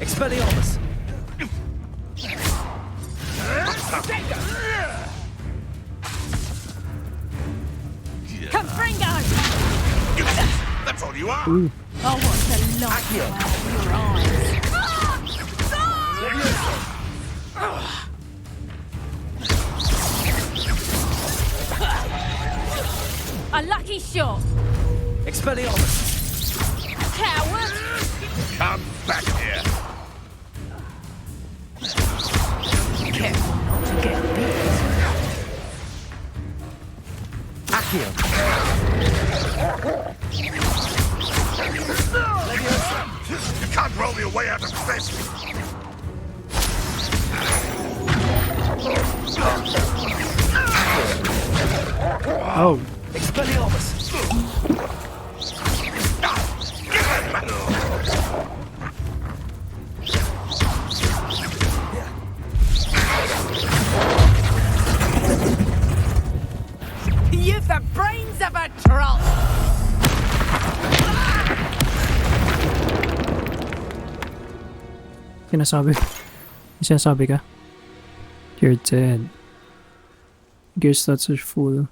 Expelliarmus! Confringo! That's all you are. Oh, what's the light out of your eyes? A lucky shot! Expelliarmus! Coward! Come back here. Careful not to get bit. Accio! You can't roll your way out of this. Oh, Expelliarmus! You've the brains of a troll! sinasabi ka? You're dead. Gear stats are full.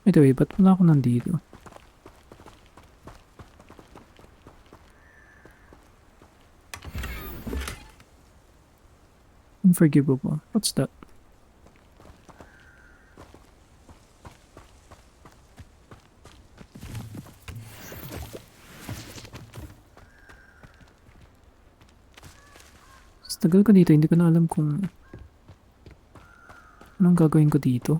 Ito ba't wala ako nandito? Unforgivable. What's that? Sa tagal ko dito, hindi ko na alam kung anong gagawin ko dito.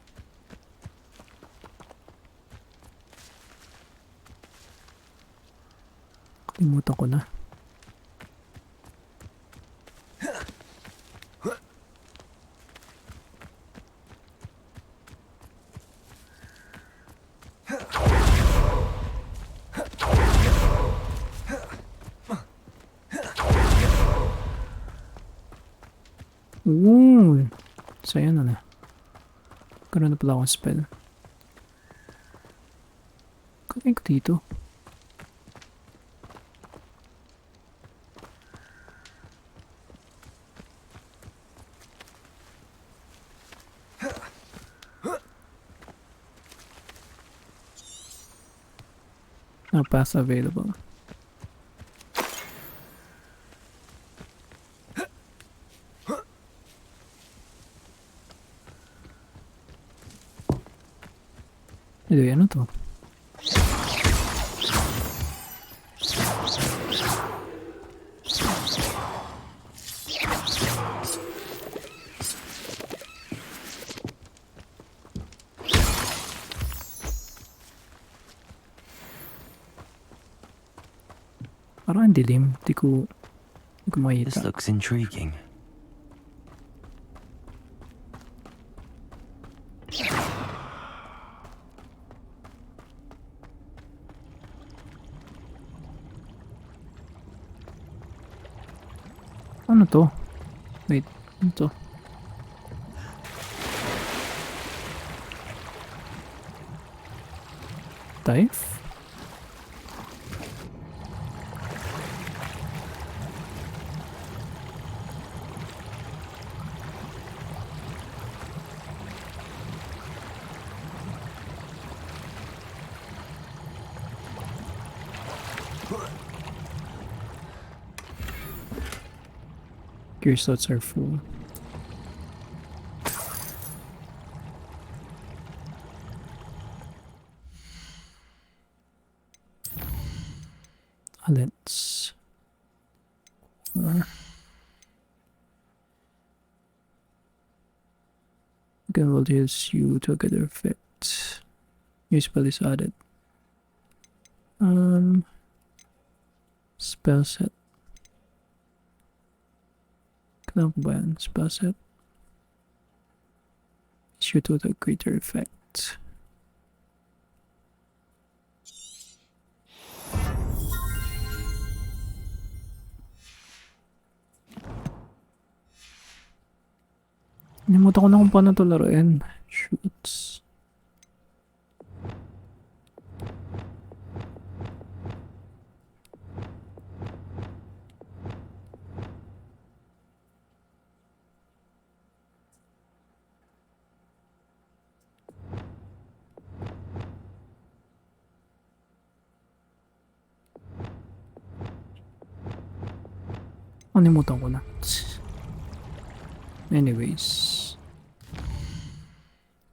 Kalimutan ko na. Ooh, saya na. Karoon na pala akong spell. Kakain ko dito. No path available. Ano to? Parang dilim. Di ko makita. This looks intriguing. Ano to? Wait, ano to? Dive? Gear slots are full. Let's again will use you to get a fit. New spell is added. Spell set. Kailangan ko ba yan? Spell set. Issue to the greater effect. Nalimutan ko na kung paano ito laruin. Shoots. Nalimutan ko na. Anyways.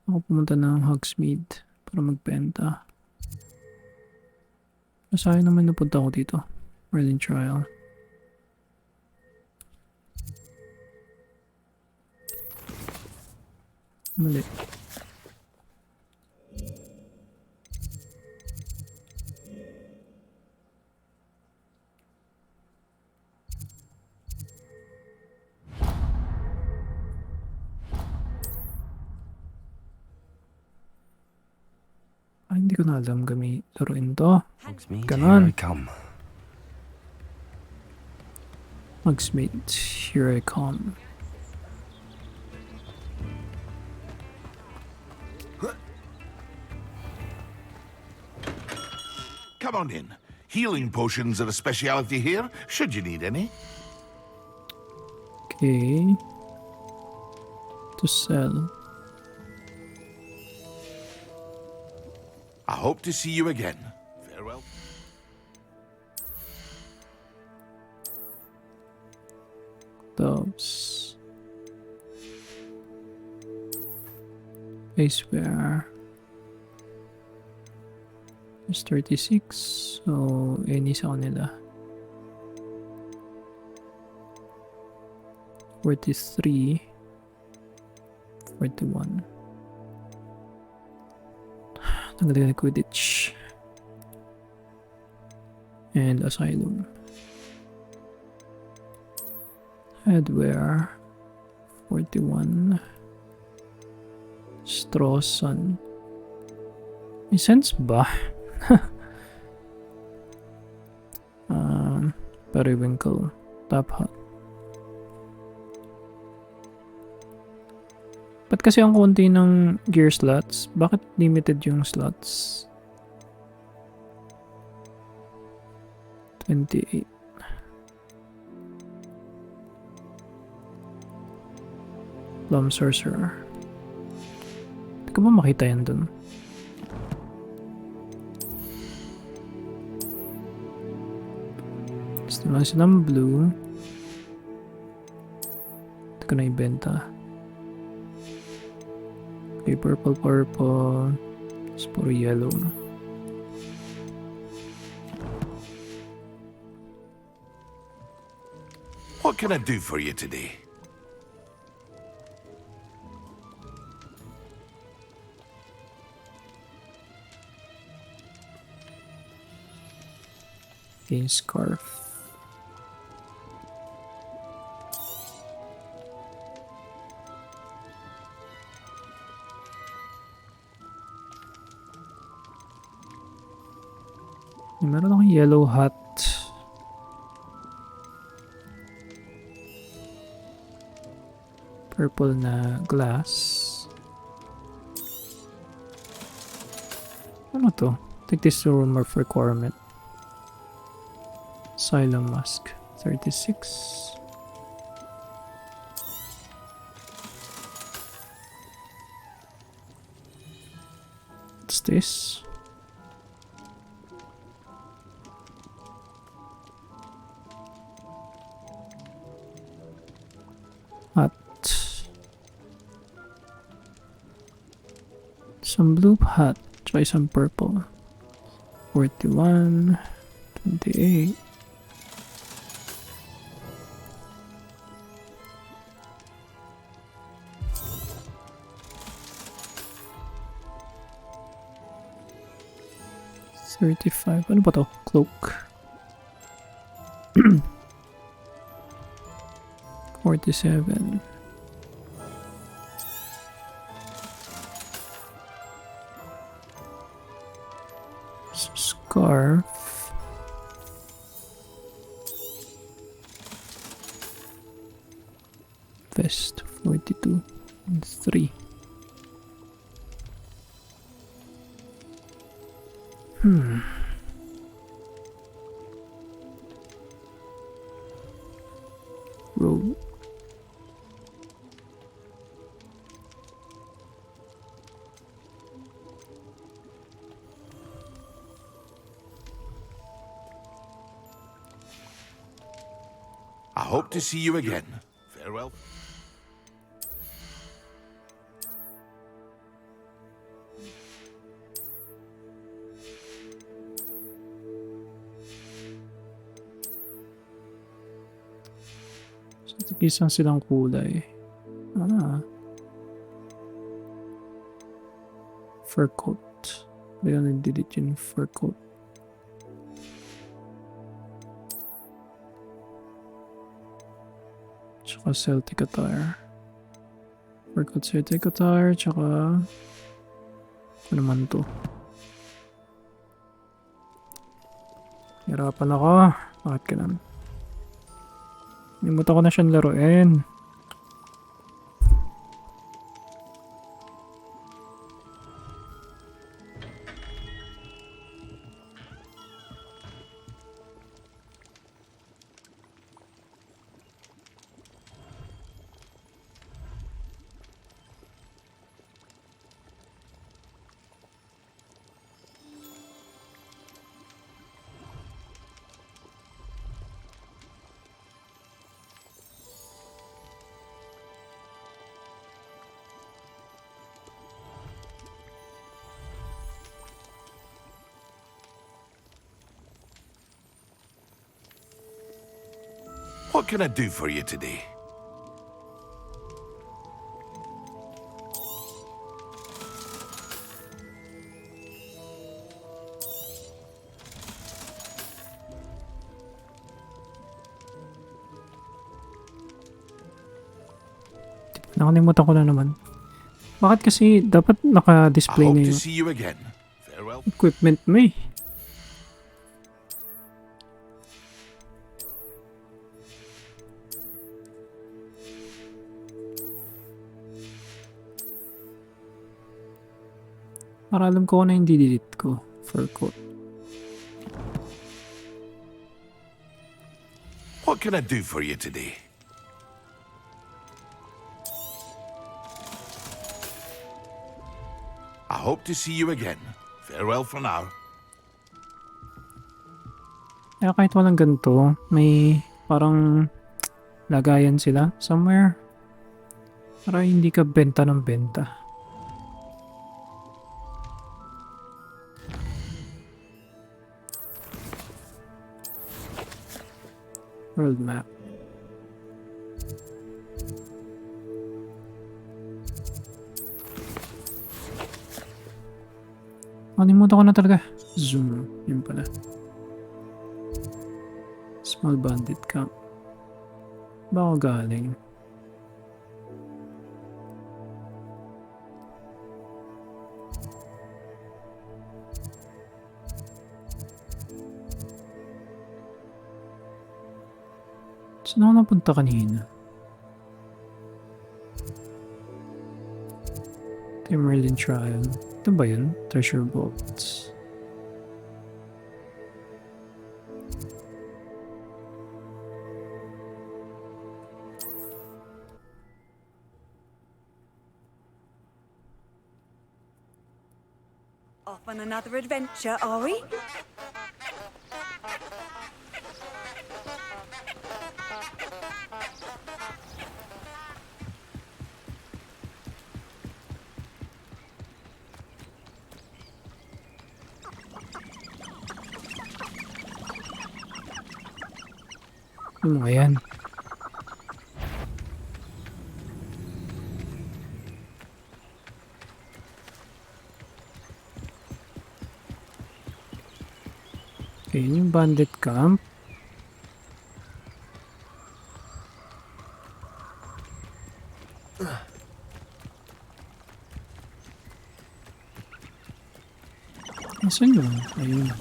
Ako pumunta ng Hogsmeade para magbenta. Sayang naman napunta ako dito. Merlin Trial. Mali. Hindi ko na alam laruin to. Hogsmeade, Ganon. here I come. Hogsmeade, here I come. Come on in. Healing potions are a speciality here, should you need any. Okay. To sell. I hope to see you again. Farewell. Doves. Faceware. There's 36. So, any sa kanila. 43. 41. Tanggalin na Quidditch. And Asylum. Headwear. 41. Straw Sun. May sense ba? Periwinkle. Top Hat. Ba't kasi ang konti ng gear slots? Bakit limited yung slots? 28. Plum Sorcerer. Hindi ko ba makita yan dun? Gusto lang silang blue. Hindi ko na ibenta. Okay, purple. Tapos puro yellow na. What can I do for you today? Okay, scarf. Meron akong yellow hat. Purple na glass. Ano to? Take this to room of requirement. Asylum Mask. 36. What's this? Hat. Some blue hat. Try some purple. 41. 28. $35. Ano ba to? Cloak. 47. Scarf. Vest. 42. 3. Road. I hope to see you again. Farewell. So, tig-isang silang kulay. Fur coat. Ayan, nag-delete yung fur coat. Tsaka Celtic attire. Fur coat, Celtic attire, tsaka ano naman to? Hirapan ako. Bakit ka naman? Nimuta ko na siyang laruin. What can I do for you today? Nakalimutan ko na naman. Bakit kasi dapat I naka-display hope na to yung see you again. Farewell. equipment mo eh. Para alam ko na hindi delete ko. Fur coat. What can I do for you today? I hope to see you again. Farewell for now. Kaya kahit walang ganito, may parang lagayan sila somewhere. Para hindi ka benta ng benta. World map. Nakalimutan ko na talaga. Zoom. Yun pala. Small bandit camp. Ba ako galing? Saan ako napunta kanina? Merlin Trial. Ito ba yun? Treasure Vaults. Off on another adventure, are we? Ano nga yan? Okay, yun yung bandit camp. Nasaan yun? Ayun.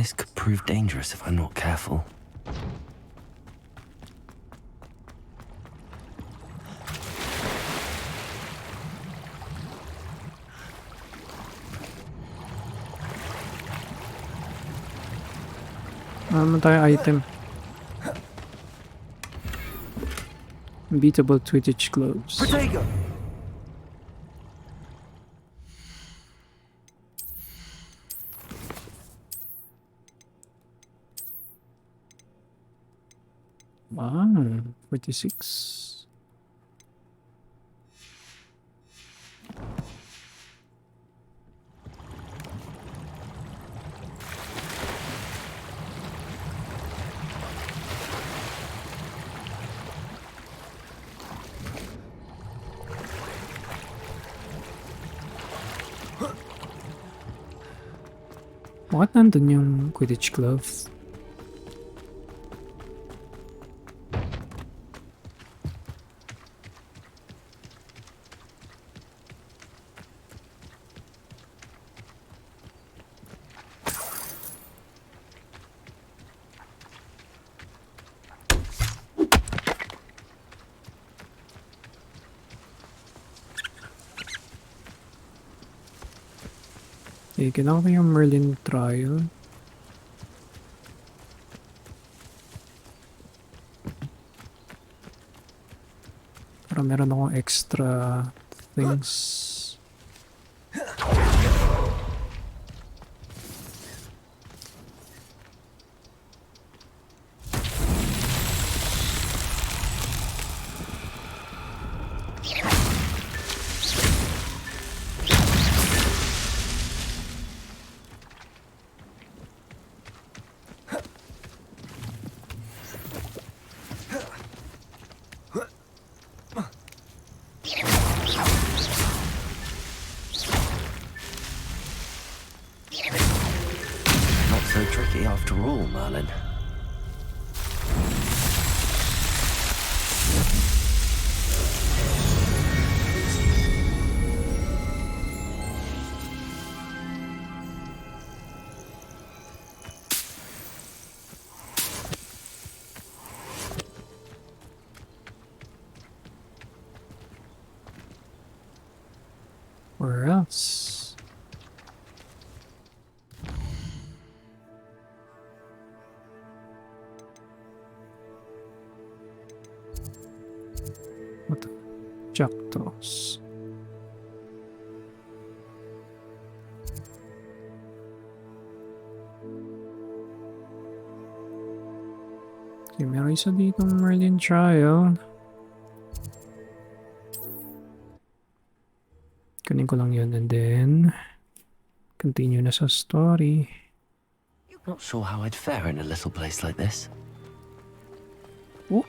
This could prove dangerous if I'm not careful. Ano tayo item? Unbeatable Twitch gloves. Protego! Wow, 46. Bakit nandun yung Quidditch glove? Okay, kailangan ko yung Merlin trial. Para meron akong extra things. Not so tricky after all, Merlin. Where else? What the? Jackdaws. Okay, meron isa ditong Merlin trial. Kunin ko lang yun and then continue na sa story. Not sure how I'd fare in a little place like this. Oh.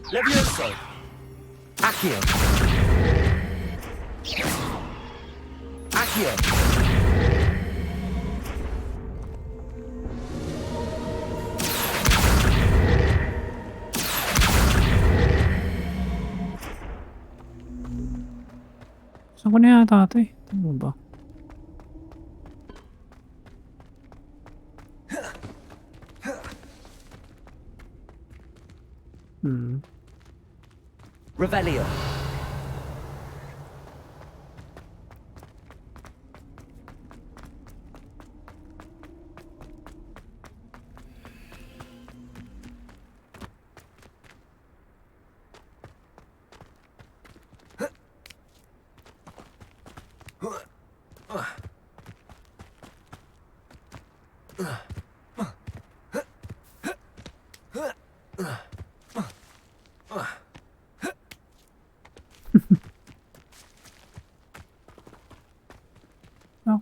Levioso! Accio! Accio! Saan ko na yata ito eh? Tama ba? Revelio!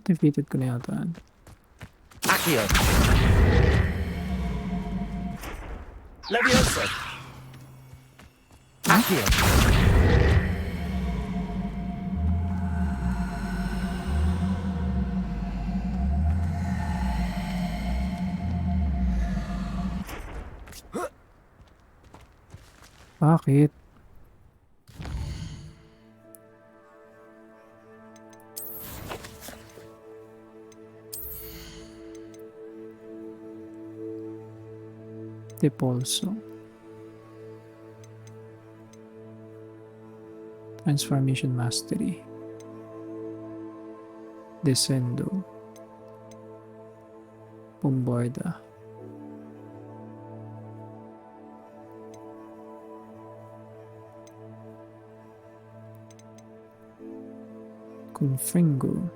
Activated ko na yata. Accio! Levioso. Accio. Bakit? Depulso. Transformation Mastery. Descendo. Bombarda. Confringo.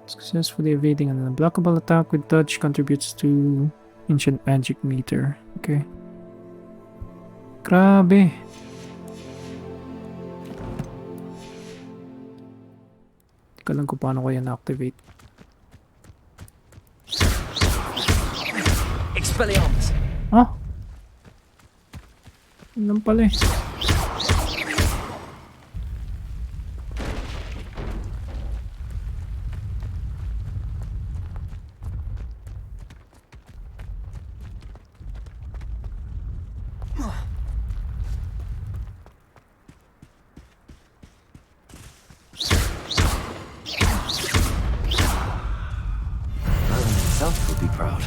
Successfully evading an unblockable attack with dodge contributes to ancient magic meter. Okay. Grabe. Hindi ko alam kung paano ko yan activate. Expelliarmus. Ah! Yun lang pala eh. Merlin himself would be proud.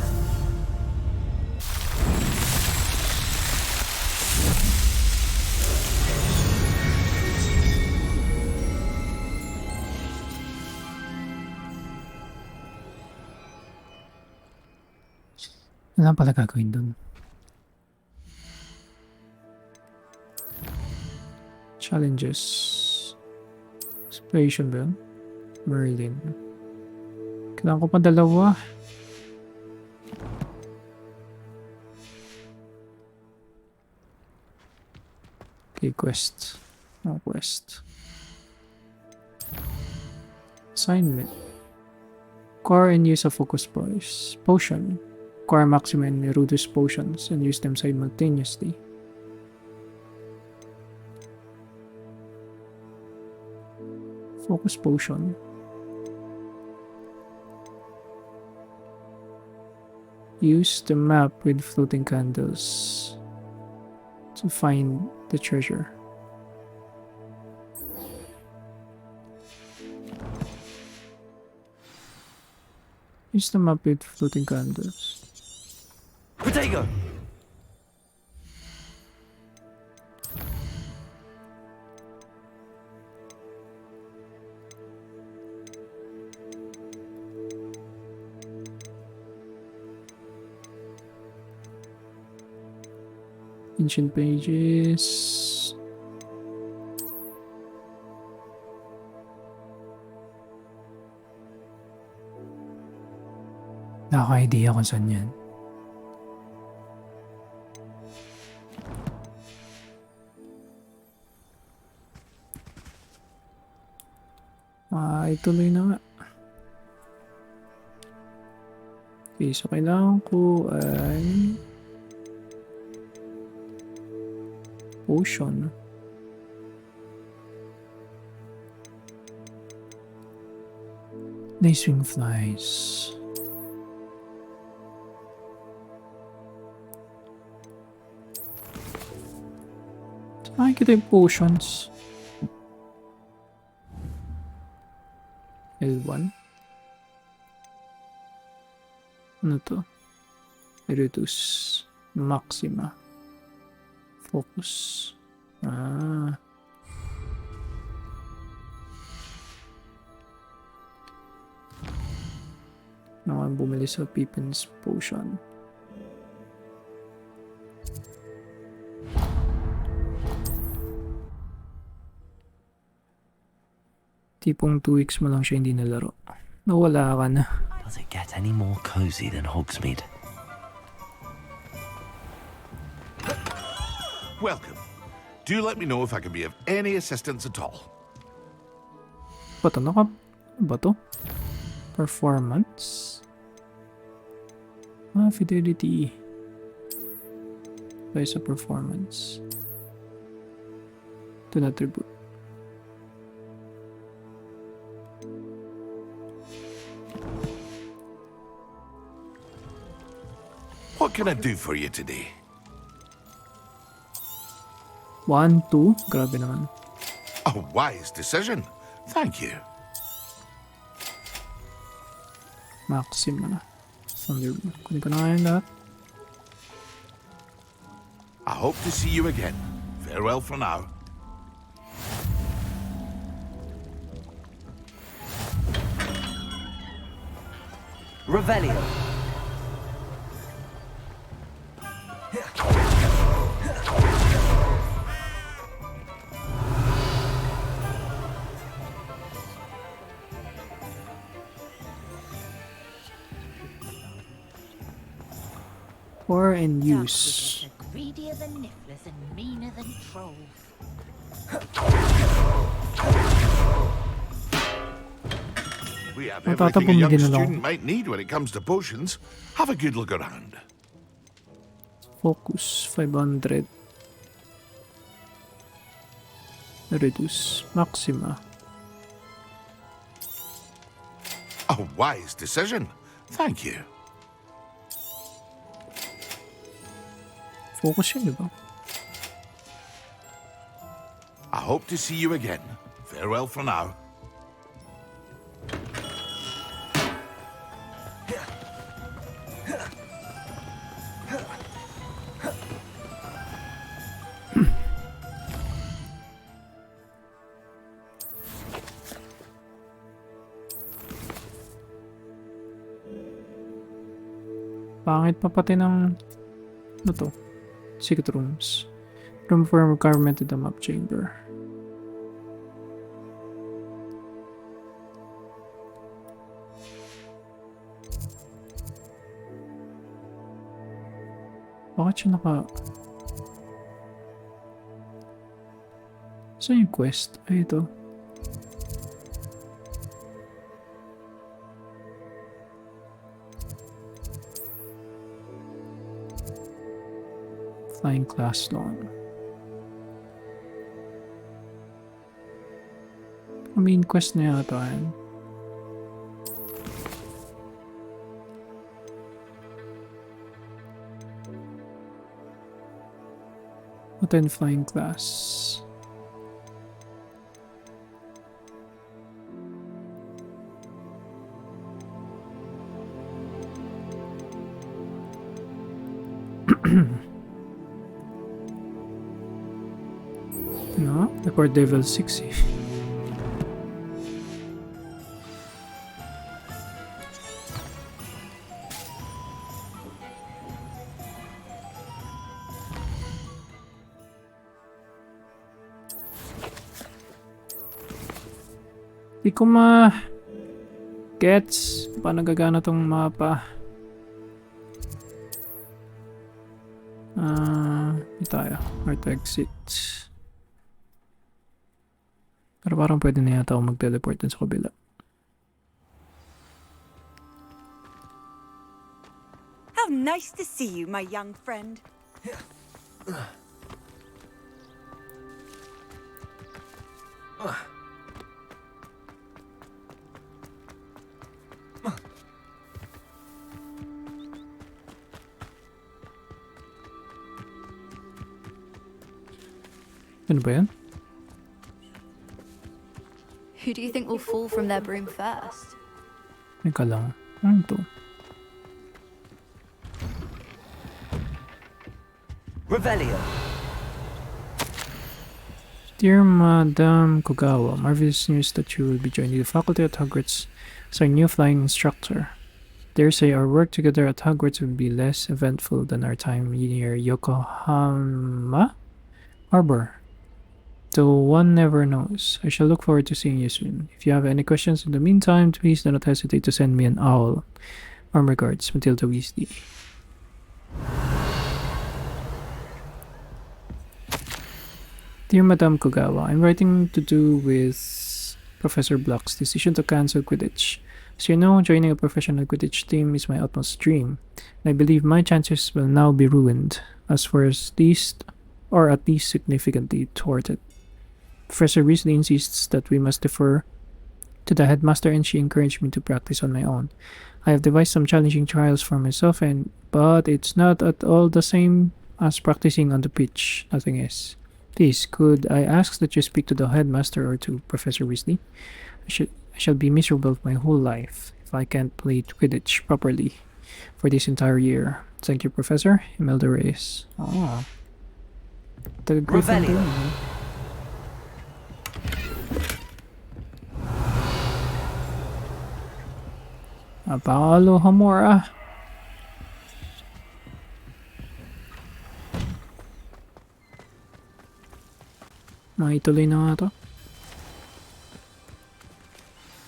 Ano pala gagawin dun? Challenges. Inspiration ba yun? Merlin. Kailangan ko pa dalawa. Okay, quest. No quest. Assignment. Acquire and use a focus potion. Acquire maximum and Erudus potions and use them simultaneously. Focus potion. Use the map with floating candles to find the treasure. Use the map with floating candles. Protego. Ancient pages. Nakaka-idea kung saan yan. Ituloy na nga. Okay, so kailangan ko ay potion. Nice wing flies. Saan kita yung potions? L1. Ano to? Reduce. Maxima. Focus. Ah. Naman bumili sa Pippin's Potion. Tipong 2 weeks mo lang siya hindi nalaro. Nawala ka na. Does it get any more cozy than Hogsmeade? Welcome. Do let me know if I can be of any assistance at all. Bato ba to? Performance? Fidelity. By sa performance. Ito na attribute. What can I do for you today? 1, 2. Grabe naman. A wise decision. Thank you. Maxima na. Thunderbolt. Kunin ko na ngayon lahat. I hope to see you again. Farewell for now. Revelio. Pour and use. Greedier than nifflers and meaner than trolls. We have Matata everything a young bumili na lang. student might need when it comes to potions. Have a good look around. Focus 500. Reduce. Maxima. A wise decision. Thank you. Focus yun, di ba? I hope to see you again. Farewell for now. Pangit pa pati ng ano to? Secret rooms. Room for requirement in the map chamber. Bakit siya naka... Saan yung quest? Ay, ito. Flying class long. Main quest na yata yan. Attend flying class. No, record level 6 eh. Di ko gets paano gagana tong mapa. Ito tayo. Where to exit. Pero parang pwede na yata ako mag-teleport dun sa kabila. How nice to see you, my young friend. Ano ba yan? Who do you think will fall from their broom first? Teka lang. Ano to? Revelio. Dear Madame Kogawa, marvelous news that you will be joining the faculty at Hogwarts as our new flying instructor. Dare say our work together at Hogwarts will be less eventful than our time near Yokohama Harbor. So one never knows. I shall look forward to seeing you soon. If you have any questions in the meantime, please do not hesitate to send me an owl. Warm regards, Matilda Weasley. Dear Madame Kogawa, I'm writing to do with Professor Block's decision to cancel Quidditch. As you know, joining a professional Quidditch team is my utmost dream, and I believe my chances will now be ruined, as far as least, or at least significantly thwarted. Professor Weasley insists that we must defer to the headmaster, and she encouraged me to practice on my own. I have devised some challenging trials for myself, but it's not at all the same as practicing on the pitch. Nothing is. Please, could I ask that you speak to the headmaster or to Professor Weasley? I shall be miserable my whole life if I can't play Quidditch properly for this entire year. Thank you, Professor. Imelda Reyes. Oh. The Revelio. Apalo Hamora. Maituloy na nga to.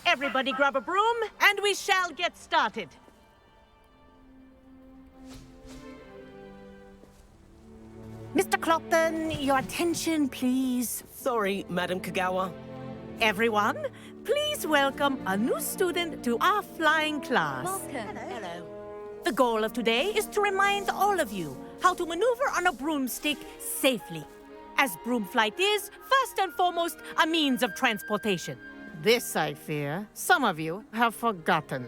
Everybody grab a broom, and we shall get started. Mr. Clopton, your attention, please. Sorry, Madam Kagawa. Everyone, please welcome a new student to our flying class. Welcome. Hello. The goal of today is to remind all of you how to maneuver on a broomstick safely, as broom flight is, first and foremost, a means of transportation. This, I fear, some of you have forgotten.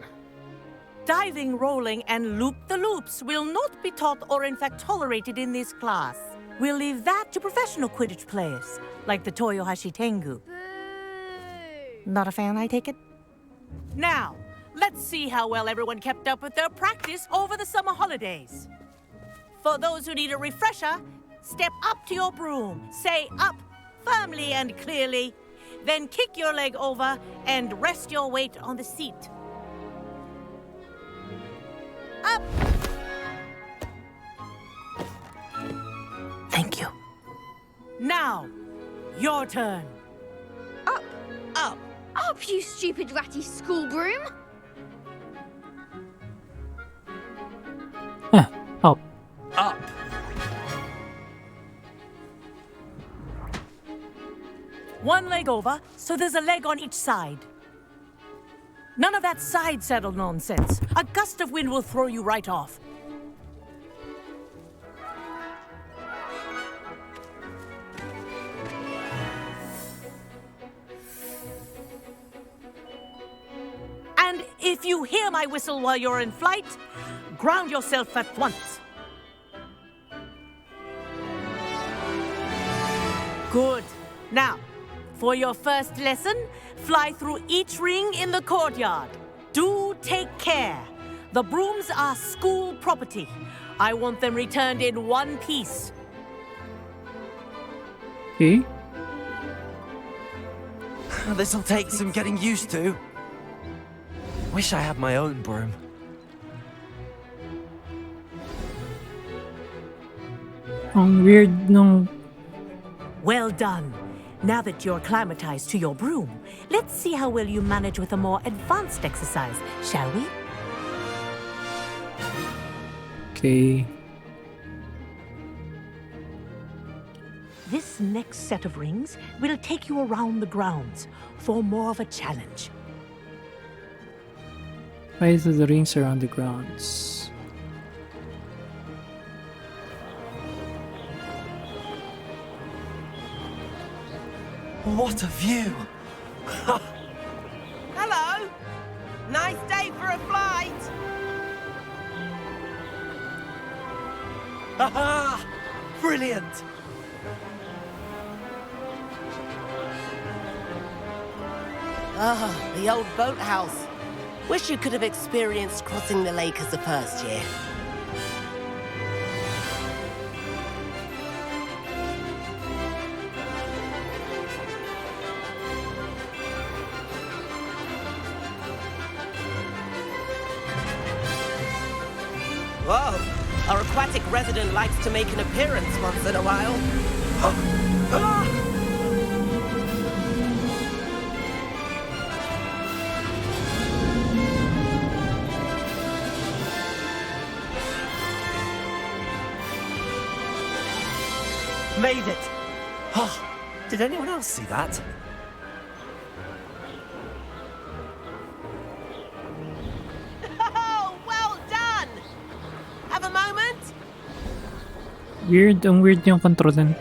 Diving, rolling, and loop-the-loops will not be taught or in fact tolerated in this class. We'll leave that to professional Quidditch players, like the Toyohashi Tengu. Not a fan, I take it? Now, let's see how well everyone kept up with their practice over the summer holidays. For those who need a refresher, step up to your broom, say up firmly and clearly, then kick your leg over and rest your weight on the seat. Up! Thank you. Now, your turn. Up! Up! Up, you stupid ratty school broom! Oh. Up! One leg over, so there's a leg on each side. None of that side saddle nonsense. A gust of wind will throw you right off. And if you hear my whistle while you're in flight, ground yourself at once. Good. Now, for your first lesson, fly through each ring in the courtyard. Do take care. The brooms are school property. I want them returned in one piece. Okay. This'll take some getting used to. Wish I had my own broom. Ang weird nung... Well done. Now that you're acclimatized to your broom, let's see how well you manage with a more advanced exercise, shall we? Okay. This next set of rings will take you around the grounds for more of a challenge. Why do the rings around the grounds? What a view! Hello! Nice day for a flight! Aha! Brilliant! Ah, the old boathouse. Wish you could have experienced crossing the lake as the first year. Whoa! Our aquatic resident likes to make an appearance once in a while. made it! Oh, did anyone else see that? Oh, well done! Have a moment? Weird, ang weird yung kontrolan.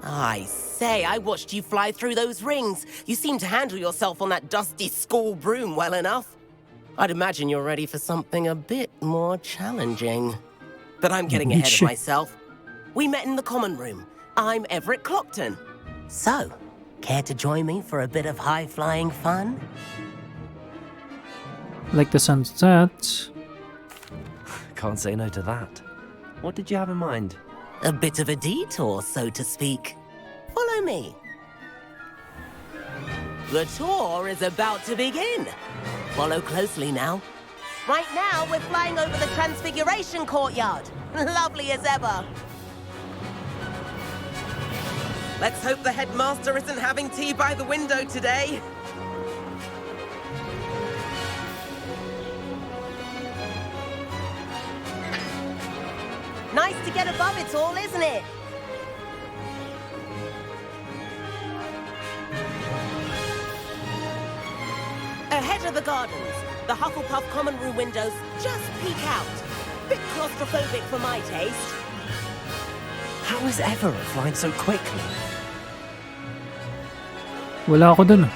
I say, I watched you fly through those rings. You seem to handle yourself on that dusty school broom well enough. I'd imagine you're ready for something a bit more challenging. But I'm getting ahead of myself. We met in the common room. I'm Everett Clopton. So, care to join me for a bit of high-flying fun? Like the sunset. Can't say no to that. What did you have in mind? A bit of a detour, so to speak. Follow me. The tour is about to begin. Follow closely now. Right now, we're flying over the Transfiguration Courtyard. Lovely as ever. Let's hope the headmaster isn't having tea by the window today. Nice to get above it all, isn't it? Ahead of the gardens, the Hufflepuff common room windows just peek out. Bit claustrophobic for my taste. How is Everett flying so quickly? Wala ako dun.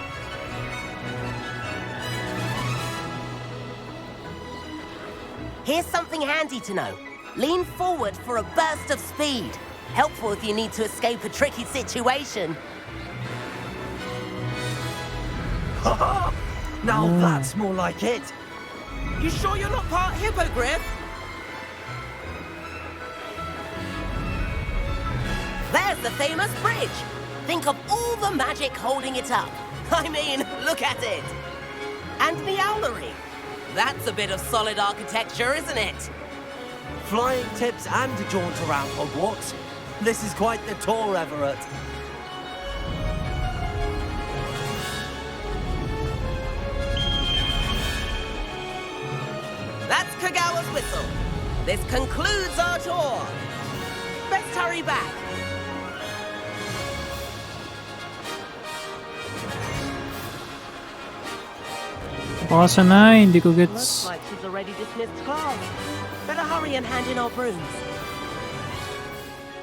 Here's something handy to know. Lean forward for a burst of speed. Helpful if you need to escape a tricky situation. Now that's more like it. You sure you're not part hippogriff? There's the famous bridge. Think of all the magic holding it up. I mean, look at it. And the owlery. That's a bit of solid architecture, isn't it? Flying tips and a jaunt around Hogwarts. This is quite the tour, Everett. That's Kagawa's whistle. This concludes our tour. Best hurry back. Baka sanay, hindi ko Looks gets. like she's already dismissed class. Better hurry and hand in our brooms.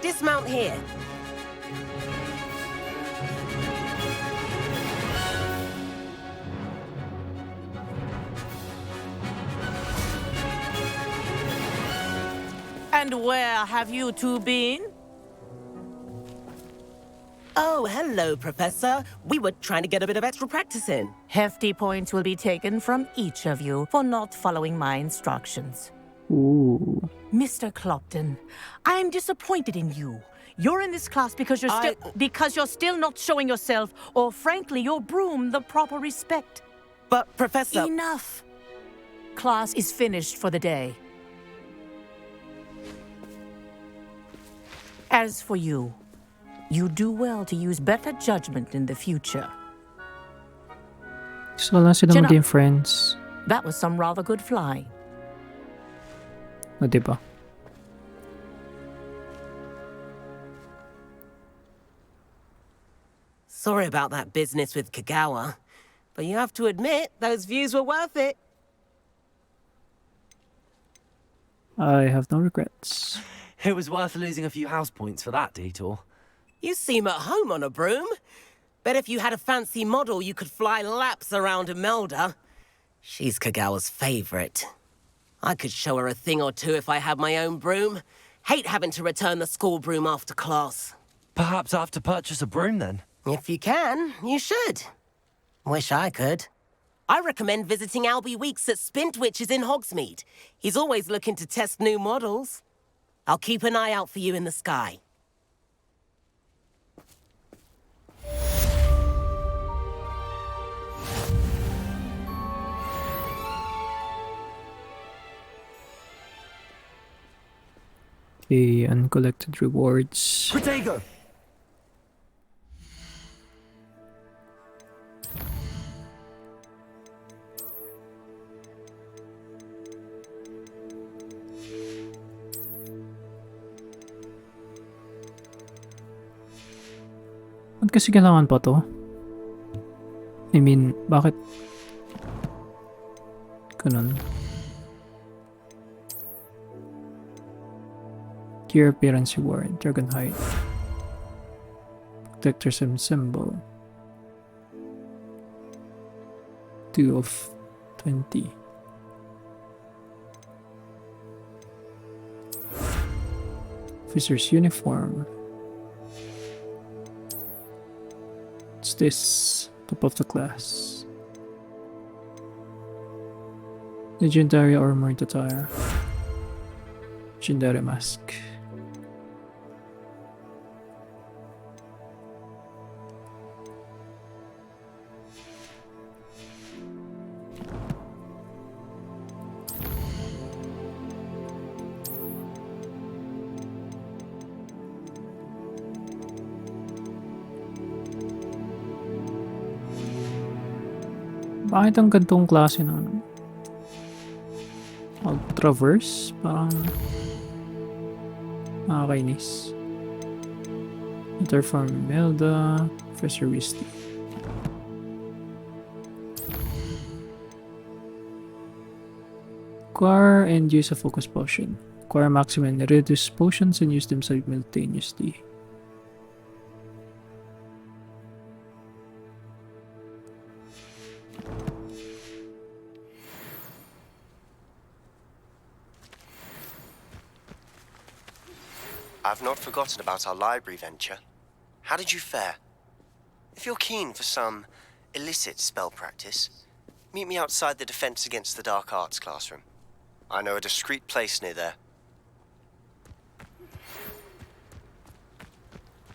Dismount here. And where have you two been? Oh, hello, Professor. We were trying to get a bit of extra practice in. Hefty points will be taken from each of you for not following my instructions. Ooh. Mr. Clopton, I am disappointed in you. You're in this class because you're still not showing yourself, or frankly, your broom, the proper respect. But, Professor... Enough. Class is finished for the day. As for you, you do well to use better judgment in the future. Gusto ko lang sila Chin up. maging friends. That was some rather good flying. O, diba? Sorry about that business with Kagawa, but you have to admit, those views were worth it. I have no regrets. It was worth losing a few house points for that detour. You seem at home on a broom. Bet if you had a fancy model, you could fly laps around Imelda. She's Kagawa's favorite. I could show her a thing or two if I had my own broom. Hate having to return the school broom after class. Perhaps I have to purchase a broom then. If you can, you should. Wish I could. I recommend visiting Albie Weeks at Spintwitches in Hogsmeade. He's always looking to test new models. I'll keep an eye out for you in the sky. Okay, uncollected rewards. Protego! Ba't kasi kailangan pa to? I mean, bakit? Ganun. Gear appearance reward, dragon height. Protector symbol. 2 of 20. Officer's uniform. What's this? Top of the class. Legendary armored attire. Legendary mask. Bakit ang gantong klase na ano? Traverse? Parang nakakainis. Letter from Melda, Professor Wisty. Acquire and use a focus potion. Acquire maximum and reduce potions and use them simultaneously. I've not forgotten about our library venture. How did you fare? If you're keen for some illicit spell practice, meet me outside the Defense Against the Dark Arts classroom. I know a discreet place near there.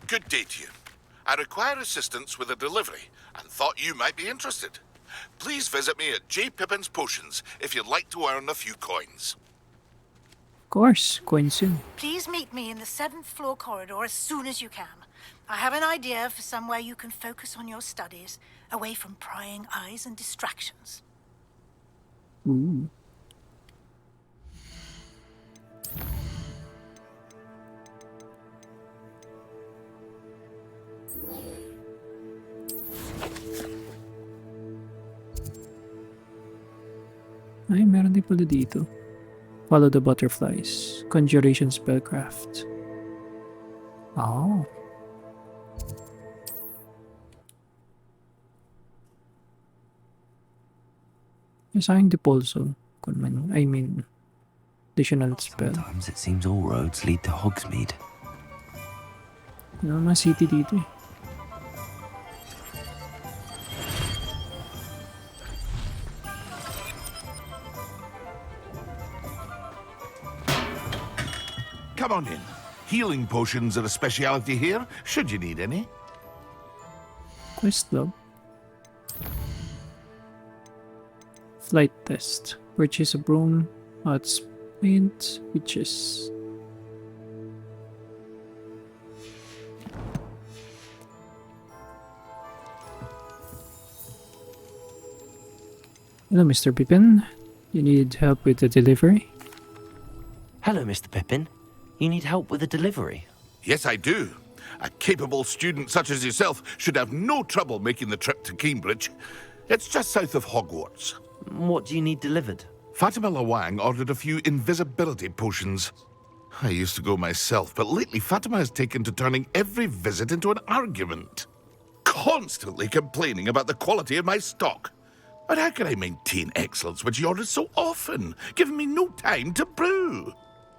Good day to you. I require assistance with a delivery and thought you might be interested. Please visit me at J. Pippin's Potions if you'd like to earn a few coins. Of course, coin soon. Please meet me in the 7th floor corridor as soon as you can. I have an idea for somewhere you can focus on your studies, away from prying eyes and distractions. Ooh. Ay, meron din pala dito. Follow the butterflies. Conjuration spellcraft. Oh. Assign the pulso. I mean, additional spell. Sometimes it seems all roads lead to Hogsmeade. Ano mga city dito eh. Come on in. Healing potions are a speciality here, should you need any. Quest log. Flight test. Purchase a broom. Odds paint. Witches. Hello, Mr. Pippin. You need help with the delivery? Hello, Mr. Pippin. You need help with a delivery? Yes, I do. A capable student such as yourself should have no trouble making the trip to Cambridge. It's just south of Hogwarts. What do you need delivered? Fatima Lawang ordered a few invisibility potions. I used to go myself, but lately Fatima has taken to turning every visit into an argument. Constantly complaining about the quality of my stock. But how can I maintain excellence when she orders so often, giving me no time to brew?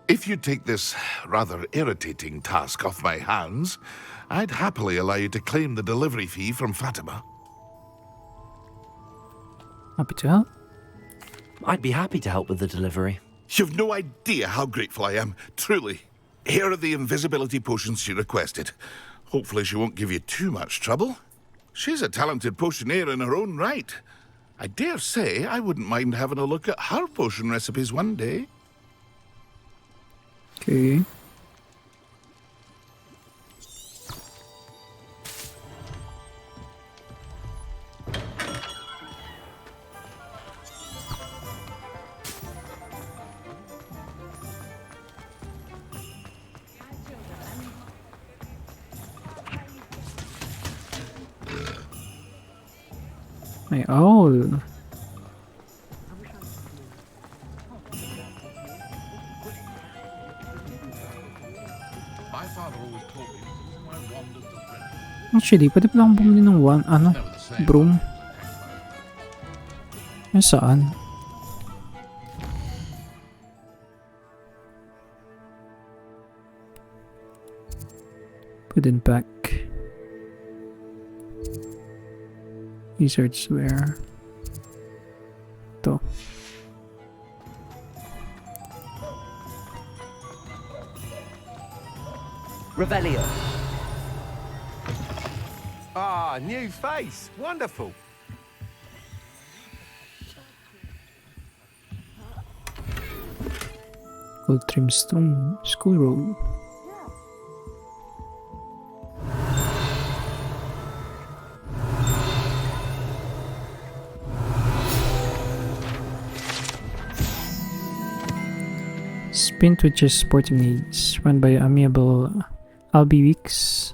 If you take this rather irritating task off my hands, I'd happily allow you to claim the delivery fee from Fatima. Happy to help. I'd be happy to help with the delivery. You've no idea how grateful I am, truly. Here are the invisibility potions she requested. Hopefully she won't give you too much trouble. She's a talented potioneer in her own right. I dare say I wouldn't mind having a look at her potion recipes one day. Okay. my owl. My father always told me that my wand of the red Actually, pwede pala akong bumili ng never the same. broom. Yan saan? Put it back. Research where? To. Revelio. Ah, new face. Wonderful. Gold trimstone. School roll. Spin Twitches Sporting Needs, run by amiable Weeks,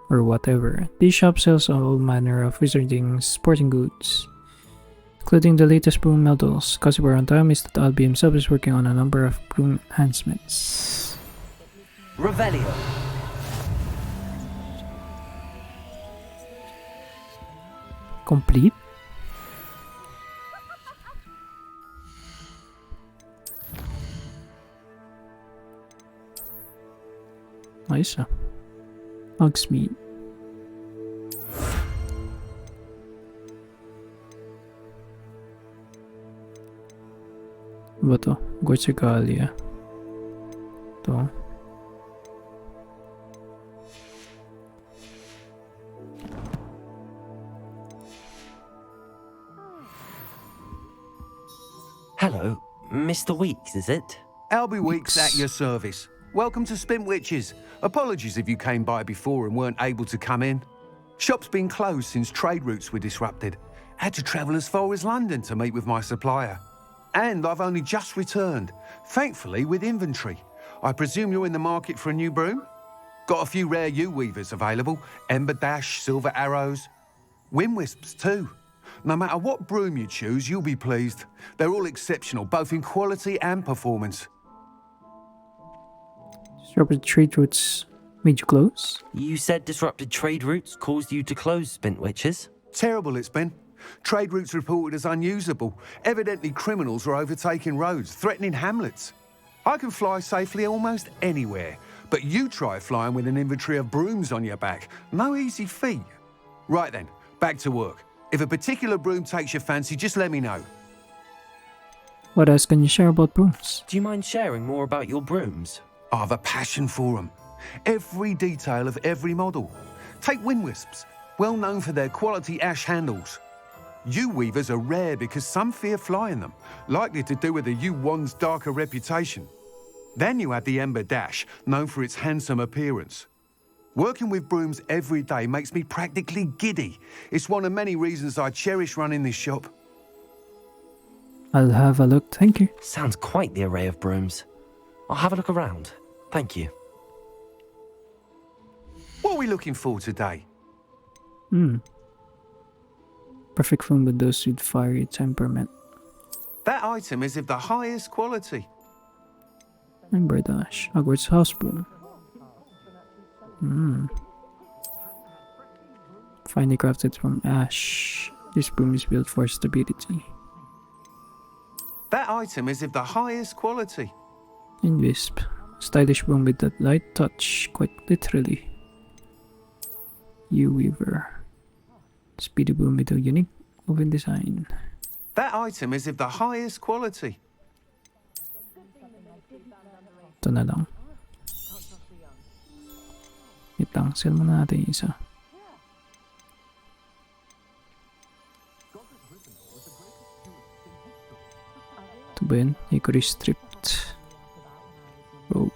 or whatever. This shop sells all manner of wizarding sporting goods, including the latest broom models. Gossip around town is that Albi himself is working on a number of broom enhancements. Revelio. Complete? Nice. Hogsmeade. Ano ba to? Gorsicalia. To. Hello, Mr. Weeks, is it? Albie Weeks at your service. Welcome to Spintwitches. Apologies if you came by before and weren't able to come in. Shop's been closed since trade routes were disrupted. Had to travel as far as London to meet with my supplier. And I've only just returned, thankfully with inventory. I presume you're in the market for a new broom? Got a few rare U-weavers available. Ember Dash, Silver Arrows. Wind Wisps too. No matter what broom you choose, you'll be pleased. They're all exceptional, both in quality and performance. Disrupted trade routes made you close? You said disrupted trade routes caused you to close Spintwitches? Terrible it's been. Trade routes reported as unusable. Evidently criminals were overtaking roads, threatening hamlets. I can fly safely almost anywhere, but you try flying with an inventory of brooms on your back. No easy feat. Right then, back to work. If a particular broom takes your fancy, just let me know. What else can you share about brooms? Do you mind sharing more about your brooms? I have a passion for them. Every detail of every model. Take Wind Wisps, well known for their quality ash handles. U-weavers are rare because some fear flying them, likely to do with the U-wand's darker reputation. Then you have the Ember Dash, known for its handsome appearance. Working with brooms every day makes me practically giddy. It's one of many reasons I cherish running this shop. I'll have a look, thank you. Sounds quite the array of brooms. I'll have a look around. Thank you. What are we looking for today? Perfect phone with those with fiery temperament. That item is of the highest quality. Ember Dash, Hogwarts house broom. Finely crafted from ash. This broom is built for stability. That item is of the highest quality. And Wisp. Stylish broom with that light touch, quite literally. U-weaver. Speedy broom with a unique woven design. That item is of the highest quality. Ito na lang. Wait lang, sell muna natin yung isa. Ito ba yun? Hickory stripped. Rope.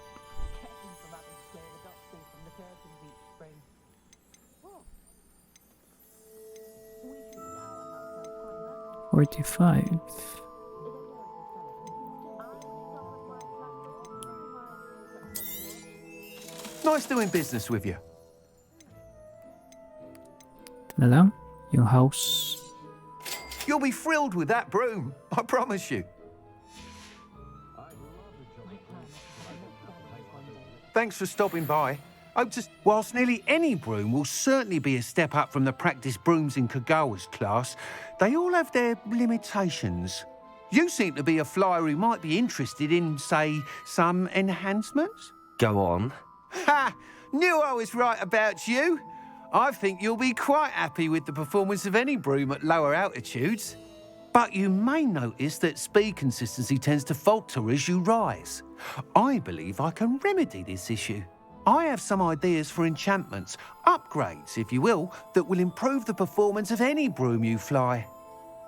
$45. Nice doing business with you. Ito na lang. Yung house. You'll be thrilled with that broom, I promise you. Thanks for stopping by. Whilst nearly any broom will certainly be a step up from the practice brooms in Kagawa's class, they all have their limitations. You seem to be a flyer who might be interested in, say, some enhancements? Go on. Ha! Knew I was right about you. I think you'll be quite happy with the performance of any broom at lower altitudes. But you may notice that speed consistency tends to falter as you rise. I believe I can remedy this issue. I have some ideas for enchantments, upgrades, if you will, that will improve the performance of any broom you fly.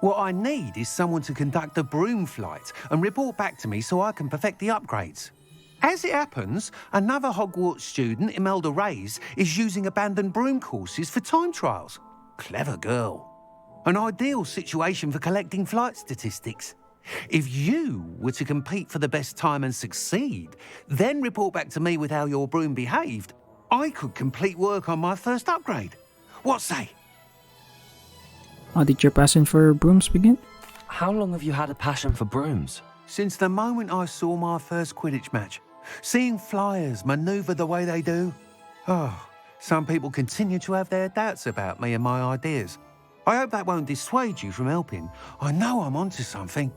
What I need is someone to conduct a broom flight and report back to me so I can perfect the upgrades. As it happens, another Hogwarts student, Imelda Reyes, is using abandoned broom courses for time trials. Clever girl. An ideal situation for collecting flight statistics. If you were to compete for the best time and succeed, then report back to me with how your broom behaved, I could complete work on my first upgrade. What say? Did your passion for brooms begin? How long have you had a passion for brooms? Since the moment I saw my first Quidditch match, seeing flyers manoeuvre the way they do. Oh, some people continue to have their doubts about me and my ideas. I hope that won't dissuade you from helping. I know I'm onto something.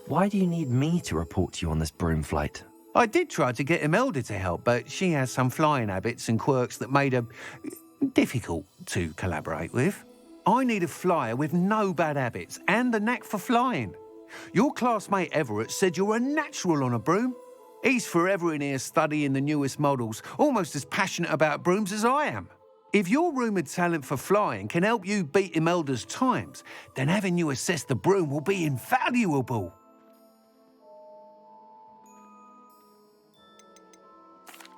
Why do you need me to report to you on this broom flight? I did try to get Imelda to help, but she has some flying habits and quirks that made her difficult to collaborate with. I need a flyer with no bad habits and the knack for flying. Your classmate Everett said you're a natural on a broom. He's forever in here studying the newest models, almost as passionate about brooms as I am. If your rumoured talent for flying can help you beat Imelda's times, then having you assess the broom will be invaluable.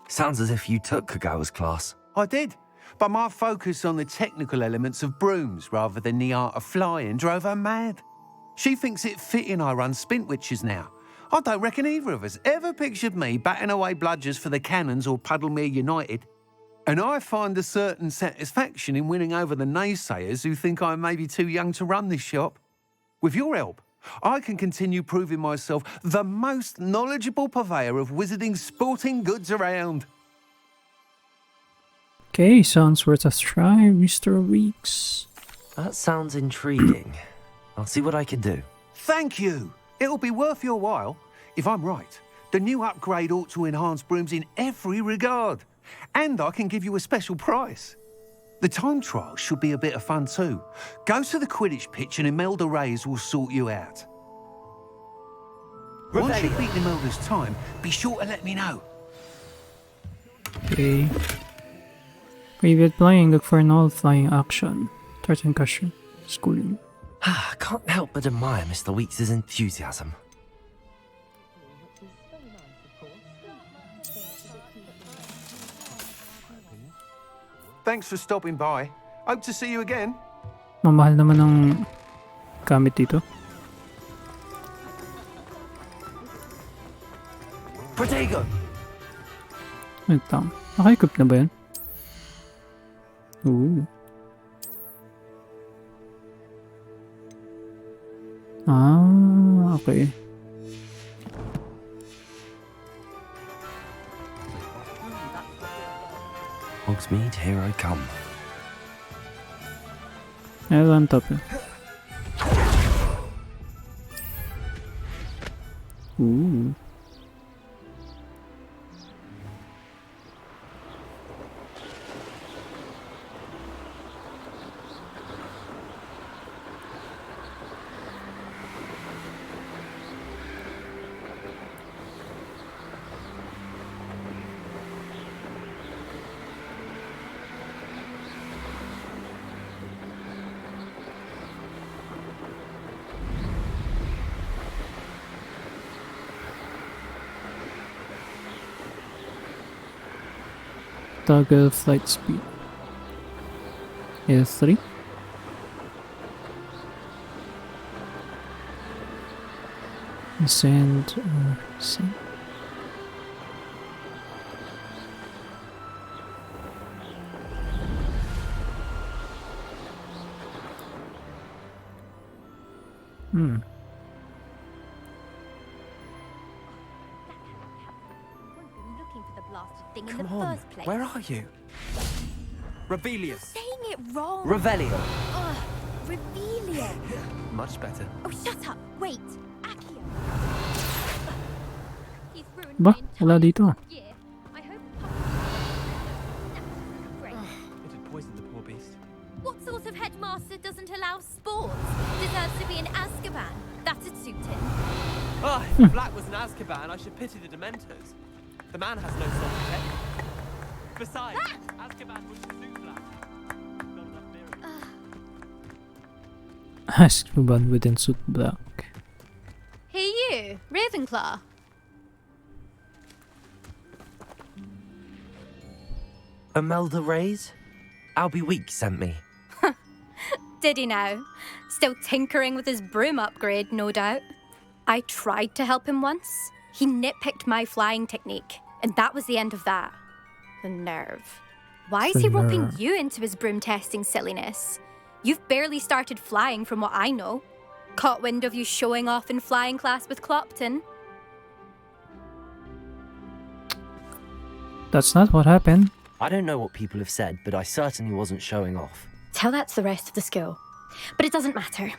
Sounds as if you took Kagawa's class. I did, but my focus on the technical elements of brooms rather than the art of flying drove her mad. She thinks it fitting I run Spintwitches now. I don't reckon either of us ever pictured me batting away bludgers for the Cannons or Puddlemere United. And I find a certain satisfaction in winning over the naysayers who think I'm maybe too young to run this shop. With your help, I can continue proving myself the most knowledgeable purveyor of wizarding sporting goods around. Okay, sounds worth a try, Mr. Weeks. That sounds intriguing. I'll see what I can do. Thank you. It'll be worth your while. If I'm right, the new upgrade ought to enhance brooms in every regard. And I can give you a special price. The time trial should be a bit of fun too. Go to the Quidditch pitch and Imelda Reyes will sort you out. Once you've beaten Imelda's time, be sure to let me know. Okay. Previous playing, look for an all flying action. Threat and caution. Schooling. Can't help but admire Mr. Weeks' enthusiasm. Thanks for stopping by. Hope to see you again. Mamahal naman ng gamit dito. Protego! Wait lang. Naka-equip na ba yan? Ooh. Ah, okay. Hogsmeade, here I come. Ayan, top eh. Ooh. Toggle flight speed. S3. Send or send. Looking for the blasted thing in Come the on, first place. where are you? Rebellion. Saying it wrong. Revelio. Ugh, Revelia. Much better. Oh, shut up. Wait. Accio. He's ruined Ba? my Wala entire dito. year. I hope Great. It had poisoned the poor beast. What sort of headmaster doesn't allow sports? Deserves to be in Azkaban. That'd suit him. Ah, if Black was in Azkaban, I should pity the Dementors. The man has no self-protection. Besides, Azkaban was too Black. Not enough mirrors. Azkaban within suit black. Hey you, Ravenclaw. Imelda Reyes? Albie Week sent me. Did he now? Still tinkering with his broom upgrade, no doubt. I tried to help him once. He nitpicked my flying technique, and that was the end of that. The nerve. Why is he roping you into his broom testing silliness? You've barely started flying from what I know. Caught wind of you showing off in flying class with Clopton. That's not what happened. I don't know what people have said, but I certainly wasn't showing off. Tell that to the rest of the school. But it doesn't matter.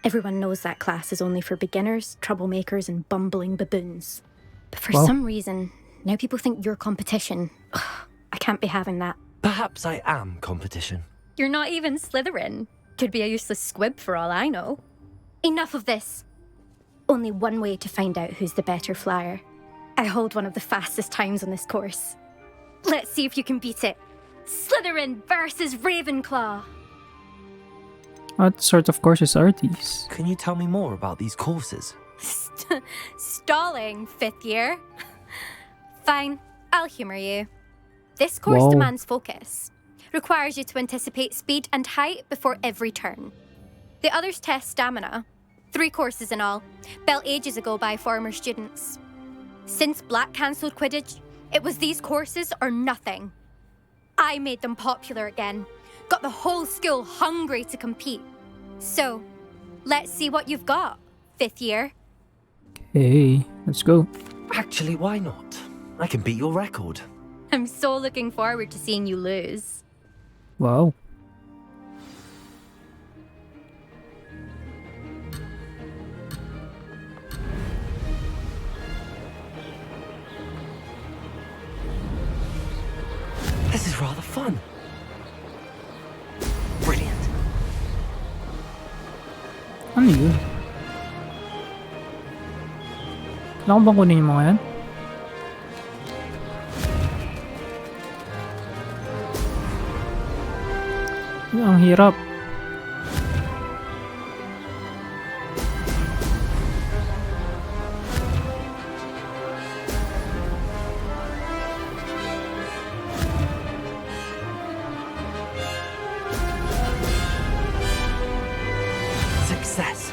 Everyone knows that class is only for beginners, troublemakers, and bumbling baboons. But for some reason, now people think you're competition. Ugh, I can't be having that. Perhaps I am competition. You're not even Slytherin. Could be a useless squib for all I know. Enough of this. Only one way to find out who's the better flyer. I hold one of the fastest times on this course. Let's see if you can beat it. Slytherin versus Ravenclaw. What sort of courses are these? Can you tell me more about these courses? Stalling, 5th year. Fine, I'll humour you. This course Whoa. demands focus. Requires you to anticipate speed and height before every turn. The others test stamina. 3 courses in all, built ages ago by former students. Since Black cancelled Quidditch, it was these courses or nothing. I made them popular again. Got the whole school hungry to compete. So, let's see what you've got, 5th year. Hey, let's go. Actually, why not? I can beat your record. I'm so looking forward to seeing you lose. Wow. This is rather fun. Brilliant. Ano yun? Kailangan bang kunin yung mga yan? Ang hirap. Success.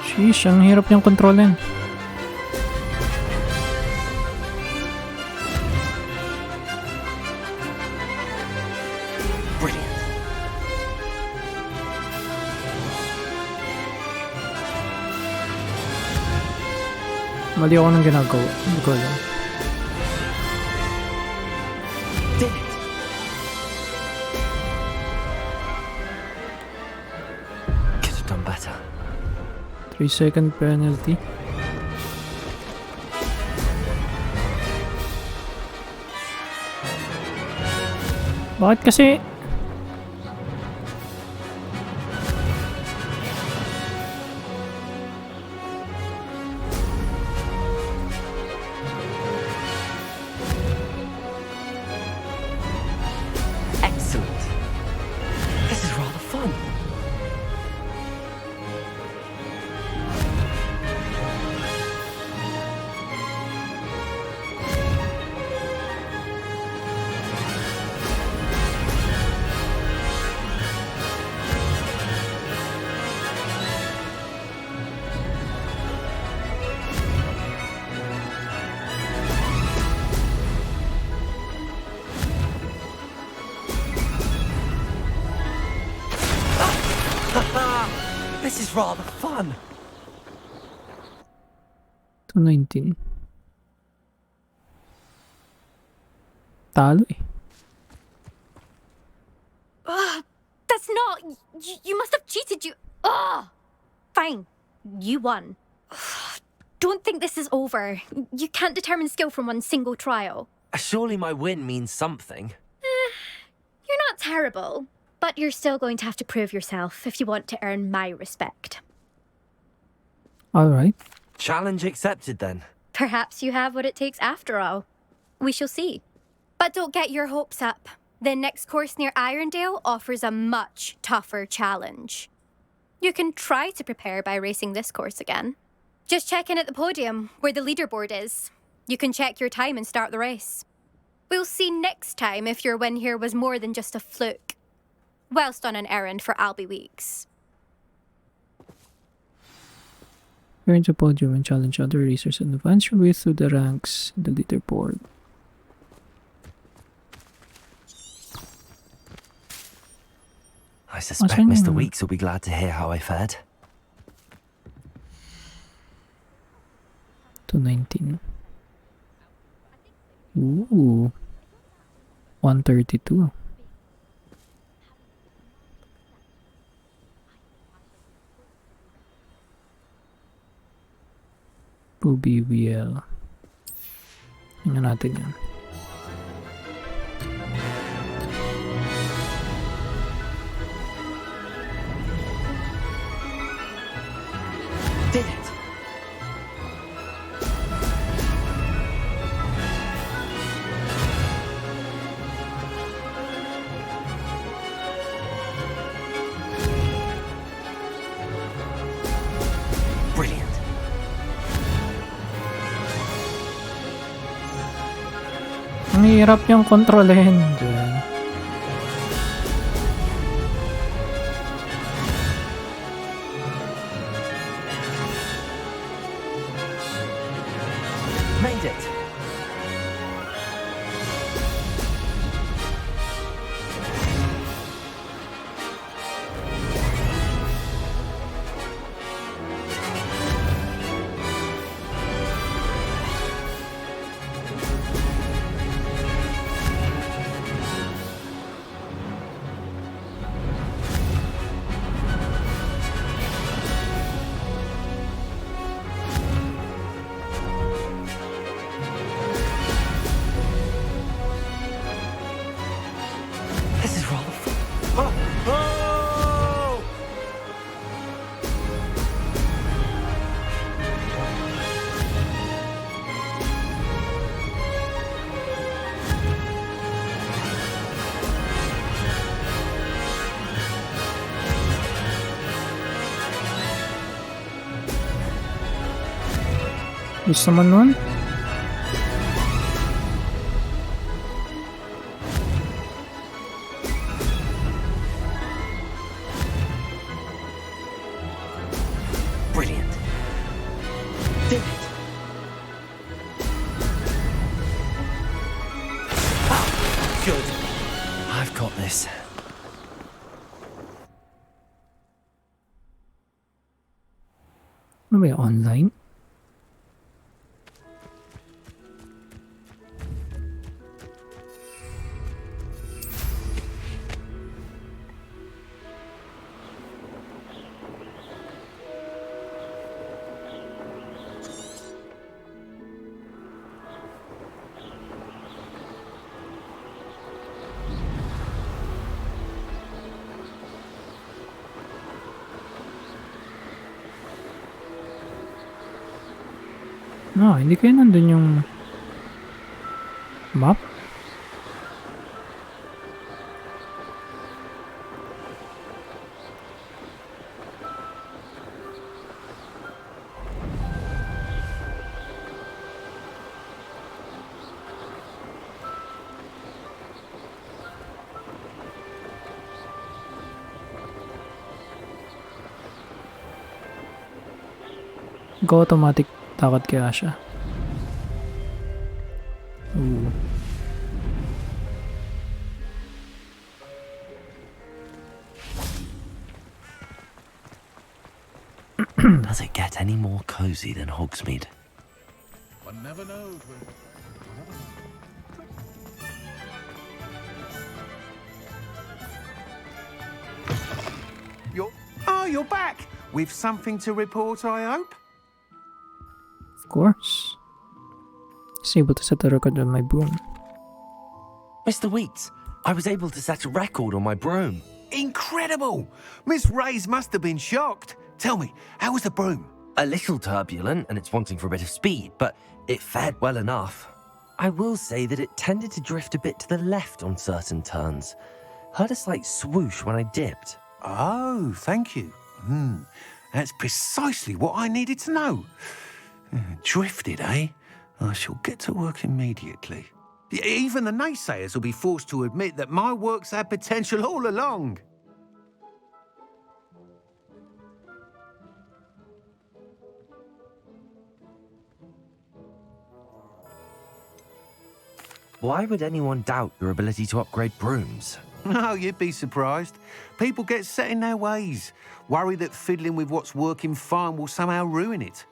Sheesh, ang hirap niyang kontrolin. Brilliant. Mali ako nang ginagawa. Hindi ko alam. Did it. Could have done better. 3-second penalty. Bakit kasi? Excellent. This is rather fun. This is rather fun. 219. Talo eh. That's not... You must have cheated, you... Ugh! Fine. You won. Don't think this is over. You can't determine skill from one single trial. Surely my win means something. You're not terrible, but you're still going to have to prove yourself if you want to earn my respect. Alright. Challenge accepted then. Perhaps you have what it takes after all. We shall see. But don't get your hopes up. The next course near Irondale offers a much tougher challenge. You can try to prepare by racing this course again. Just check in at the podium, where the leaderboard is. You can check your time and start the race. We'll see next time if your win here was more than just a fluke. Whilst on an errand for Albie Weeks. Earn the podium and challenge other racers and advance your way through the ranks in the leaderboard. I suspect Asan Mr. yun? Weeks will be glad to hear how I fared. 219. Ooh. 132. Ruby Wheel. Tingnan natin yan. Did it! Brilliant. Ang hirap yung kontrolin dyan. Made it! This is rather fun. Oh! Gusto mo nun? Brilliant. Did it! Ah, good. I've got this. Ano ba yung online? No, hindi kayo nandun yung map? Go automatic takot kaya siya. Ooh. Does it get any more cozy than Hogsmeade? One never knows. You're back! With something to report, I hope? Of course. Just able to set a record on my broom. Mr. Weeks, I was able to set a record on my broom. Incredible! Miss Ray's must have been shocked. Tell me, how was the broom? A little turbulent and it's wanting for a bit of speed, but it fared well enough. I will say that it tended to drift a bit to the left on certain turns. Heard a slight swoosh when I dipped. Oh, thank you. That's precisely what I needed to know. Drifted, eh? I shall get to work immediately. Even the naysayers will be forced to admit that my work's had potential all along. Why would anyone doubt your ability to upgrade brooms? Oh, you'd be surprised. People get set in their ways, worry that fiddling with what's working fine will somehow ruin it.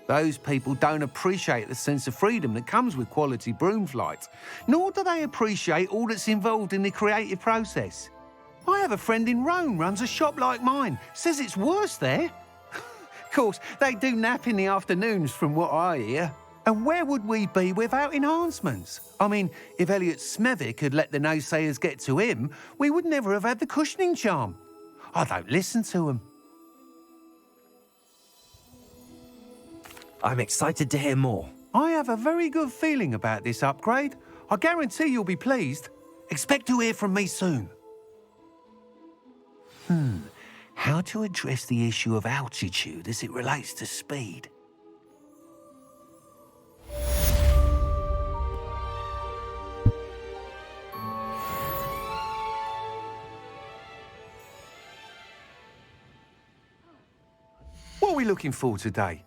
Those people don't appreciate the sense of freedom that comes with quality broom flight, nor do they appreciate all that's involved in the creative process. I have a friend in Rome runs a shop like mine, says it's worse there. Of course, they do nap in the afternoons from what I hear. And where would we be without enhancements? I mean, if Elliot Smethwick had let the naysayers get to him, we would never have had the cushioning charm. I don't listen to them. I'm excited to hear more. I have a very good feeling about this upgrade. I guarantee you'll be pleased. Expect to hear from me soon. How to address the issue of altitude as it relates to speed? What are we looking for today?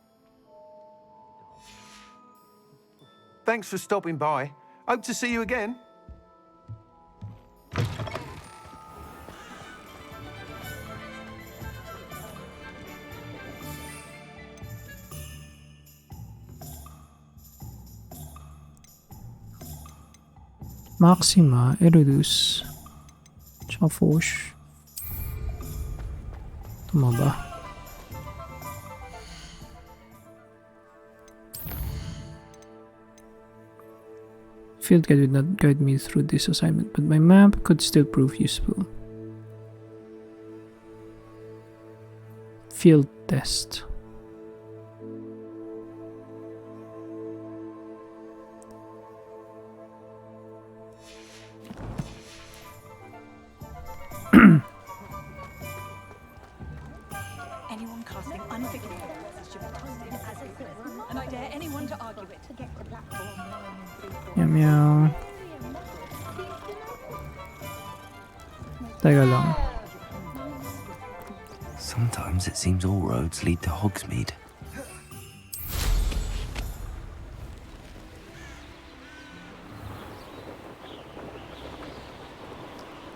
Thanks for stopping by. Hope to see you again. Maxima, Erudus, tsaka Foch. Tama ba? Field guide did not guide me through this assignment, but my map could still prove useful. Field test. Anyone casting unforgiving should be toasted as a villain, and I dare anyone to argue it. Meow meow. Teka lang. Sometimes it seems all roads lead to Hogsmeade.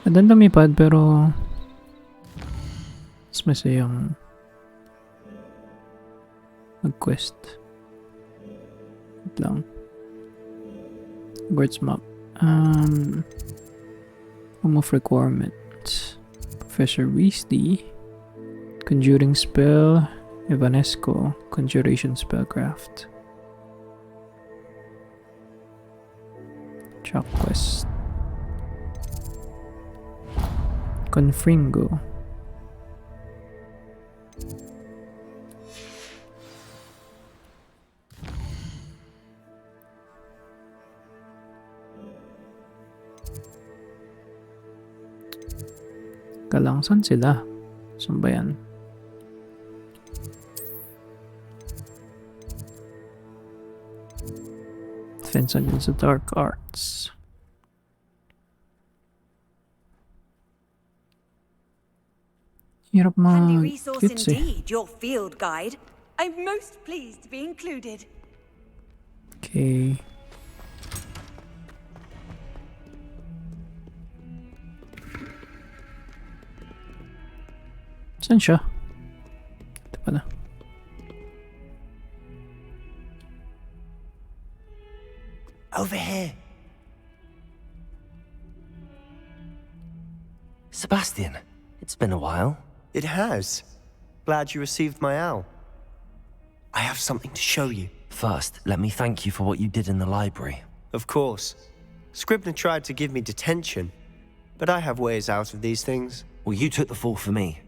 Maganda lumipad pero mas masayang mag-quest. Wait lang. Hogwarts map. Home of requirements. Professor Weasley. Conjuring spell. Evanesco. Conjuration spellcraft. Chalk quest. Confringo. Kalang, saan sila? Saan ba yan? Defense against the dark arts. Hirap Handy resource mag-gets eh. indeed, your field guide. I'm most pleased to be included. Okay. Saan siya? pala. Over here. Sebastian, it's been a while. It has. Glad you received my owl. I have something to show you. First, let me thank you for what you did in the library. Of course. Scribner tried to give me detention, but I have ways out of these things. Well, you took the fall for me,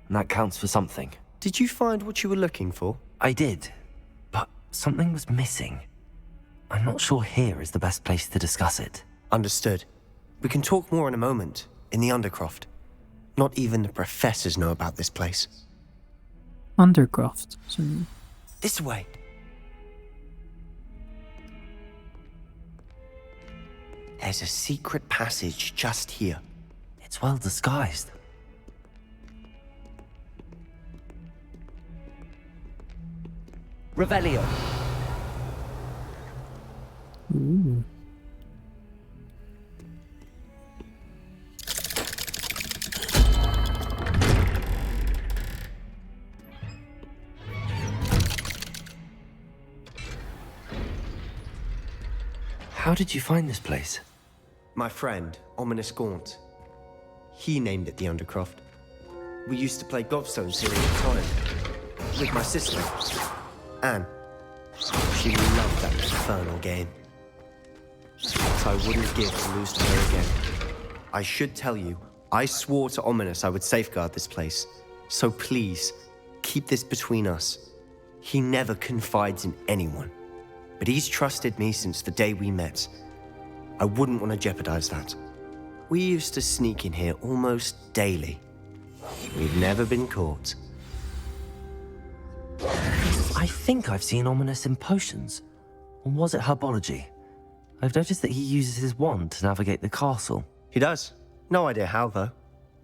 and that counts for something. Did you find what you were looking for? I did, but something was missing. I'm not sure here is the best place to discuss it. Understood. We can talk more in a moment, in the Undercroft. Not even the professors know about this place. Undercroft. So, This way. There's a secret passage just here. It's well disguised. Revelio. ooh. How did you find this place? My friend, Ominous Gaunt. He named it the Undercroft. We used to play gobstones here all the time. With my sister, Anne. She loved that infernal game. But I wouldn't give to lose to her again. I should tell you, I swore to Ominous I would safeguard this place. So please, keep this between us. He never confides in anyone. But he's trusted me since the day we met. I wouldn't want to jeopardize that. We used to sneak in here almost daily. We've never been caught. I think I've seen Ominous in potions. Or was it herbology? I've noticed that he uses his wand to navigate the castle. He does. No idea how, though.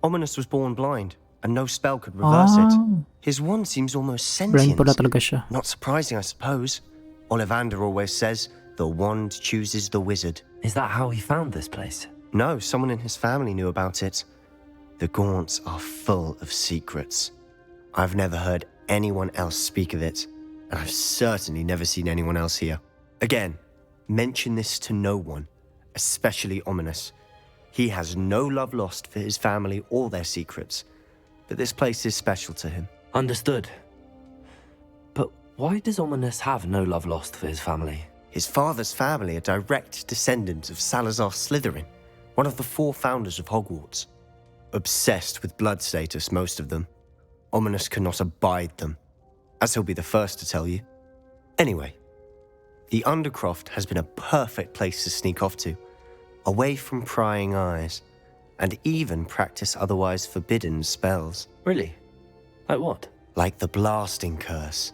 Ominous was born blind, and no spell could reverse it. His wand seems almost Blind sentient. pala talaga siya. Not surprising, I suppose. Ollivander always says, the wand chooses the wizard. Is that how he found this place? No, someone in his family knew about it. The Gaunts are full of secrets. I've never heard anyone else speak of it, and I've certainly never seen anyone else here. Again, mention this to no one, especially Ominous. He has no love lost for his family or their secrets, but this place is special to him. Understood. But why does Ominous have no love lost for his family? His father's family are direct descendants of Salazar Slytherin, one of the 4 founders of Hogwarts. Obsessed with blood status, most of them. Ominous cannot abide them, as he'll be the first to tell you. Anyway, the Undercroft has been a perfect place to sneak off to, away from prying eyes, and even practice otherwise forbidden spells. Really? Like what? Like the blasting curse.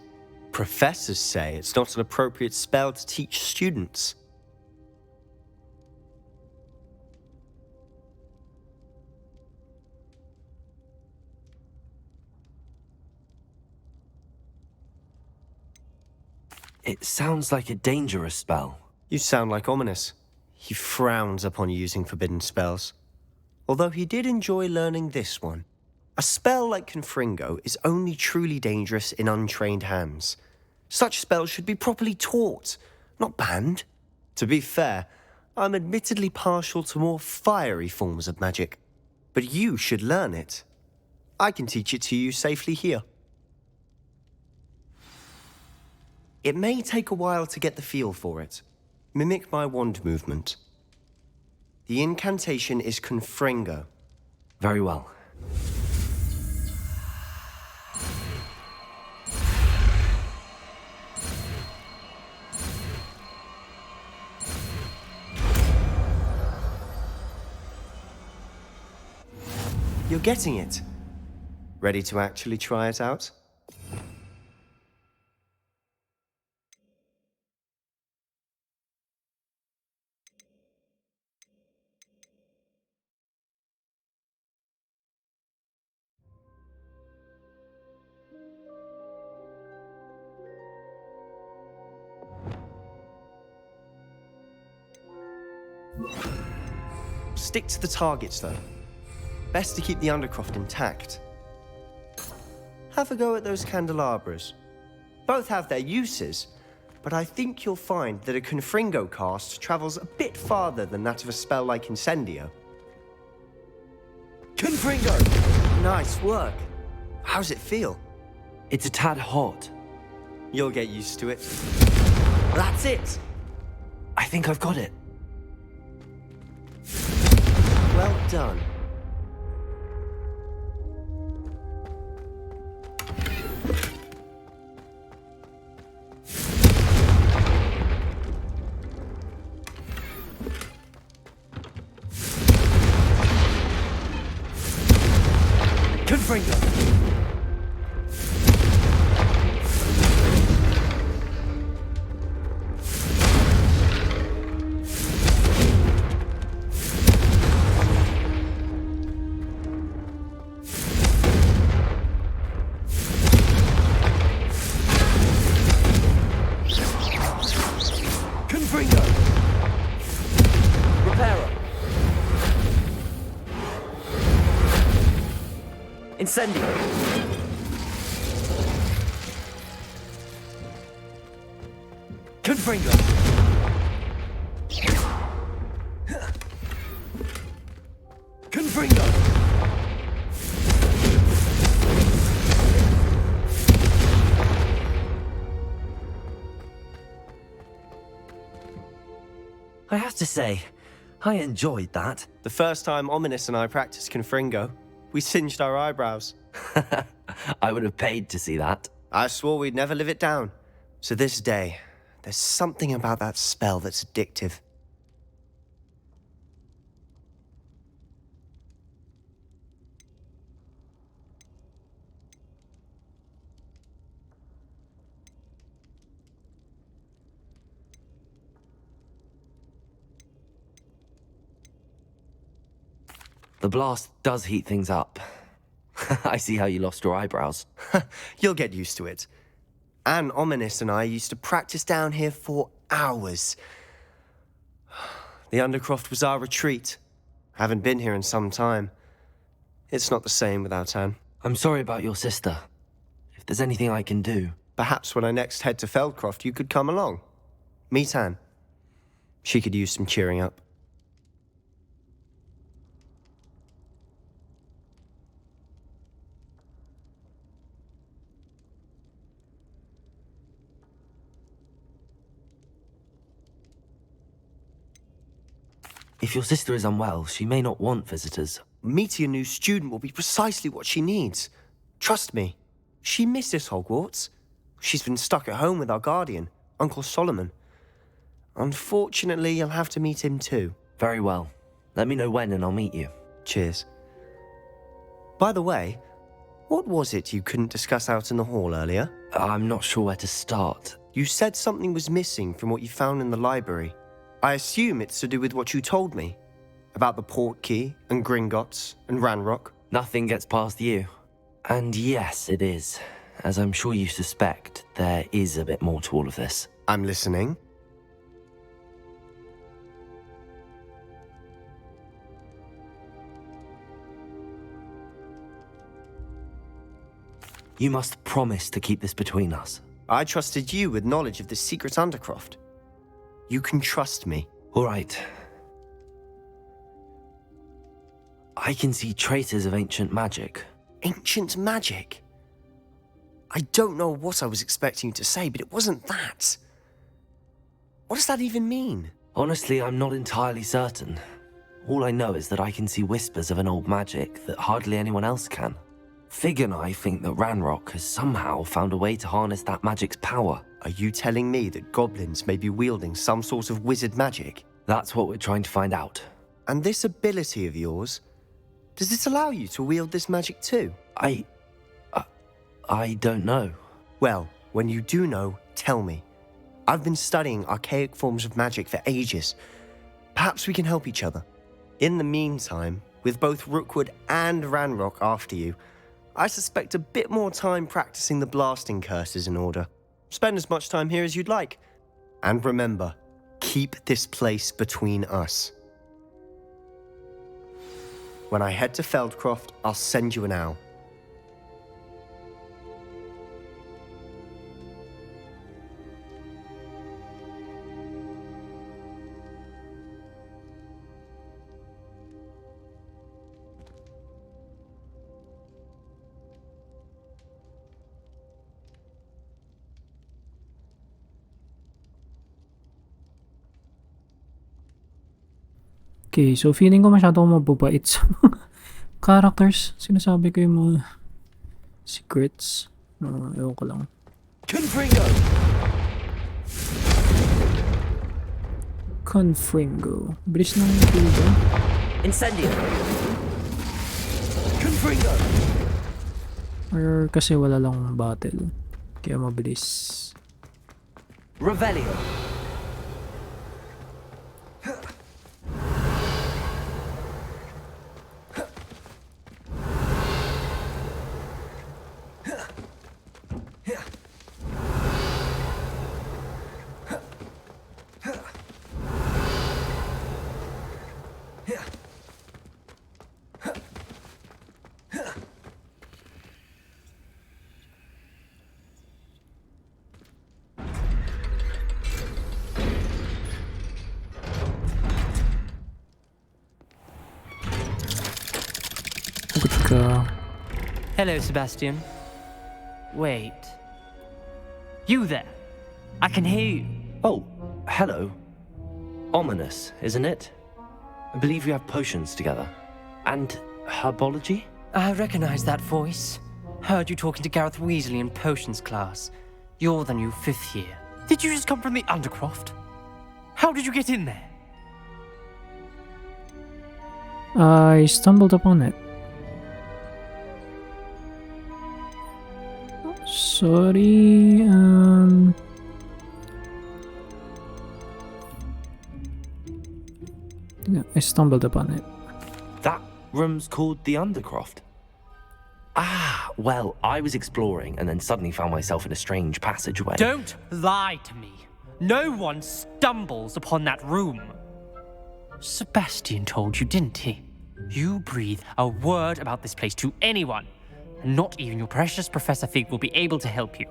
Professors say it's not an appropriate spell to teach students. It sounds like a dangerous spell. You sound like Ominous. He frowns upon using forbidden spells. Although he did enjoy learning this one. A spell like Confringo is only truly dangerous in untrained hands. Such spells should be properly taught, not banned. To be fair, I'm admittedly partial to more fiery forms of magic. But you should learn it. I can teach it to you safely here. It may take a while to get the feel for it. Mimic my wand movement. The incantation is Confringo. Very well. You're getting it. Ready to actually try it out? Stick to the targets, though. Best to keep the Undercroft intact. have a go at those candelabras. Both have their uses, but I think you'll find that a Confringo cast travels a bit farther than that of a spell like Incendio. Confringo! Nice work. How's it feel? It's a tad hot. You'll get used to it. That's it! I think I've got it. Well done. Confringo! Confringo! Reparo! Incendio! Confringo! Confringo! I have to say, I enjoyed that. The first time Ominous and I practiced Confringo, we singed our eyebrows. I would have paid to see that. I swore we'd never live it down. So this day, there's something about that spell that's addictive. The blast does heat things up. I see how you lost your eyebrows. You'll get used to it. Anne, Ominous and I used to practice down here for hours. The Undercroft was our retreat. Haven't been here in some time. It's not the same without Anne. I'm sorry about your sister. If there's anything I can do... Perhaps when I next head to Feldcroft, you could come along. Meet Anne. She could use some cheering up. If your sister is unwell, she may not want visitors. Meeting a new student will be precisely what she needs. Trust me. She misses Hogwarts. She's been stuck at home with our guardian, Uncle Solomon. Unfortunately, you'll have to meet him too. Very well. Let me know when and I'll meet you. Cheers. By the way, what was it you couldn't discuss out in the hall earlier? I'm not sure where to start. You said something was missing from what you found in the library. I assume it's to do with what you told me. About the Portkey and Gringotts and Ranrock. Nothing gets past you. And yes, it is. As I'm sure you suspect, there is a bit more to all of this. I'm listening. You must promise to keep this between us. I trusted you with knowledge of the secret Undercroft. You can trust me. All right. I can see traces of ancient magic. Ancient magic? I don't know what I was expecting you to say, but it wasn't that. What does that even mean? Honestly, I'm not entirely certain. All I know is that I can see whispers of an old magic that hardly anyone else can. Fig and I think that Ranrock has somehow found a way to harness that magic's power. Are you telling me that goblins may be wielding some sort of wizard magic? That's what we're trying to find out. And this ability of yours, does it allow you to wield this magic too? I don't know. Well, when you do know, tell me. I've been studying archaic forms of magic for ages. Perhaps we can help each other. In the meantime, with both Rookwood and Ranrock after you, I suspect a bit more time practicing the blasting curse is in order. Spend as much time here as you'd like. And remember, keep this place between us. When I head to Feldcroft, I'll send you an owl. Okay, so feeling ko masyado mababait sa mga characters. Sinasabi ko yung mga secrets. Ewan ko lang. Confringo! Confringo. Bilis ng kill ba? Incendio! Confringo! Or kasi wala lang battle. Kaya mabilis. Revelio! Hello, Sebastian. Wait. You there? I can hear you. Oh, hello. Ominous, isn't it? I believe we have potions together. And herbology? I recognize that voice. Heard you talking to Gareth Weasley in potions class. You're the new 5th year. Did you just come from the Undercroft? How did you get in there? I stumbled upon it. Sorry, I stumbled upon it. That room's called the Undercroft. Ah, well, I was exploring and then suddenly found myself in a strange passageway. Don't lie to me. No one stumbles upon that room. Sebastian told you, didn't he? You breathe a word about this place to anyone, and not even your precious Professor Fig will be able to help you.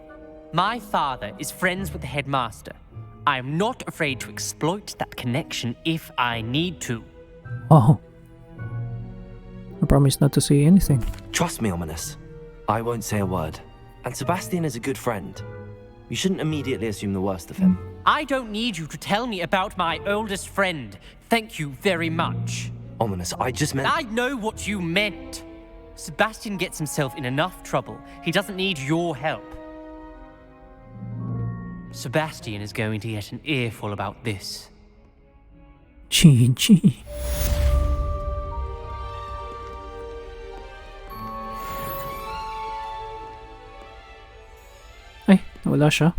My father is friends with the headmaster. I am not afraid to exploit that connection if I need to. Oh. I promise not to say anything. Trust me, Ominous. I won't say a word. And Sebastian is a good friend. You shouldn't immediately assume the worst of him. I don't need you to tell me about my oldest friend. Thank you very much. Ominous, I just meant... I know what you meant. Sebastian gets himself in enough trouble. He doesn't need your help. Sebastian is going to get an earful about this. GG. Ay, nawala siya.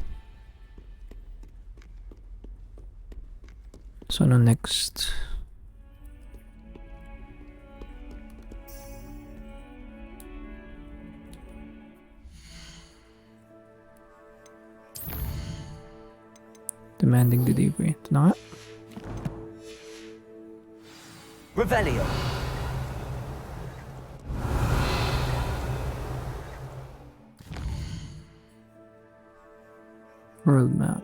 So, ano next? Demanding delivery. Ito na nga. Revelio. World map.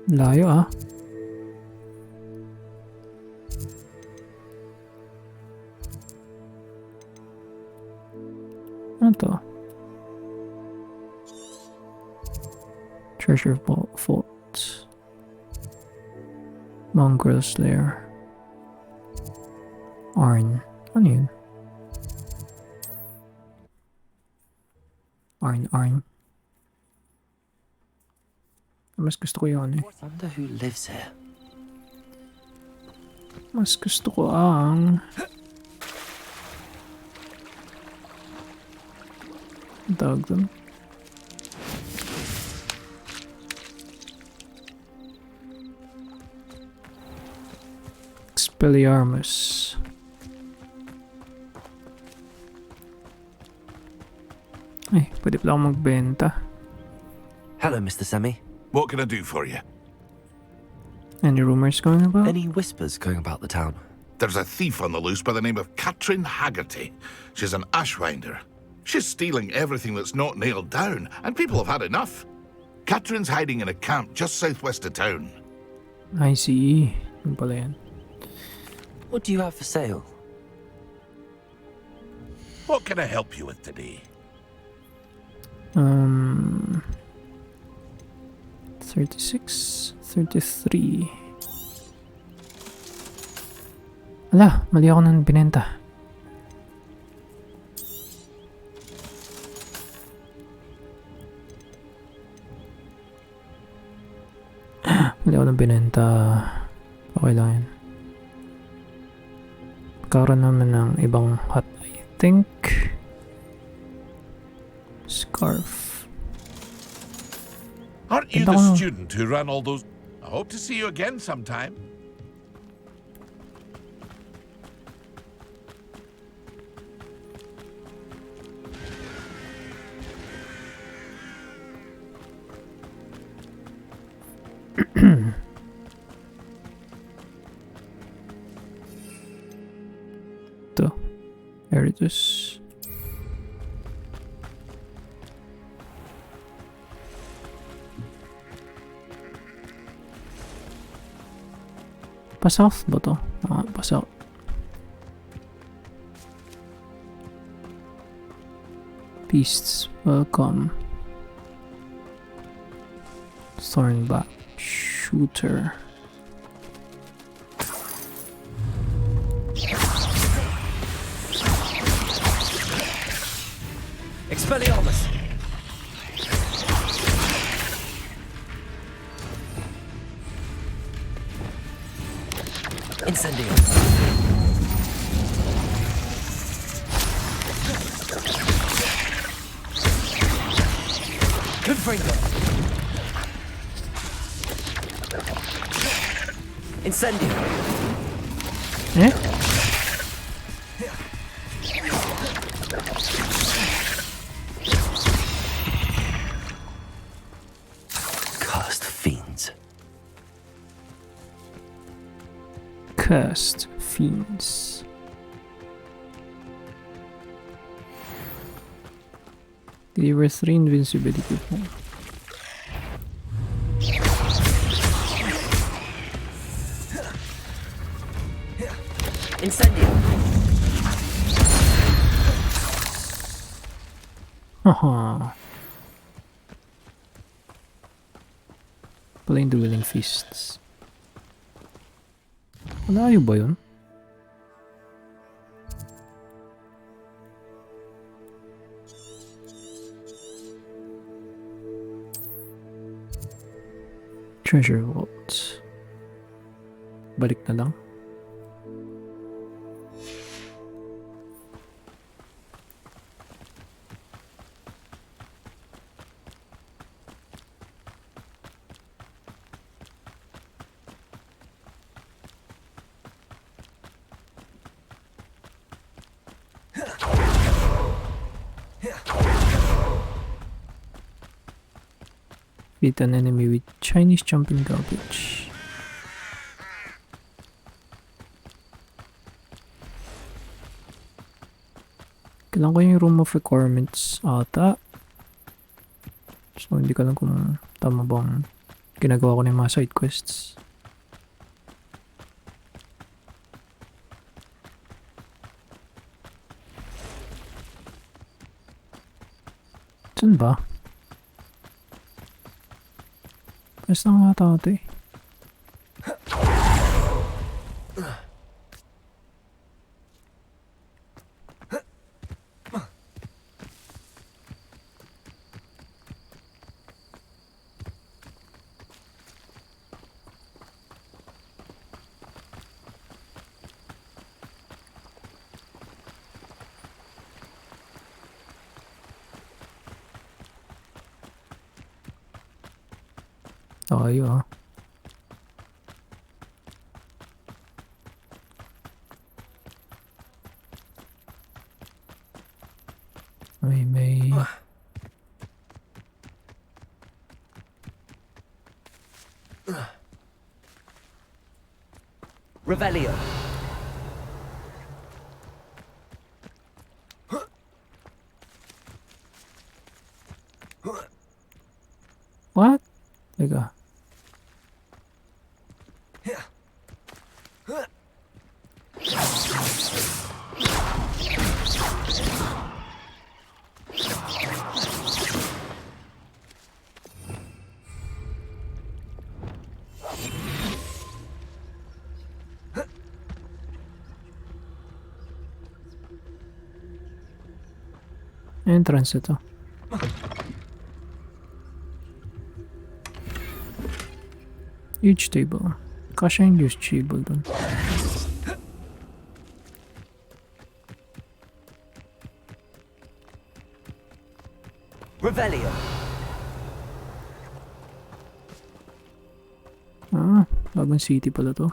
Layo ah. Ano to? Treasure Vault. Mongrel Slayer. Arn. Ano yun? Arn. Mas gusto ko yun eh. Wonder who lives here. Mas gusto ko ang... Ang tawag dun? Expelliarmus. Ay, pwede pala akong magbenta. Hello, Mr. Semi. What can I do for you? Any rumors going about? Any whispers going about the town? There's a thief on the loose by the name of Katrin Haggerty. She's an ashwinder. She's stealing everything that's not nailed down, and people have had enough. Katrin's hiding in a camp just southwest of town. I see. Ano pala yan? What do you have for sale? What can I help you with today? 36, 33. Ala, mali ako nang binenta. Mali ako nang binenta. Okay lang yan. Karoon naman ng ibang hat, I think. Scarf. Aren't you Ganda the ko. student who ran all those? I hope to see you again sometime. Ito. Eritus. Pa-south ba to? Pa-south. Beasts, welcome. Thornback. Shooter. Expelliarmus! Incendio! Confringo! Incendio! Eh? Cursed fiends. Cursed fiends. Deliver 3 invincibility po. Incendio! Haha. Plain dueling fists. Malayo ba yun? Treasure vault. Balik na lang. Beat an enemy with Chinese jumping garbage. Kailangan ko yung room of requirements ata. So hindi ko alam kung tama bang ginagawa ko ng mga side quests. Saan ba? Basta nga tao ito eh. Tayo ah. May Revelio! what? Teka. Entrance ito. Huge table. Kasha yung huge table dun. Revelio. Ah, bagong city pala to.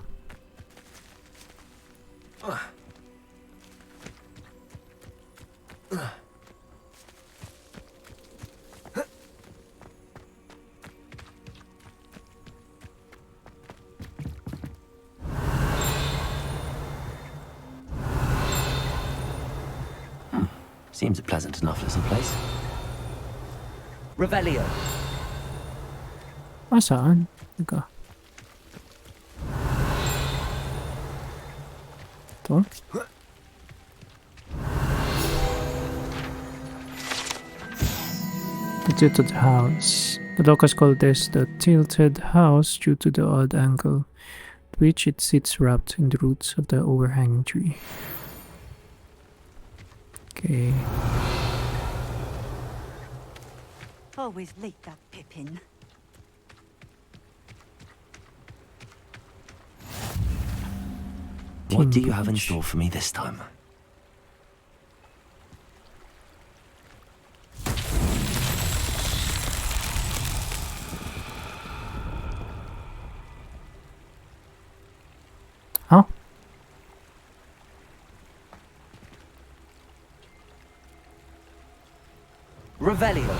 Seems a pleasant enough little place. Revelio. Ah, saan? Teka. Ito? The tilted house. The locals call this the tilted house due to the odd angle at which it sits wrapped in the roots of the overhanging tree. Okay. Always late, that Pippin. What do you have in store for me this time? Huh? Revelio.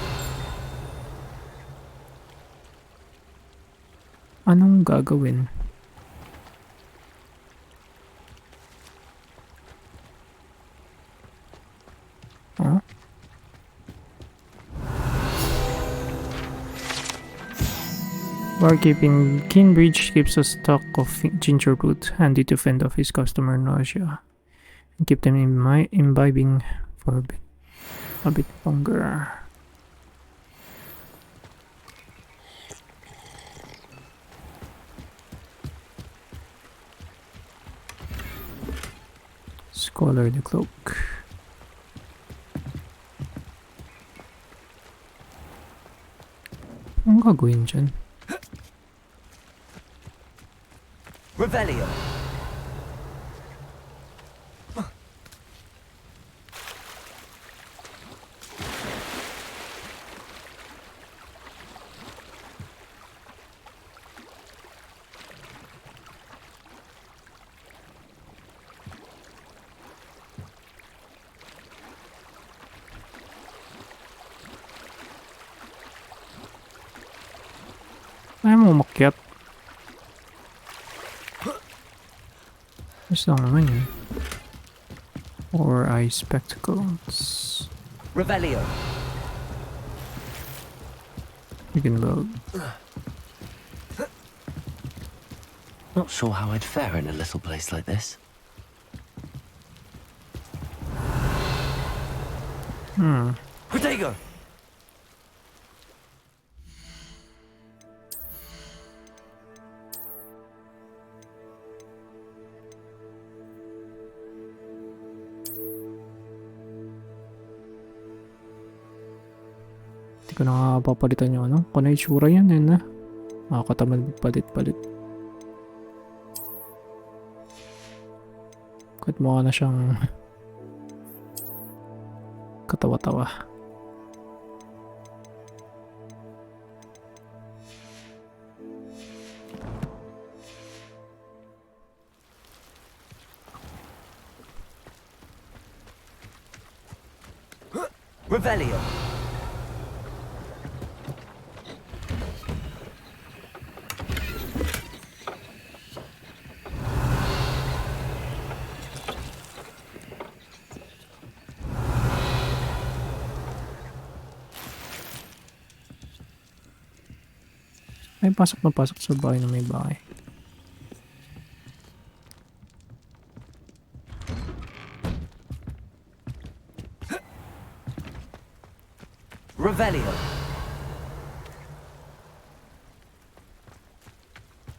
Anong gagawin? Huh? Barkeeping Kinbridge keeps a stock of ginger root handy to fend off his customer nausea and keep them imbibing for a bit longer. Scholar the cloak. Anong gagawin dyan? Revelio. Ayaw mo umakyat. Gusto naman yun. Or eye spectacles. Revelio. You can load. Not sure how I'd fare in a little place like this. Protego. Hindi ko na papalitan yung ano. Kung na itsura yan, yun na. Makakatamad palit-palit. Kahit mukha na siyang katawa-tawa. Revelio. Ay, pasok na pasok sa bahay na may bahay. Revelio.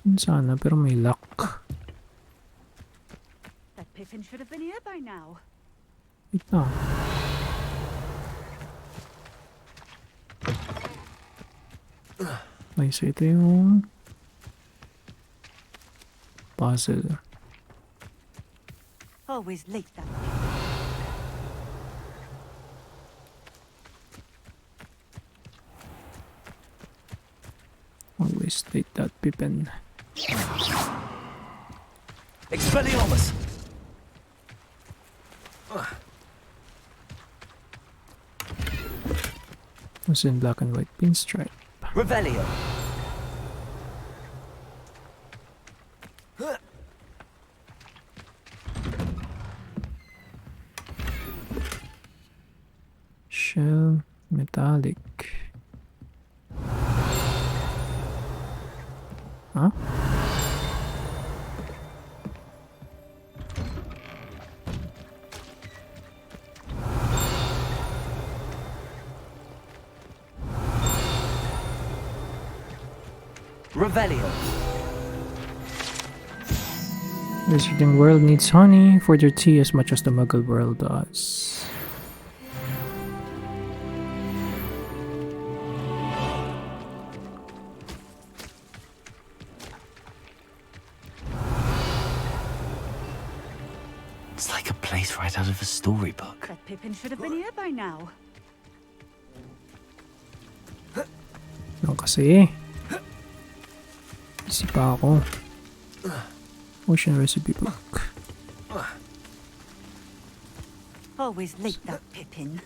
Yun sana, pero may lock. That Pippin should have been here by now. Wait na. Okay, so ito yung puzzle. Always late that. Always take that Pippin. Expelliarmus! Was in black and white pinstripe. Revelio! Shell metallic. Huh? Revelio! Wizarding world needs honey for their tea as much as the Muggle world does. It's like a place right out of a storybook. That Pippin should have been here by now. No kasi. Isip pa ako. Ocean recipe book. Always late that Pippin.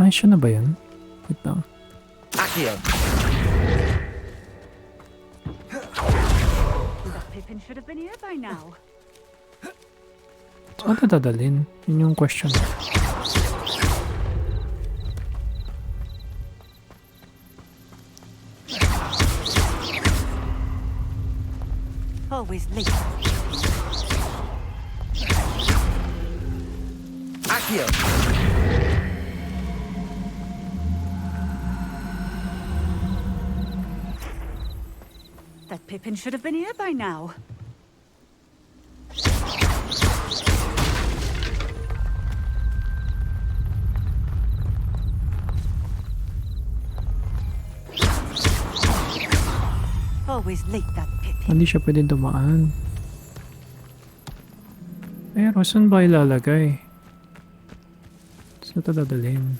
Ay, siya na ba yun? Wait lang. Accio! That Pippin should have been here by now. Saan ito dadalhin? Yun yung question. Always late. Accio! That Pippin should have been here by now. Always late that Pippin. Hindi siya pwedeng dumaan. Pero saan ba ilalagay? Saan ito dadalhin?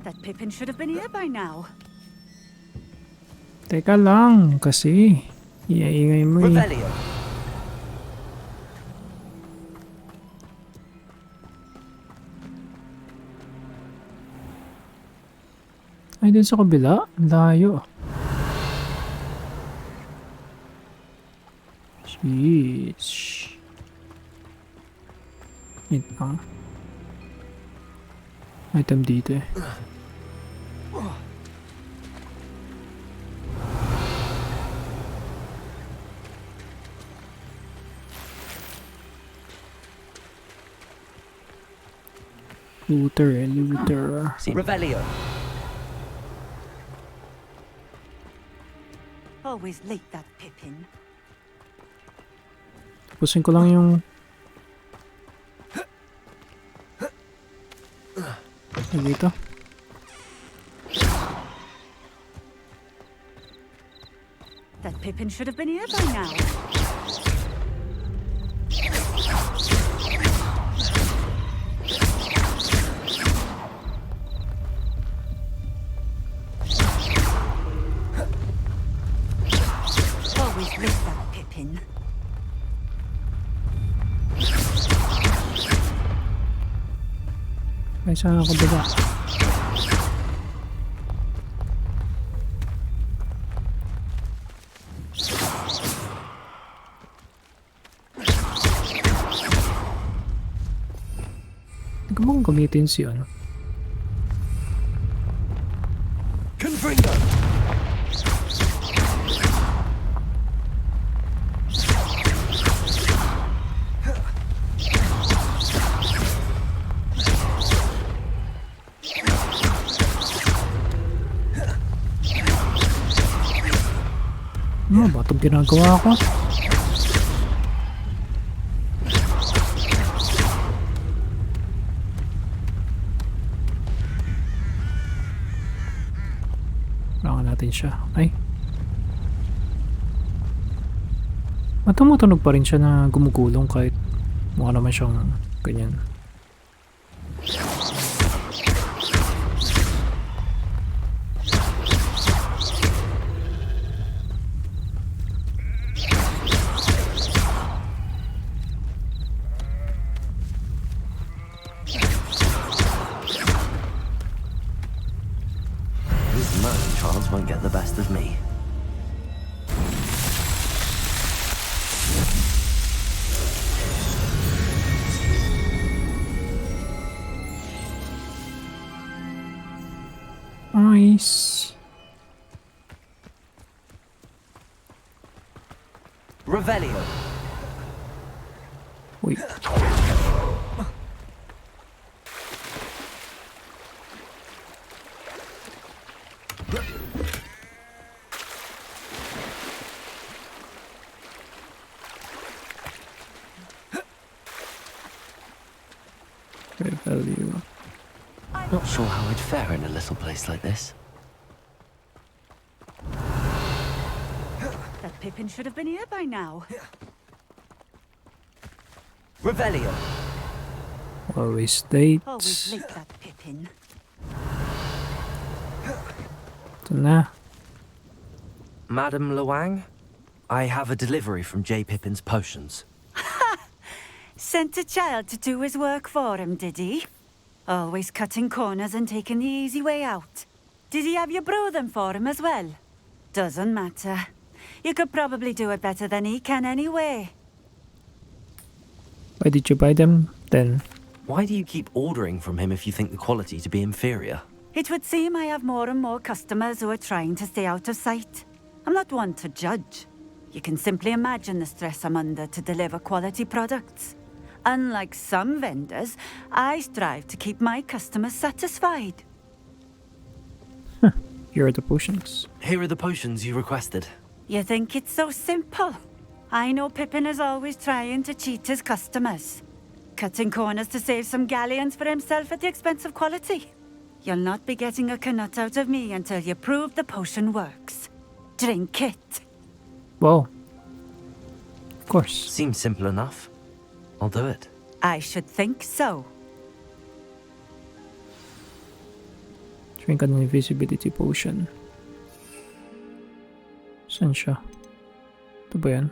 That Pippin should have been here by now. Teka lang, kasi iingay mo eh. Revelio! Ay, dun sa kabila? Layo. Sheesh. Wait lang. Item dito eh. Looter eh, looter. Revelio! Always late that Pippin. Pusin ko lang yung... dito. That Pippin should have been here by now. Always late that Pippin. Ay, saan ako baba? Hindi ko bang gamitin si ano? Confringo! Ano ba itong ginagawa ko? Kailangan natin siya. Ay. Tumutunog pa rin siya na gumugulong kahit mukha naman siyang ganyan. These murder trials won't get the best of me. Nice. Revelio. Wait. Revelio. Not sure how I'd fare in a little place like this. That Pippin should have been here by now. Revelio. Always late. Always late, that Pippin. Ito na. Madam Luang, I have a delivery from J. Pippin's potions. Sent a child to do his work for him, did he? Always cutting corners and taking the easy way out. Did he have you brew them for him as well? Doesn't matter. You could probably do it better than he can anyway. Why did you buy them then? Why do you keep ordering from him if you think the quality to be inferior? It would seem I have more and more customers who are trying to stay out of sight. I'm not one to judge. You can simply imagine the stress I'm under to deliver quality products. Unlike some vendors, I strive to keep my customers satisfied. Here are the potions. Here are the potions you requested. You think it's so simple? I know Pippin is always trying to cheat his customers. Cutting corners to save some galleons for himself at the expense of quality. You'll not be getting a canut out of me until you prove the potion works. Drink it. Wow. Of course. Seems simple enough. I'll do it. I should think so. Drink an invisibility potion. Saan siya? Ito ba yan?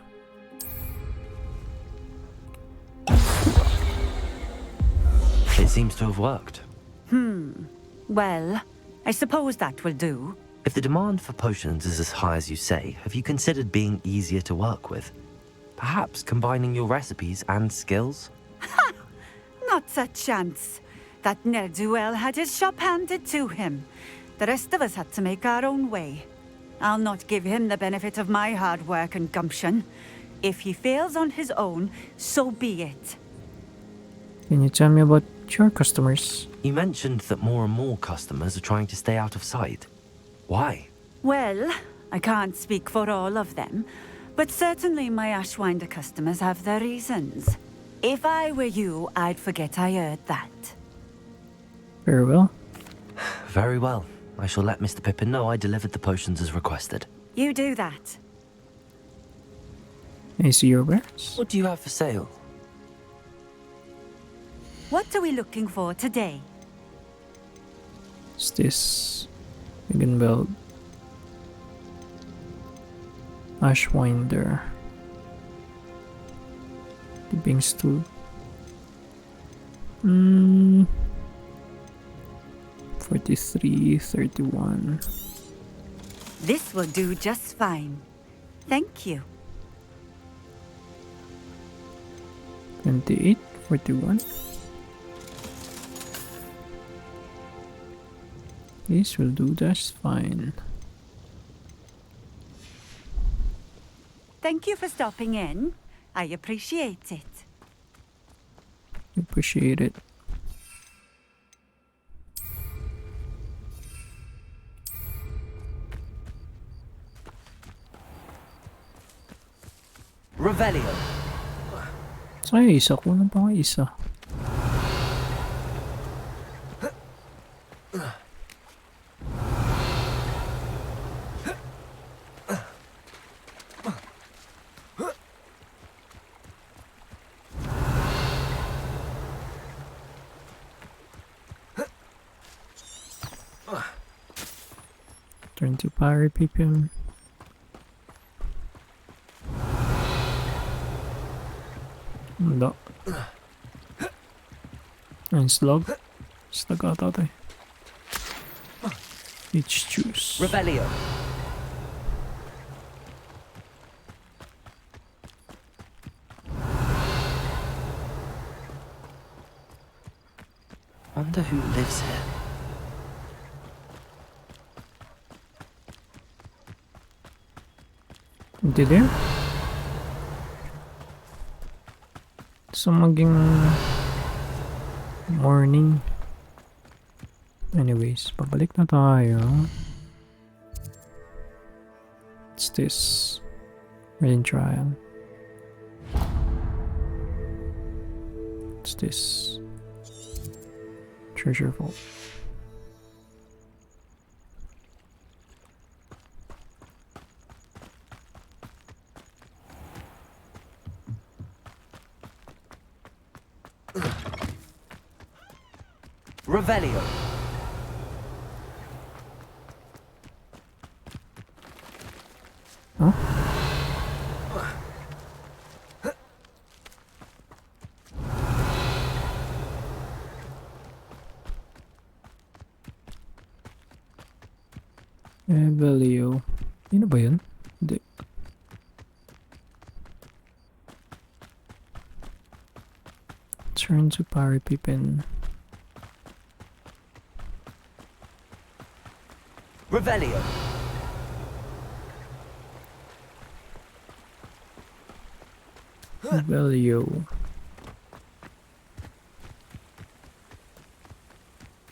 It seems to have worked. Well, I suppose that will do. If the demand for potions is as high as you say, have you considered being easier to work with? Perhaps combining your recipes and skills? Not a chance. That ne'er-do-well had his shop handed to him. The rest of us had to make our own way. I'll not give him the benefit of my hard work and gumption. If he fails on his own, so be it. Can you tell me about your customers? You mentioned that more and more customers are trying to stay out of sight. Why? Well, I can't speak for all of them, but certainly my Ashwinder customers have their reasons. If I were you, I'd forget I heard that. Very well. Very well. I shall let Mr. Pippin know I delivered the potions as requested. You do that. I see your wares. What do you have for sale? What are we looking for today? What's this? Again, belt. Ashwinder. Dipping stool. 43, 31. This will do just fine. Thank you. 28, 41. This will do just fine. Thank you for stopping in. I appreciate it. Appreciate it. Revelio. Saan yung isa? Kulang pa nga isa. Turn to Pirate Pippin. Wala. Ang slug. Slug ata ito eh. Peach juice. Revelio. Wonder who lives here. Hindi din. So maging morning. Anyways, pabalik na tayo. What's this? Rain trial. What's this? Treasure vault. Revelio. Huh? Revelio. Yun ba yun? Hindi. Turn to Pirate Pippin. Revelio. Revelio.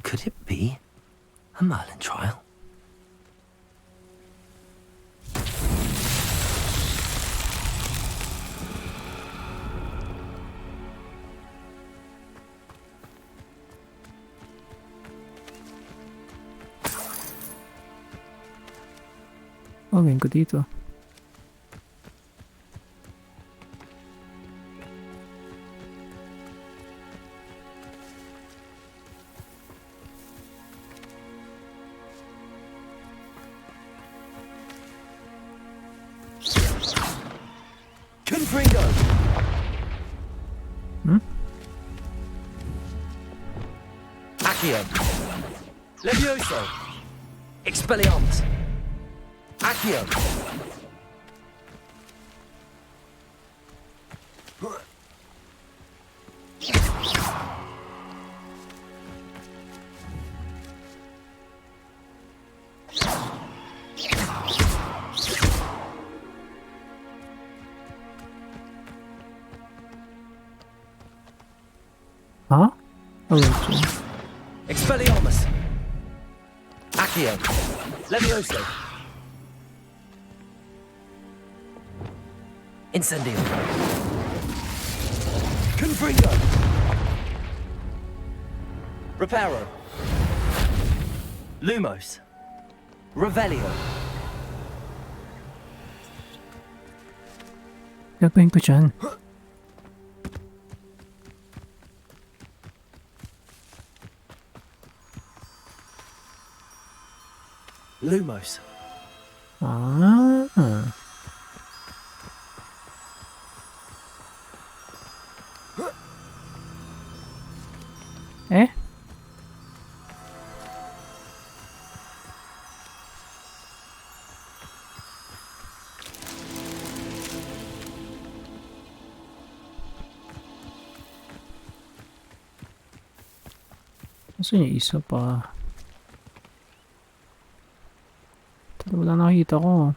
Could it be a Merlin trial? Gawin ko dito. Confringo. Accio. Levioso. Expelliarmus. Accio. Huh? Okay. Expelliarmus. Accio. Levioso. Incendio. Confringo. Reparo. Lumos. Revelio. Gagawin ko dyan. Lumos. Ah. Eh? Kasi yung isa pa. Pero wala nakikita ko.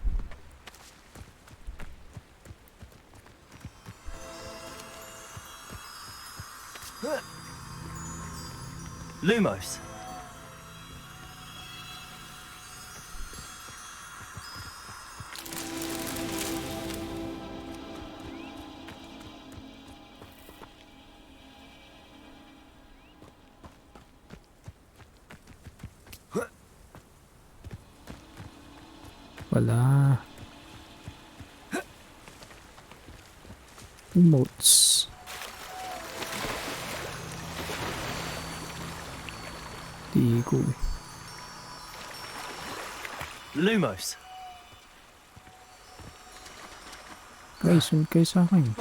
Lumos. pala. Emotes. Di ko eh. Lumos. Guys, sunod kayo sa akin.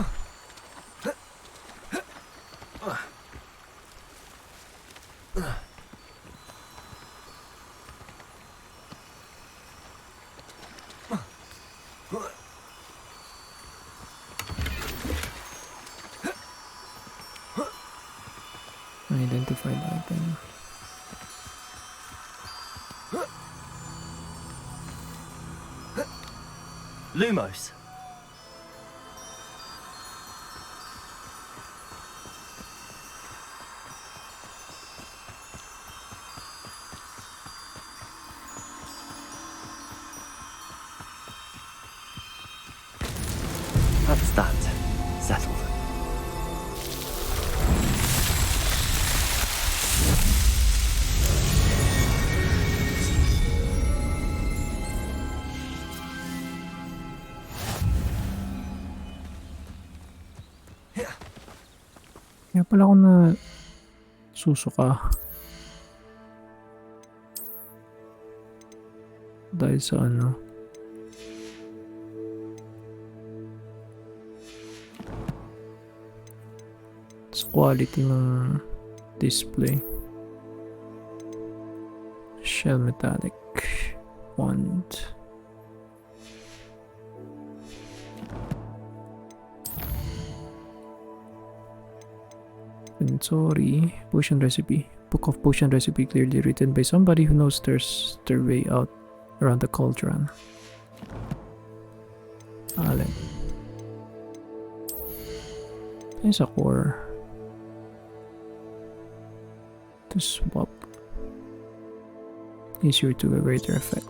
Unidentified item. Lumos. That's that. Settled. Kaya pala ako na susuka. Dahil sa ano. Sa quality ng display. Shell metallic. Wand. Inventory, potion recipe. Book of potion recipe clearly written by somebody who knows their way out around the cauldron. Alin. There's a core. To swap. Easier to a greater effect.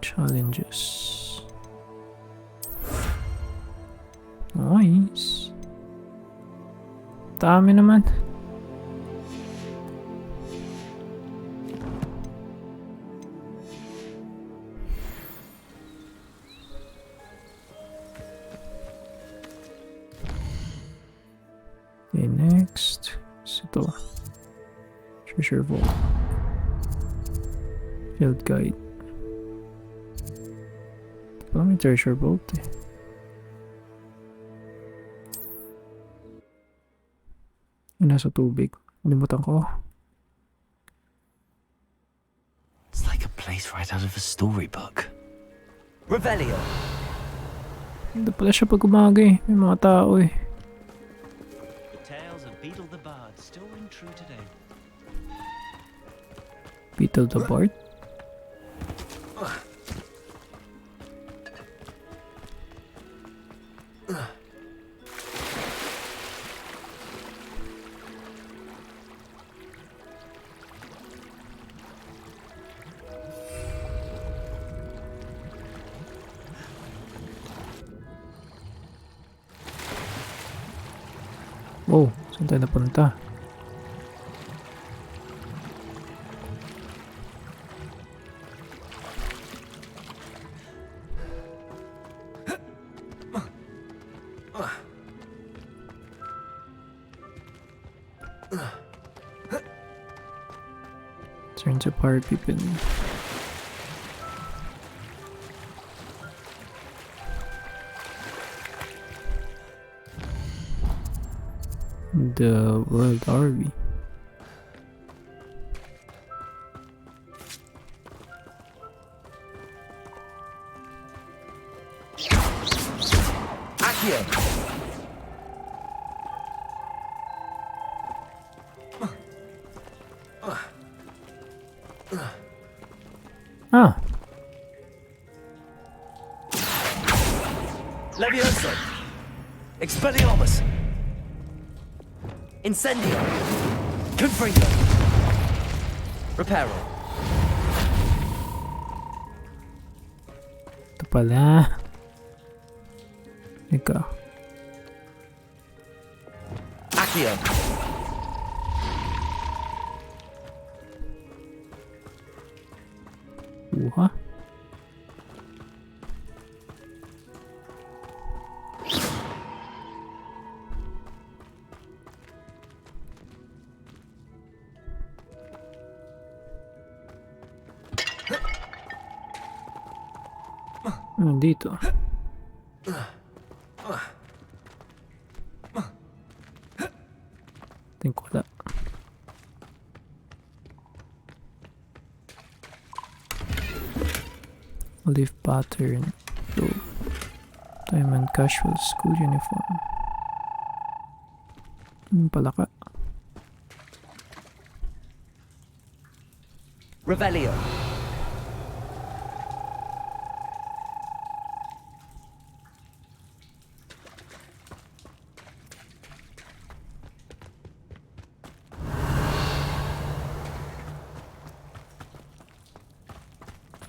Challenges. Nice. Dami naman. Okay, next. Ito. Treasure vault. Field guide. Parang may treasure vault eh. Yung nasa tubig. Nalimutan ko. It's like a place right out of a storybook. Revelio. Hindi pala siya pag umaga eh. May mga tao eh. The tales of Beetle the Bard still ring true today. Beetle the Bard? Oh, saan tayo napunta? Turn to power people. The World RV. Accio. Ah, Levioso. Expelliarmus. Incendio. Confringo. Reparo. ito pala. Ikaw. Accio. nakuha. Dito. Think wala. Olive pattern. So, diamond casual school uniform. Palaka. Revelio.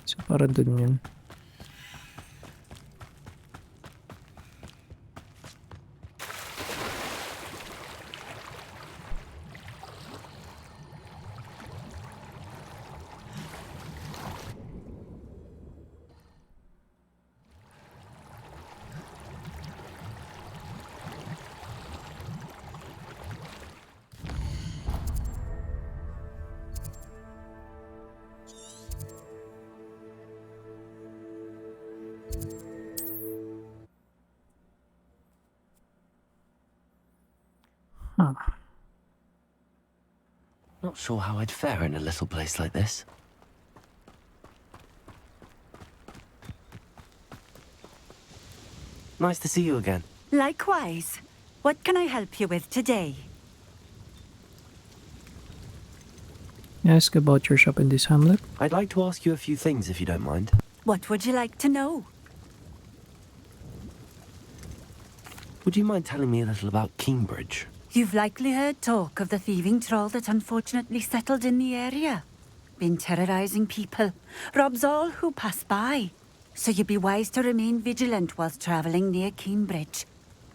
So, para dun yun. Huh. Not sure how I'd fare in a little place like this. Nice to see you again. Likewise. What can I help you with today? Ask about your shop in this hamlet. I'd like to ask you a few things if you don't mind. What would you like to know? Would you mind telling me a little about Cambridge? You've likely heard talk of the thieving troll that unfortunately settled in the area. Been terrorizing people. Robs all who pass by. So you'd be wise to remain vigilant whilst traveling near Cambridge.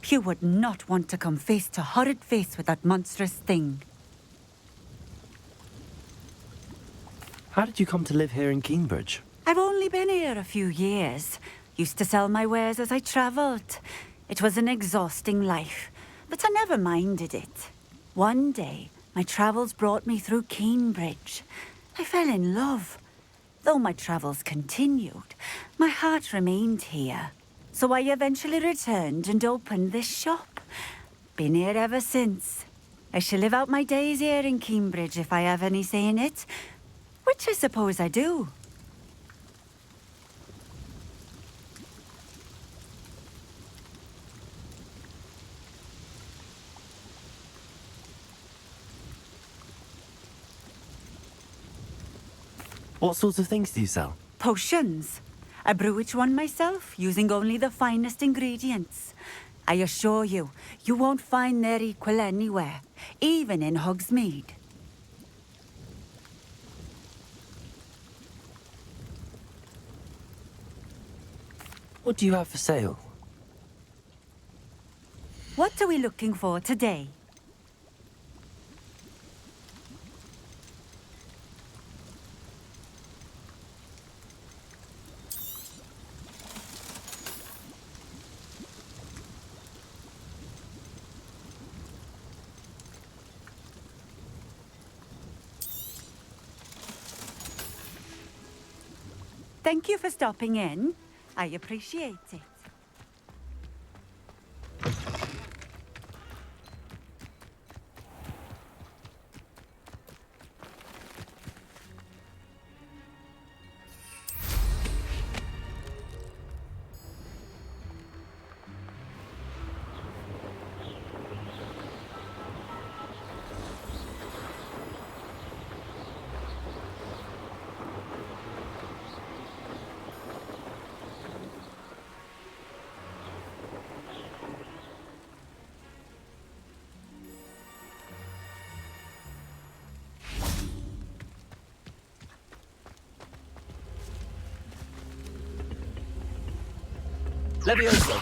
You would not want to come face to horrid face with that monstrous thing. How did you come to live here in Cambridge? I've only been here a few years. Used to sell my wares as I travelled. It was an exhausting life, but I never minded it. One day, my travels brought me through Cambridge. I fell in love. Though my travels continued, my heart remained here. So I eventually returned and opened this shop. Been here ever since. I shall live out my days here in Cambridge if I have any say in it, which I suppose I do. What sorts of things do you sell? Potions. I brew each one myself, using only the finest ingredients. I assure you, you won't find their equal anywhere, even in Hogsmeade. What do you have for sale? What are we looking for today? Thank you for stopping in. I appreciate it. Levioso!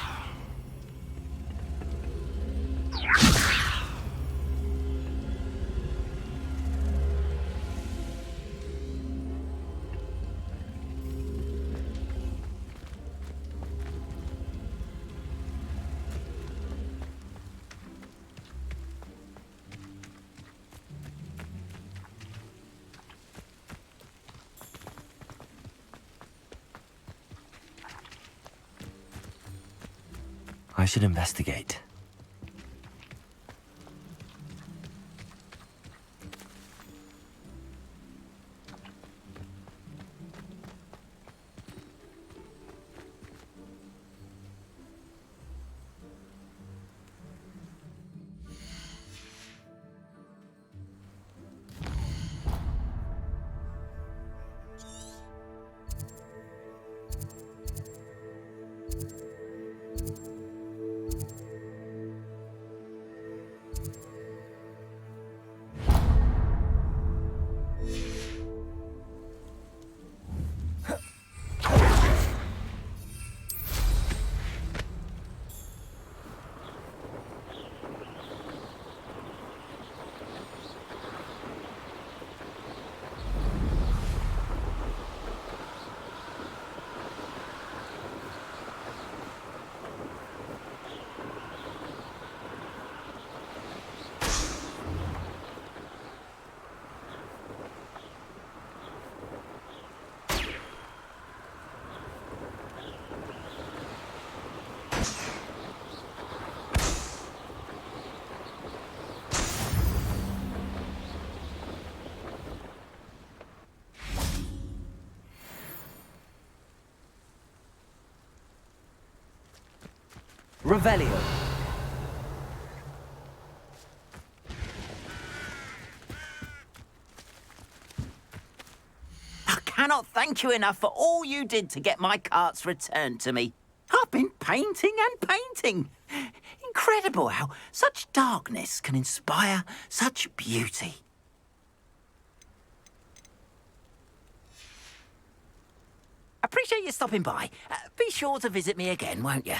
should investigate. Revelio. I cannot thank you enough for all you did to get my carts returned to me. I've been painting and painting. Incredible how such darkness can inspire such beauty. Appreciate you stopping by. Be sure to visit me again, won't you?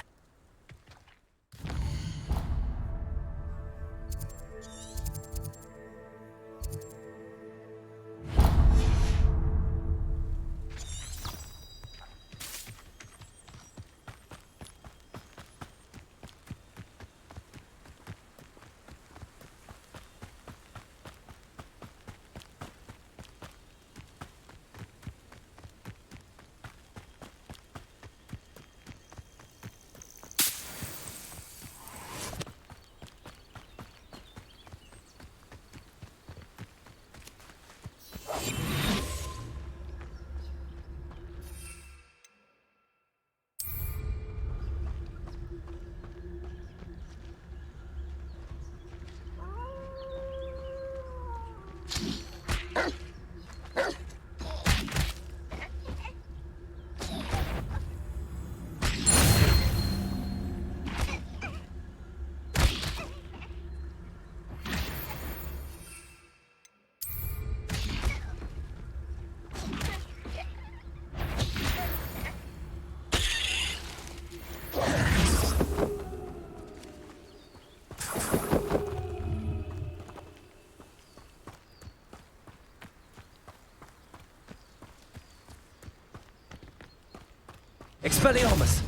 Expelliarmus!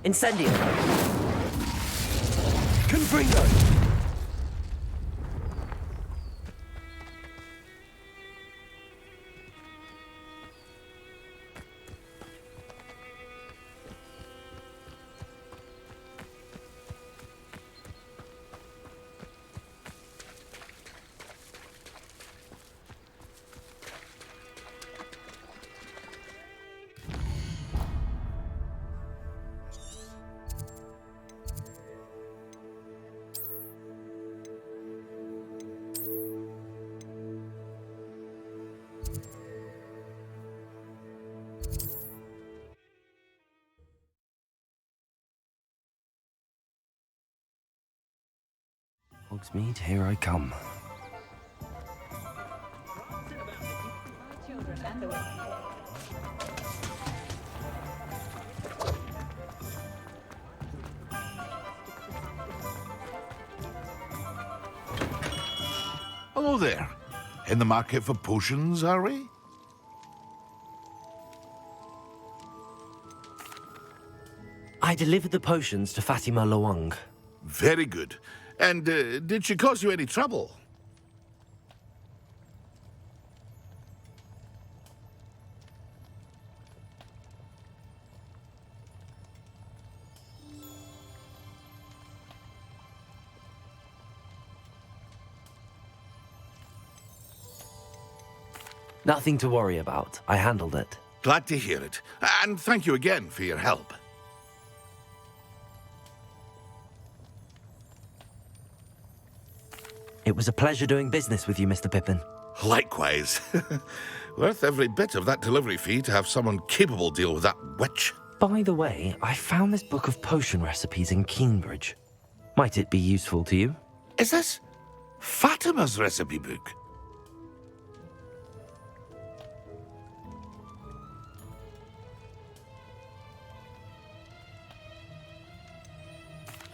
Incendio! Confringo! Hogsmeade, here I come. Hello there. In the market for potions, are we? I delivered the potions to Fatima Loang. Very good. And did she cause you any trouble? Nothing to worry about. I handled it. Glad to hear it. And thank you again for your help. It was a pleasure doing business with you, Mr. Pippin. Likewise. Worth every bit of that delivery fee to have someone capable deal with that witch. By the way, I found this book of potion recipes in Cambridge. Might it be useful to you? Is this Fatima's recipe book?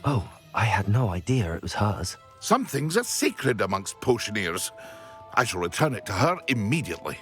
Oh, I had no idea it was hers. Some things are sacred amongst potioneers. I shall return it to her immediately.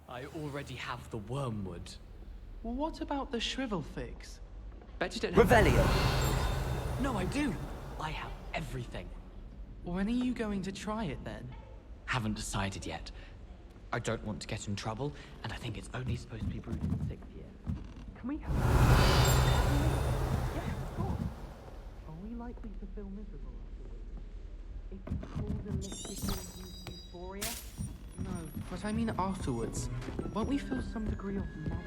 I already have the wormwood. What about the shrivel figs? Bet you don't have... Revelio! No, I do! I have everything. When are you going to try it, then? Haven't decided yet. I don't want to get in trouble, and I think it's only supposed to be brewed in 6th year. Can we have... Yeah, of course. Are we likely to feel miserable afterwards? It's called elliptic euphoria? No, but I mean afterwards. Won't we feel some degree of love?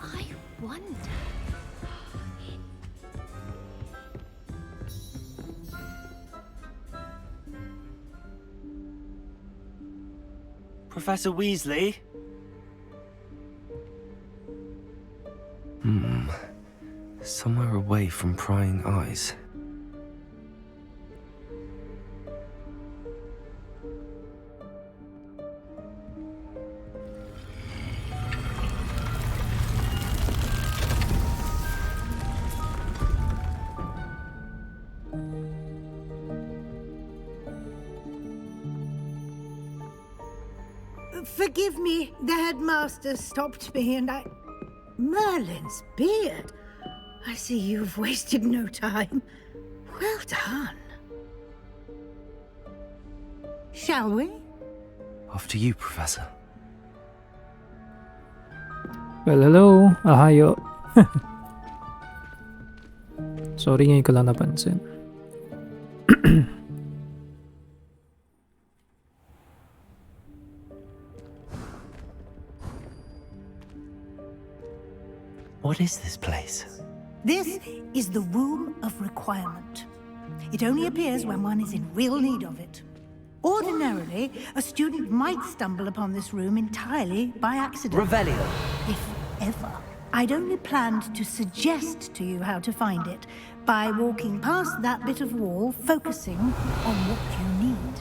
I wonder... Professor Weasley? Somewhere away from prying eyes. Forgive me, the headmaster stopped me and I... Merlin's beard. I see you've wasted no time. Well done. Shall we? After you, Professor. Well, hello. Ahayo. Sorry, ngayon ko lang napansin. What is this place? This is the Room of Requirement. It only appears when one is in real need of it. Ordinarily, a student might stumble upon this room entirely by accident. Revelio. If ever. I'd only planned to suggest to you how to find it by walking past that bit of wall, focusing on what you need.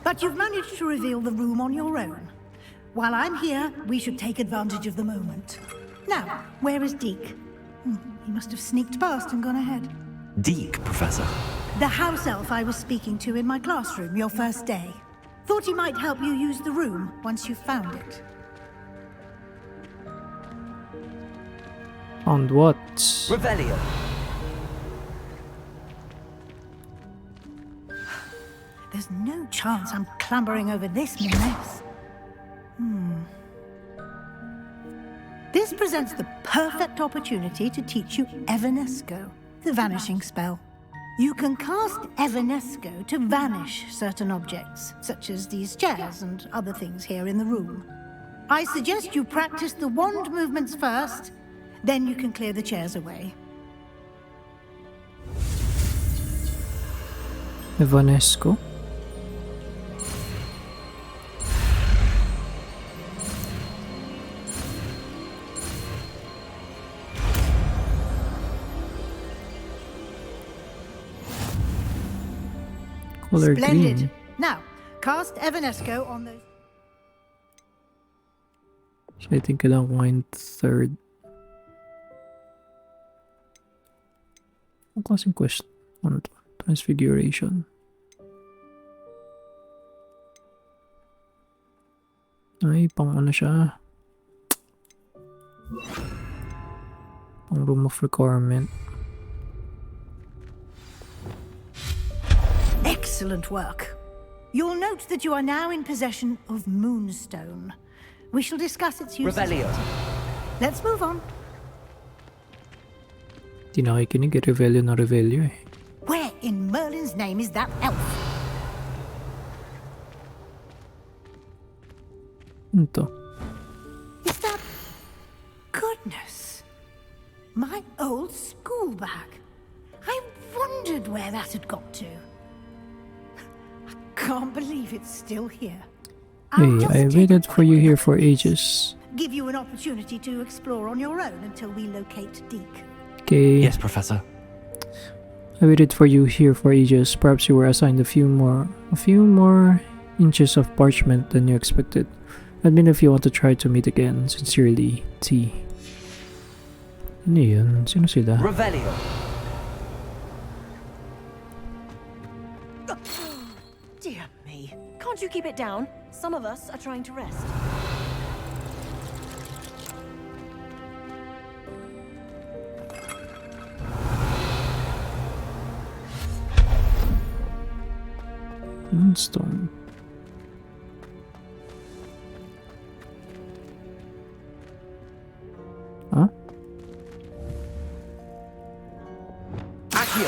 But you've managed to reveal the room on your own. While I'm here, we should take advantage of the moment. Now, where is Deke? He must have sneaked past and gone ahead. Deke, Professor. The house elf I was speaking to in my classroom your first day. Thought he might help you use the room once you've found it. Found what? Revelio. There's no chance I'm clambering over this mess. This presents the perfect opportunity to teach you Evanesco, the vanishing spell. You can cast Evanesco to vanish certain objects, such as these chairs and other things here in the room. I suggest you practice the wand movements first, then you can clear the chairs away. Evanesco. Color Splendid. green. Now, cast Evanesco on those... So I think kailangan ko ngayon third. Ang klaseng quest? Ano to? Transfiguration. Ay, pang ano siya? Pang room of requirement. Excellent work. You'll note that you are now in possession of Moonstone. We shall discuss its use. Revelio. Let's move on. Di nakikinig eh. Revelio na Revelio eh. Where in Merlin's name is that elf? Ano to? Is that... Goodness. My old school bag. I wondered where that had got to. I can't believe it's still here. Hey, I waited for you here for ages. Give you an opportunity to explore on your own until we locate Deke. Okay. Yes, Professor. I waited for you here for ages. Perhaps you were assigned a few more inches of parchment than you expected. Admit if you want to try to meet again. Sincerely, T. Ano yun? Sino sila? Revelio. Dear me. Can't you keep it down? Some of us are trying to rest. Moonstone. Huh? Accio.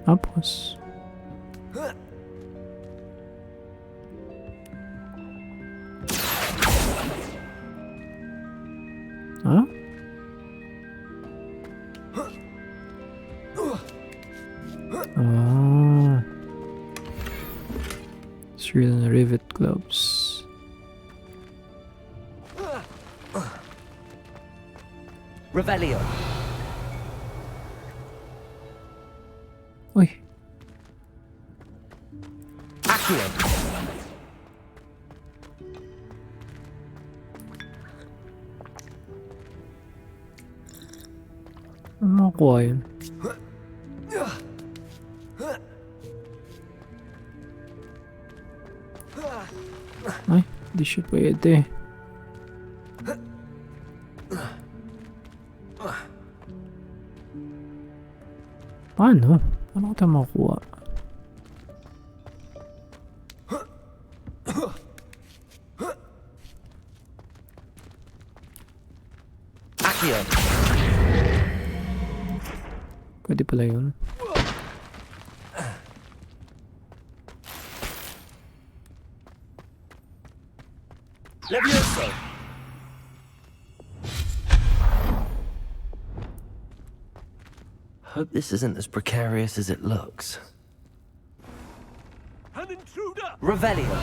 Tapos. Huh? Ah. Drill and rivet gloves. Revelio. Uy. Accio. Ano makuha yun? Ay, di siya pwede. Paano? Paano ko ito makuha? Accio. Pwede pala yun. Levioso. Hope this isn't as precarious as it looks. An intruder! Revelio.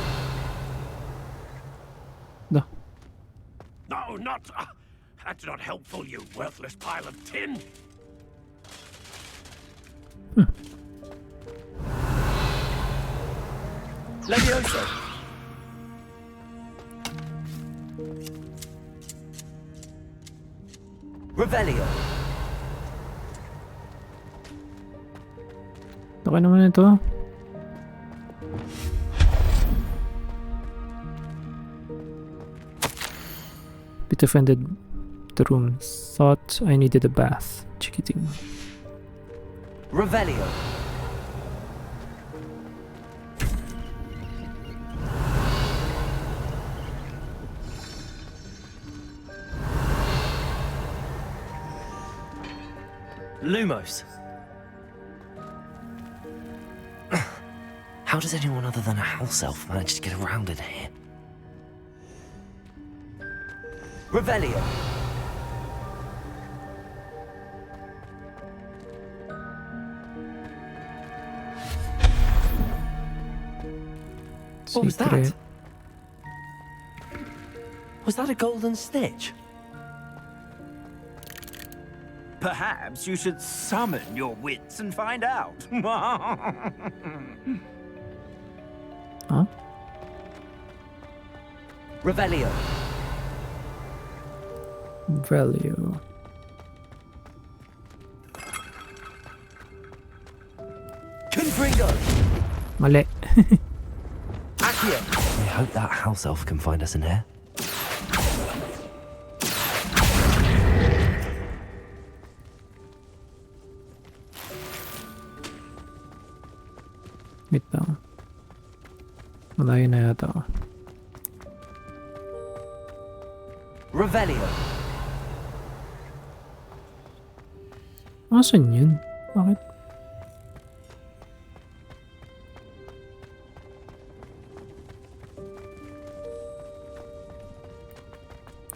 No. No, not... that's not helpful, you worthless pile of tin! Levioso. Revelio. Okay naman ito. Bit offended the room. Thought I needed a bath. Chiquiting. Revelio. Lumos. How does anyone other than a house elf manage to get around in here? Revelio. What was that? Secret. Was that a golden snitch? Perhaps you should summon your wits and find out. Huh? Revelio. Value. Confringo. Mali. Accio. I hope that house elf can find us in here. Wait lang. Malayo na yata ako. Revelio. Asan yun? Bakit?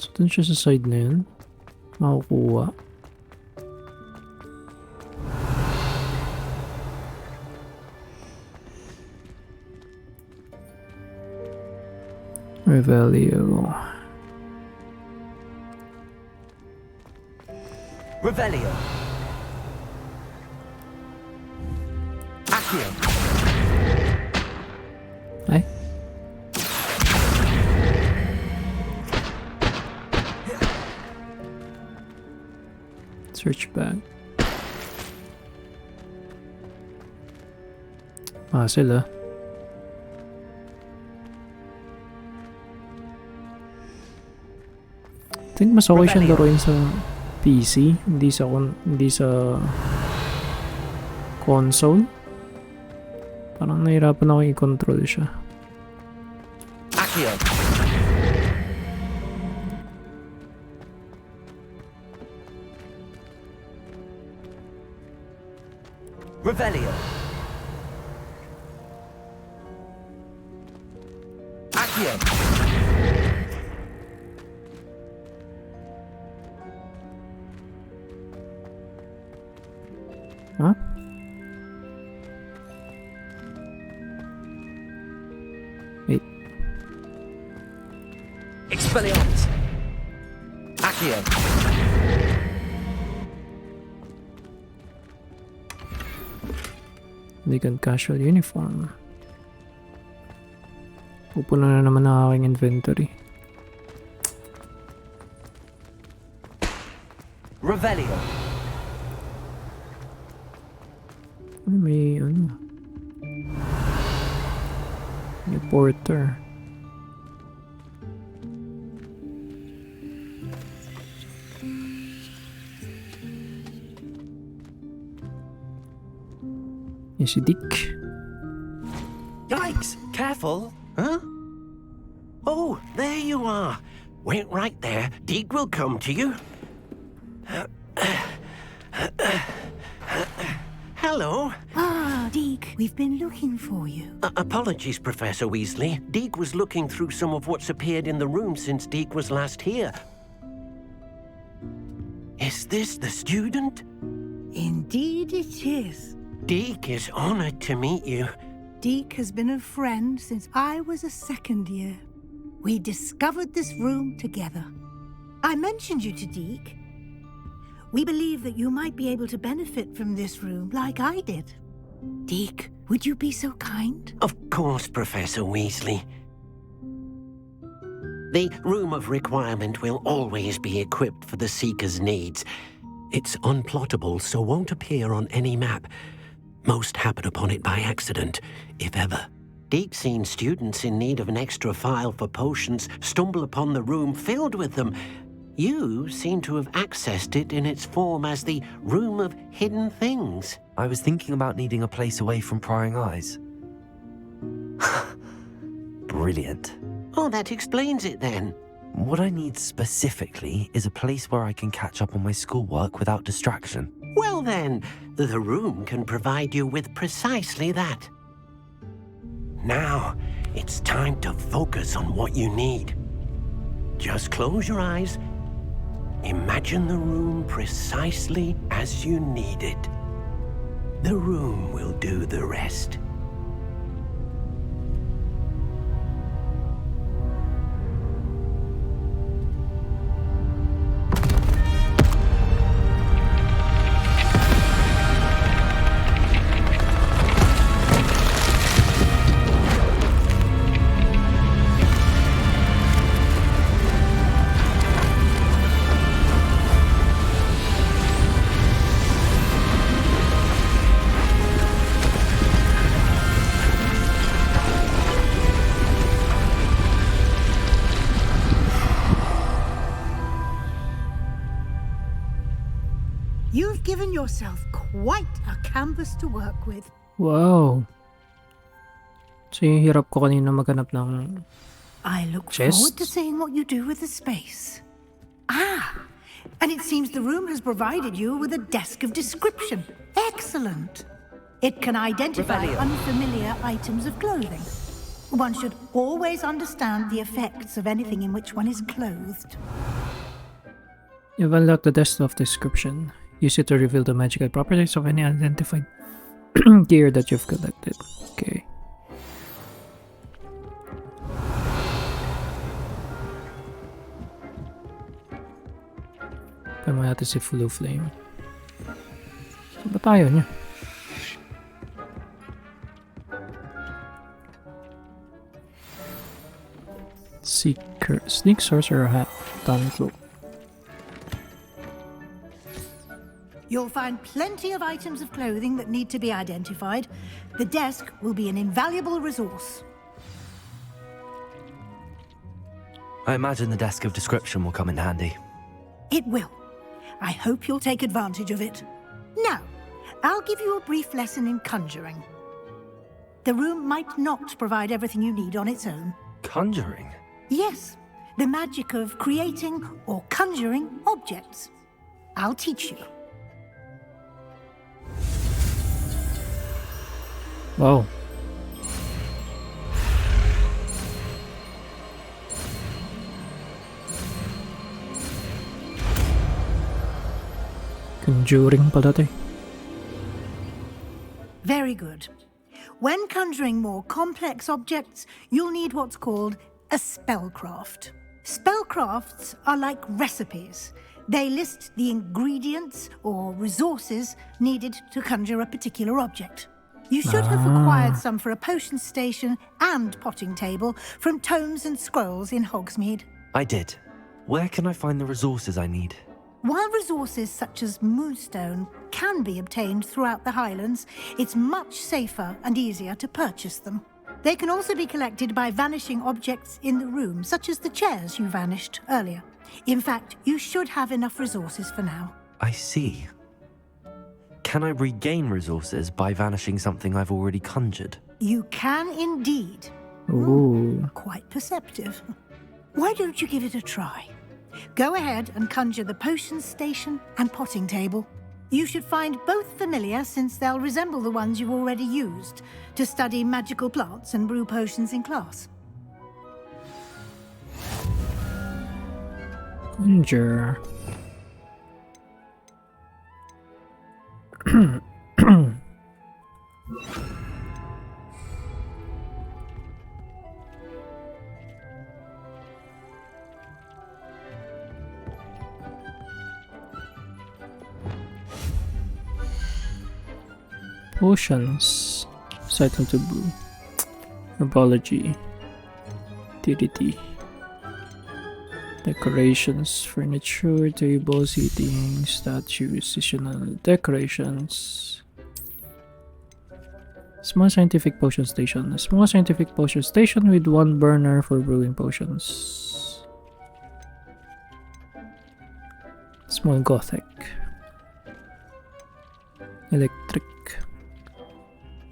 So, dun siya sa side na yun. Makukuha. Revelio. Revelio. Accio. Ay. Search bag. Sila. I think mas okay siyang laruin sa PC, hindi sa console. Parang nahirapan ako i-control siya. Accio. Revelio. Accio. Huh? Wait. Expelliarmus. Accio. Legal casual uniform. Pupuno na naman ang aking inventory. Revelio. Ay, may ano. May porter. Yan si Dick. Yikes! Careful! Huh? Oh, there you are. Wait right there. Deke will come to you. Hello. Ah, Deke, we've been looking for you. Apologies, Professor Weasley. Deke was looking through some of what's appeared in the room since Deke was last here. Is this the student? Indeed it is. Deke is honored to meet you. Deke has been a friend since I was a second year. We discovered this room together. I mentioned you to Deke. We believe that you might be able to benefit from this room like I did. Deke, would you be so kind? Of course, Professor Weasley. The Room of Requirement will always be equipped for the Seeker's needs. It's unplottable, so won't appear on any map. Most happen upon it by accident, if ever. Deke's seen students in need of an extra file for potions stumble upon the room filled with them. You seem to have accessed it in its form as the Room of Hidden Things. I was thinking about needing a place away from prying eyes. Brilliant. Oh, that explains it then. What I need specifically is a place where I can catch up on my schoolwork without distraction. Well then, the room can provide you with precisely that. Now, it's time to focus on what you need. Just close your eyes. Imagine the room precisely as you need it. The room will do the rest. You've given yourself quite a canvas to work with. Wow. So yung hirap ko kanina maghanap ng I look chest. forward to seeing what you do with the space. Ah, and it seems the room has provided you with a desk of description. Excellent. It can identify unfamiliar items of clothing. One should always understand the effects of anything in which one is clothed. You've unlocked the desk of description. Use it to reveal the magical properties of any identified gear that you've collected. Okay. Kaya mo natin si Blue Flame. Saan ba tayo niya? Sneak Sorcerer Hat. Done cloak. You'll find plenty of items of clothing that need to be identified. The desk will be an invaluable resource. I imagine the desk of description will come in handy. It will. I hope you'll take advantage of it. Now, I'll give you a brief lesson in conjuring. The room might not provide everything you need on its own. Conjuring? Yes, the magic of creating or conjuring objects. I'll teach you. Wow. Conjuring pala to. Very good. When conjuring more complex objects, you'll need what's called a spellcraft. Spellcrafts are like recipes. They list the ingredients or resources needed to conjure a particular object. You should have acquired some for a potion station and potting table from tomes and scrolls in Hogsmeade. I did. Where can I find the resources I need? While resources such as moonstone can be obtained throughout the Highlands, it's much safer and easier to purchase them. They can also be collected by vanishing objects in the room, such as the chairs you vanished earlier. In fact, you should have enough resources for now. I see. Can I regain resources by vanishing something I've already conjured? You can indeed. Ooh. Quite perceptive. Why don't you give it a try? Go ahead and conjure the potion station and potting table. You should find both familiar, since they'll resemble the ones you've already used to study magical plants and brew potions in class. Conjure. Potions. Cycle to brew. Herbology. DDT. Decorations, furniture, tables, seating, statues, seasonal decorations. Small scientific potion station. A small scientific potion station with one burner for brewing potions. Small gothic. Electric.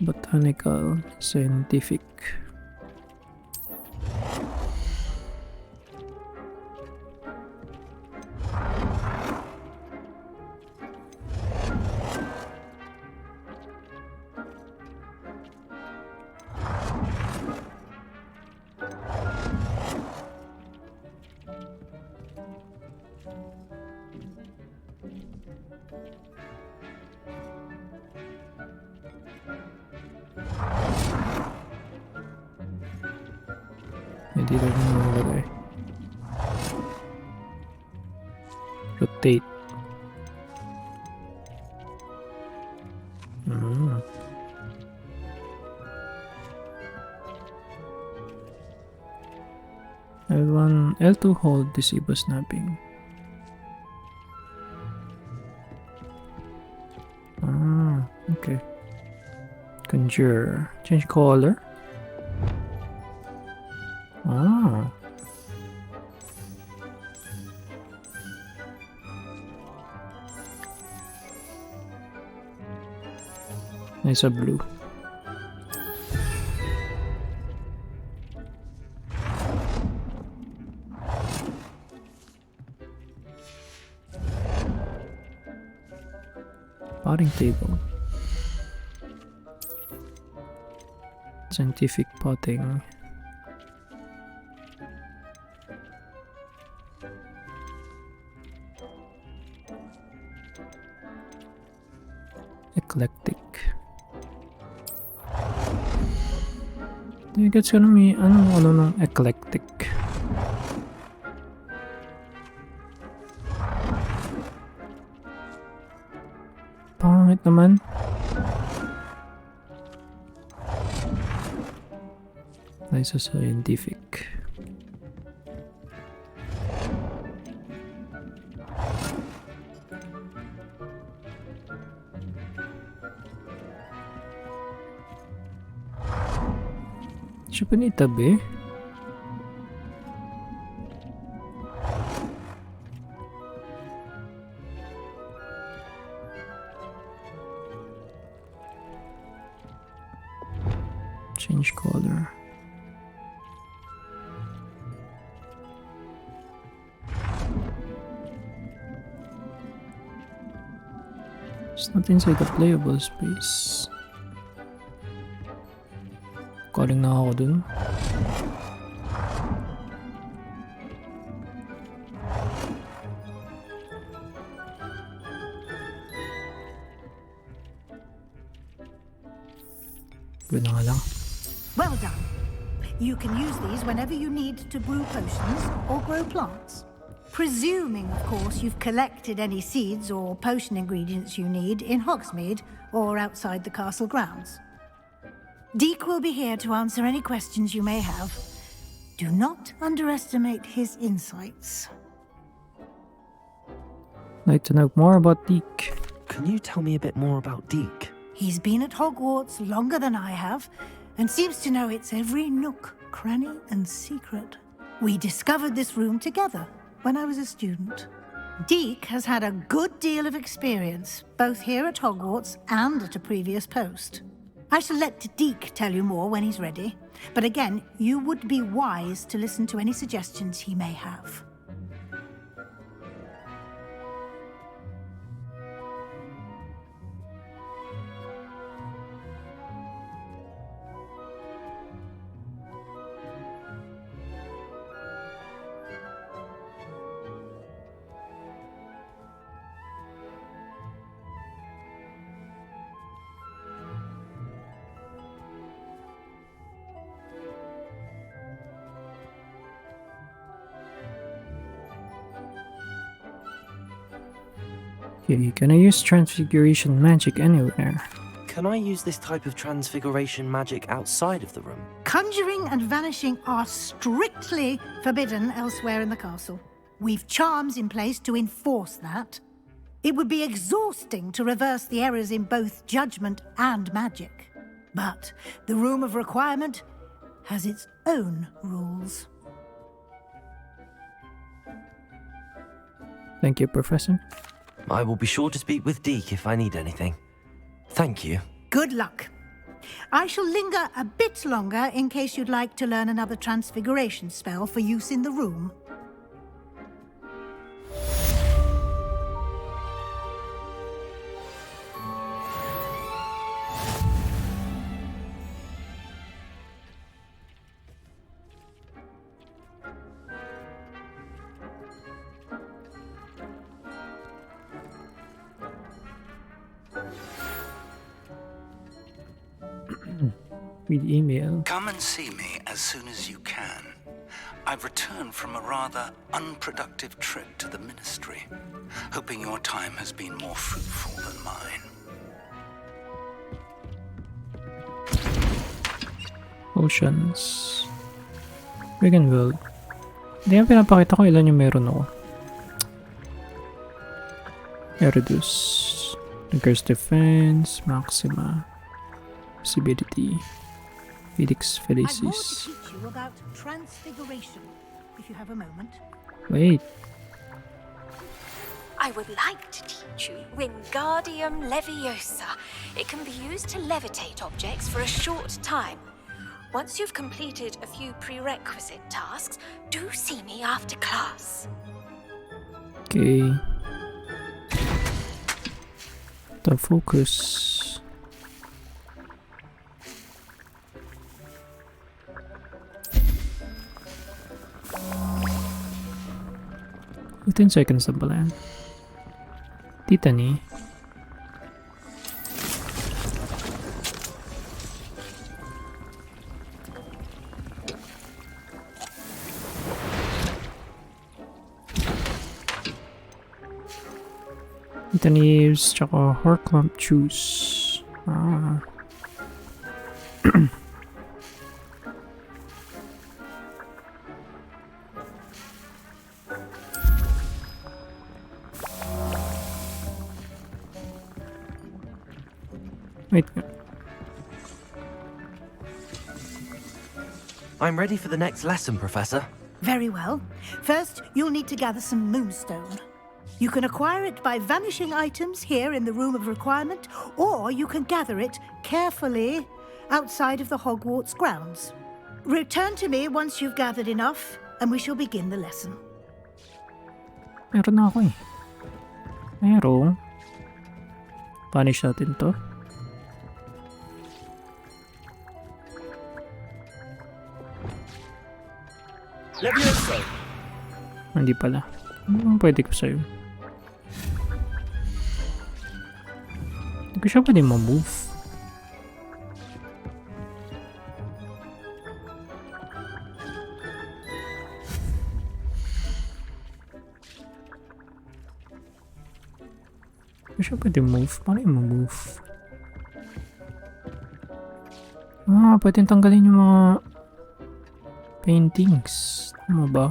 Botanical. Scientific. Hindi rin nalagay. Rotate. L1, L2 hold disable snapping. Okay. Conjure. Change color. Nice a blue. Potting table. Scientific potting. Eclectic. Hindi gets ko na may ano ng eclectic. Pangit naman. Nice scientific. Siya pa nitabi. Change color. It's not inside the playable space. Calling na ako dun. Good na nga lang. Well done. You can use these whenever you need to brew potions or grow plants. Presuming, of course, you've collected any seeds or potion ingredients you need in Hogsmeade or outside the castle grounds. Deek will be here to answer any questions you may have. Do not underestimate his insights. I'd like to know more about Deek. Can you tell me a bit more about Deek? He's been at Hogwarts longer than I have, and seems to know its every nook, cranny, and secret. We discovered this room together when I was a student. Deek has had a good deal of experience, both here at Hogwarts and at a previous post. I shall let Deek tell you more when he's ready, but again, you would be wise to listen to any suggestions he may have. Okay, can I use transfiguration magic anywhere? Can I use this type of transfiguration magic outside of the room? Conjuring and vanishing are strictly forbidden elsewhere in the castle. We've charms in place to enforce that. It would be exhausting to reverse the errors in both judgment and magic. But the Room of Requirement has its own rules. Thank you, Professor. I will be sure to speak with Deke if I need anything. Thank you. Good luck. I shall linger a bit longer in case you'd like to learn another transfiguration spell for use in the room. Read email. Come and see me as soon as you can. I've returned from a rather unproductive trip to the Ministry, hoping your time has been more fruitful than mine. Oceans. Vegan World. Hindi nga pinapakita ko ilan yung meron ako. Eridus. Curse Defense. Maxima. Visibility. Felix I've more to Felicis. teach you about transfiguration, if you have a moment. Wait. I would like to teach you Wingardium Leviosa. It can be used to levitate objects for a short time. Once you've completed a few prerequisite tasks, do see me after class. Okay. The focus. Within seconds na pala yan. Titani. Titanies, tsaka Horcrump Juice. Ah. Wait. I'm ready for the next lesson, Professor. Very well. First, you'll need to gather some moonstone. You can acquire it by vanishing items here in the Room of Requirement, or you can gather it carefully outside of the Hogwarts grounds. Return to me once you've gathered enough, and we shall begin the lesson. Meron na ako eh. Meron. Punish natin to. Leviosa! Hindi pala. Ano pwede ko sa'yo? Hindi ko siya pwede ma-move. Hindi ko siya pwede move. Paano yung ma-move? Ah, pwede tanggalin yung mga paintings. Tama ba?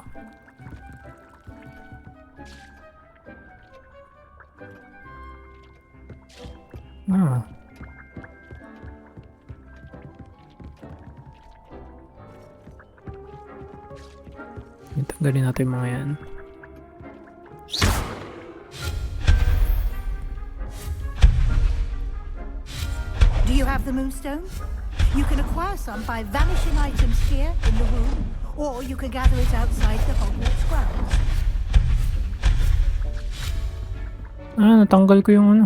Ah. Tanggalin natin yung mga yan. Do you have the moonstone? You can acquire some by vanishing items here in the room, or you can gather it outside the Hogwarts grounds. Ah, natanggal ko yung ano.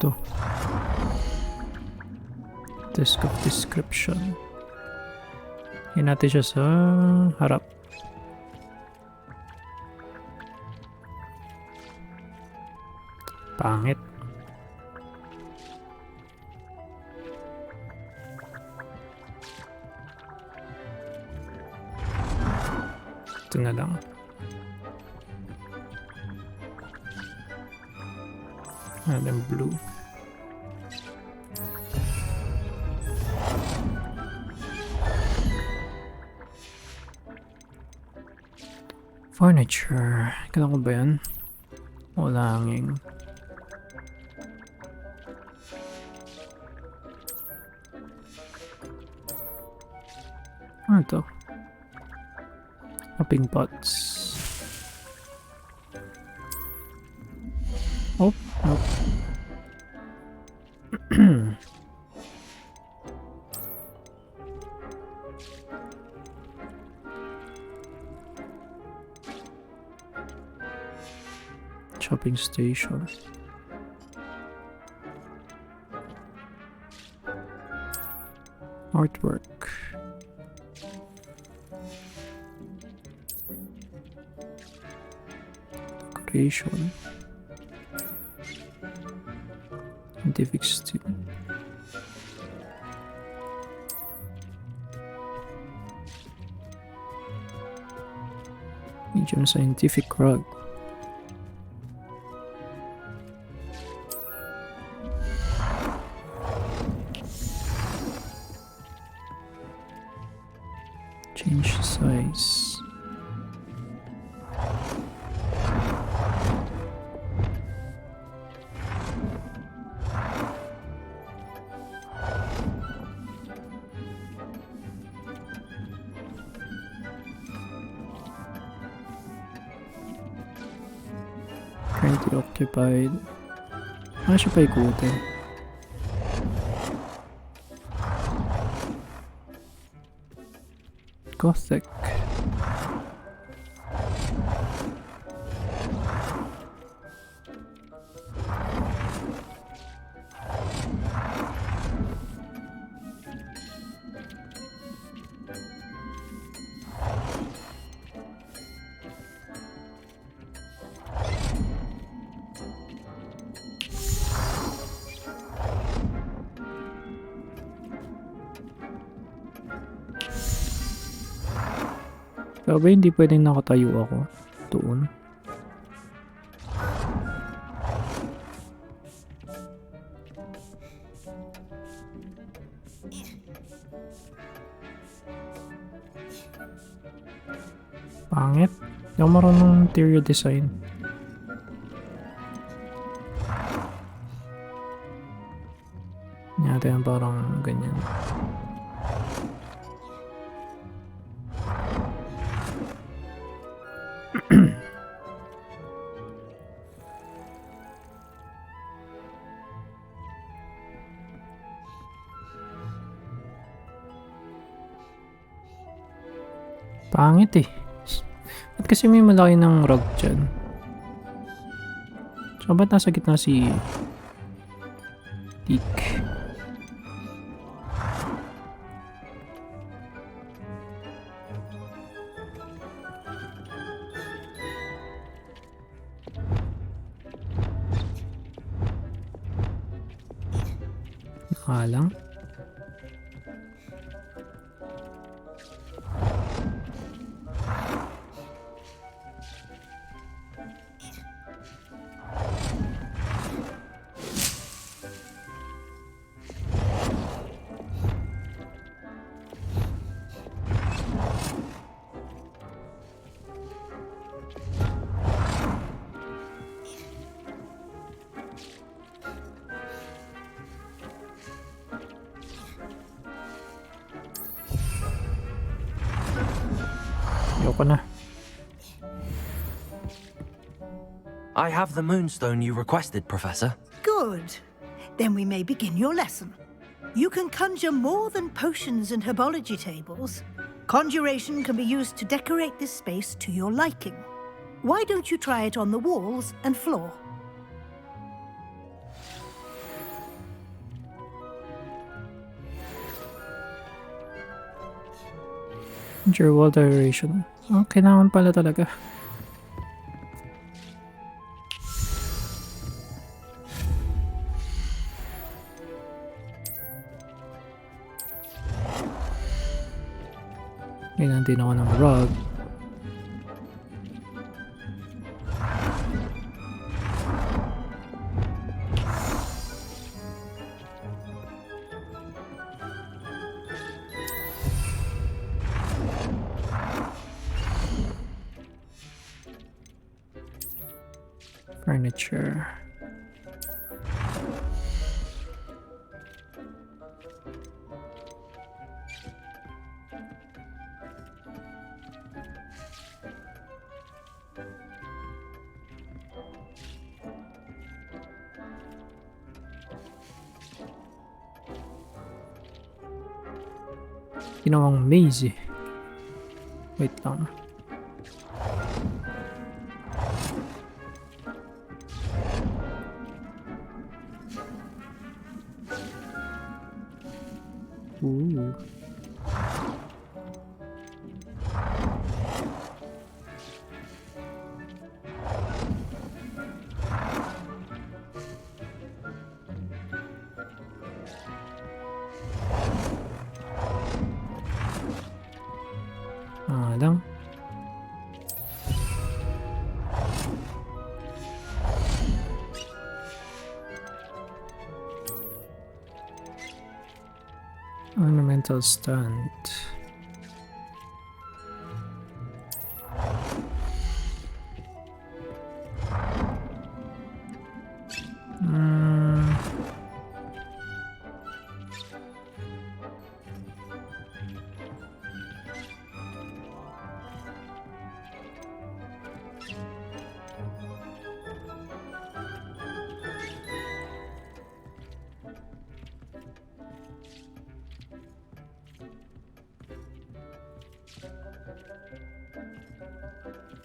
Ito. Desk of description. Hinatin natin siya sa harap. Pangit. Ito na lang. And then blue. Furniture. Kailan ko ba yan? Wala hanging. Ano to? Hopping pots. Oh, nope. Shopping station. Artwork. Decoration. Scientific student. Medium scientific rug. Change size. Currently occupied. Ano siya pa ikutin? Gothic. Sabi hindi pwedeng nakatayo ako doon. Pangit. Hindi ako marunong interior design. Natin parang ganyan. Pangit eh. Ba't kasi may malaki ng rug dyan? So ba't nasa gitna si Teak? Nakalang? I have the moonstone you requested, Professor. Good. Then we may begin your lesson. You can conjure more than potions and herbology tables. Conjuration can be used to decorate this space to your liking. Why don't you try it on the walls and floor? Conjure wall decoration. Oh, kailangan pala talaga. Kailangan din ako ng rug. Furniture. Ginawang maze eh. Wait lang. Ooh. Lang. Ornamental stand.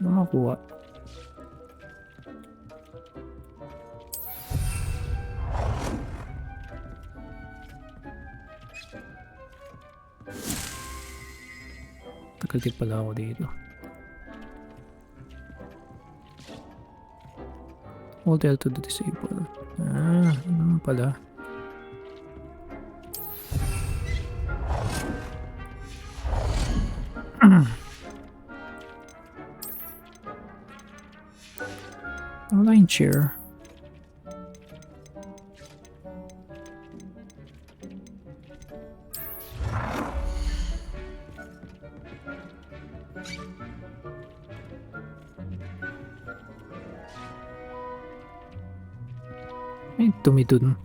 Makuha. Tagal din pala ako dito. Hold L to disable. Ano pala? Online chair. Ay, dumi dun.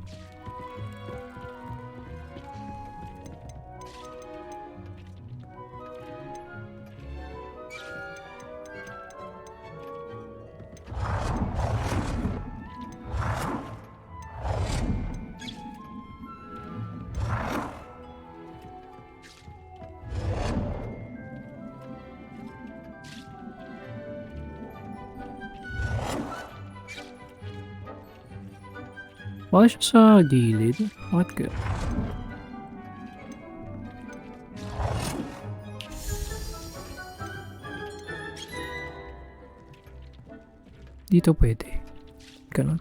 Wala siya sa gilid. What good? Dito pwede. Ganun.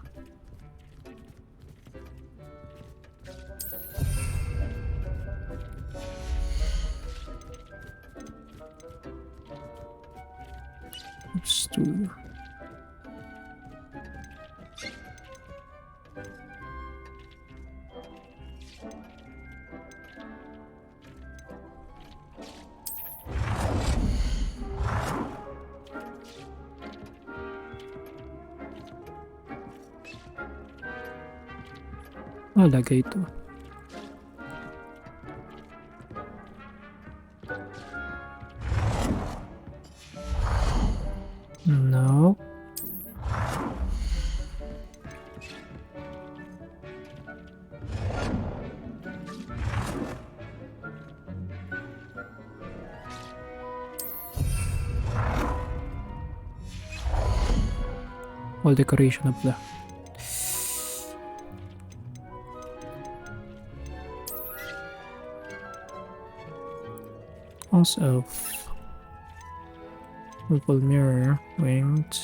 Let's do... lagay ito. No. All decoration na pala. Also, purple mirror, winged.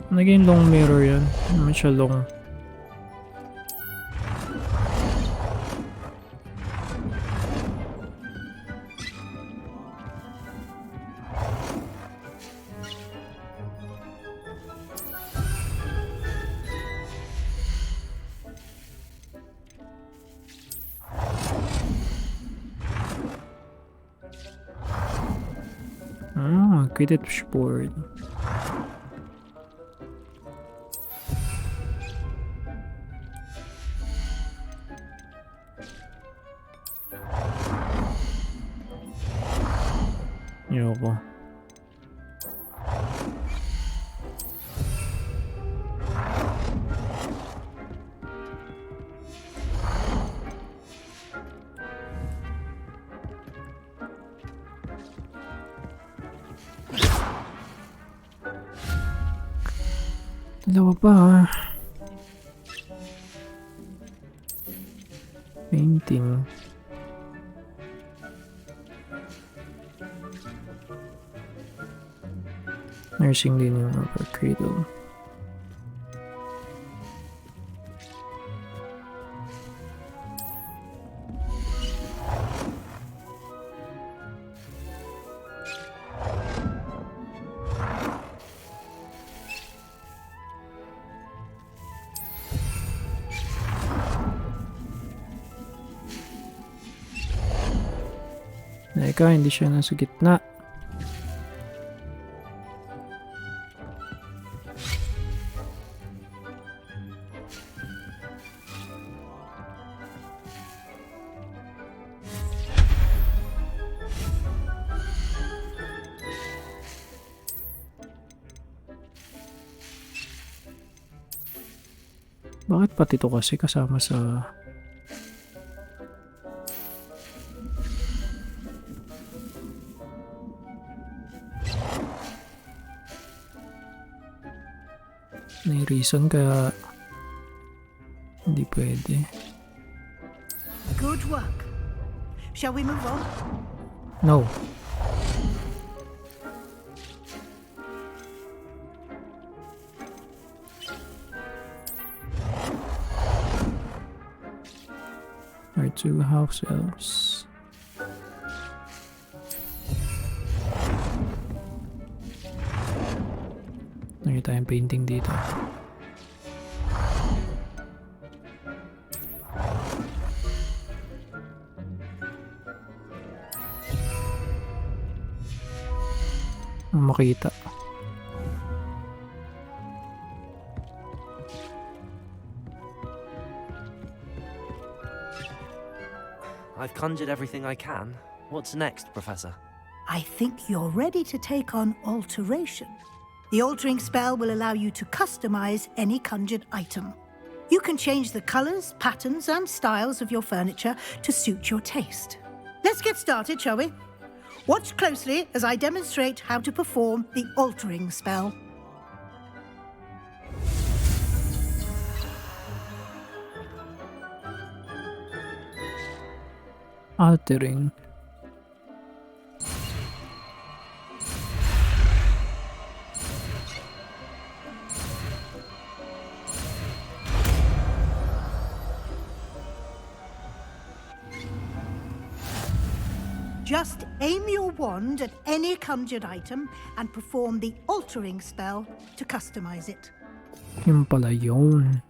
Naging long mirror yan. Naman siya long. Quidditch board. Ayoko. Dalawa pa. Painting. Nursing din yung upper cradle. Teka, hindi siya nasa gitna. Bakit pati ito kasi kasama sa... May reason kaya hindi pwede. Good work. Shall we move on? No. Our two house elves. Nakita tayong painting dito. Makita. I've conjured everything I can. What's next, Professor? I think you're ready to take on alteration. The altering spell will allow you to customize any conjured item. You can change the colors, patterns, and styles of your furniture to suit your taste. Let's get started, shall we? Watch closely as I demonstrate how to perform the altering spell. Altering. Just aim your wand at any conjured item and perform the altering spell to customize it. Yun pala yun.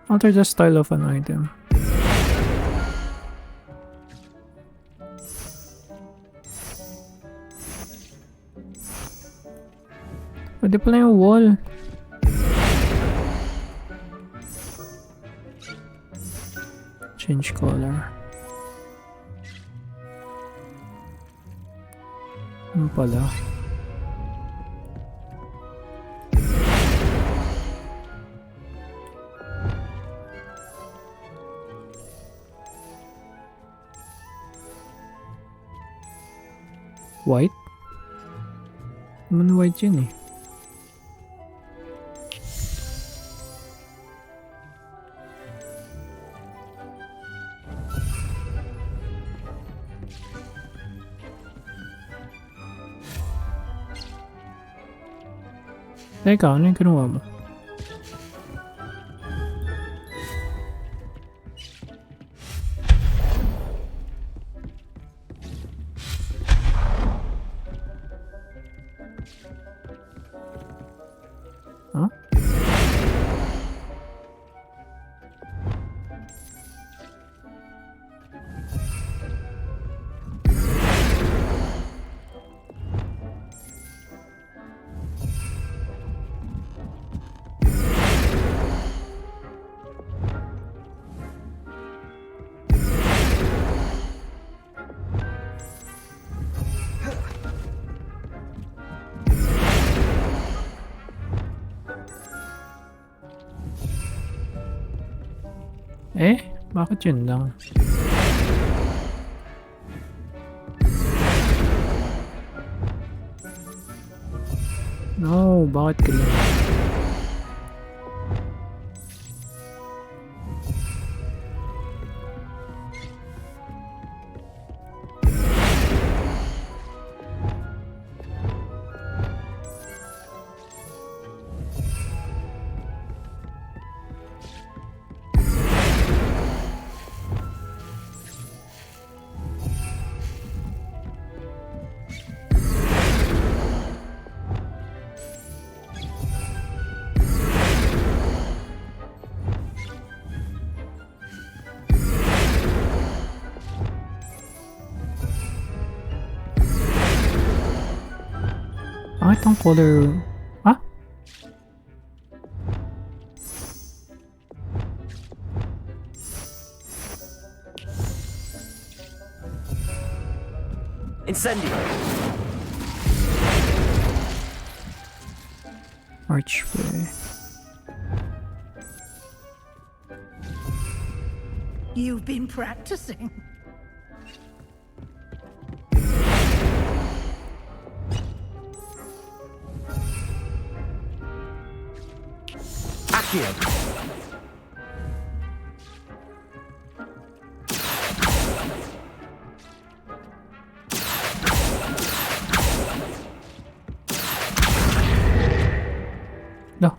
Alter the style of an item. Pwede pala yung wall. Change color. Yun pala. White? Naman white yun eh. Teka, ano yung kinuha mo? Eh, bakit yun lang? No, bakit green? Bakit ang color... Ah? Incendio! Archway. You've been practicing. Accio! No.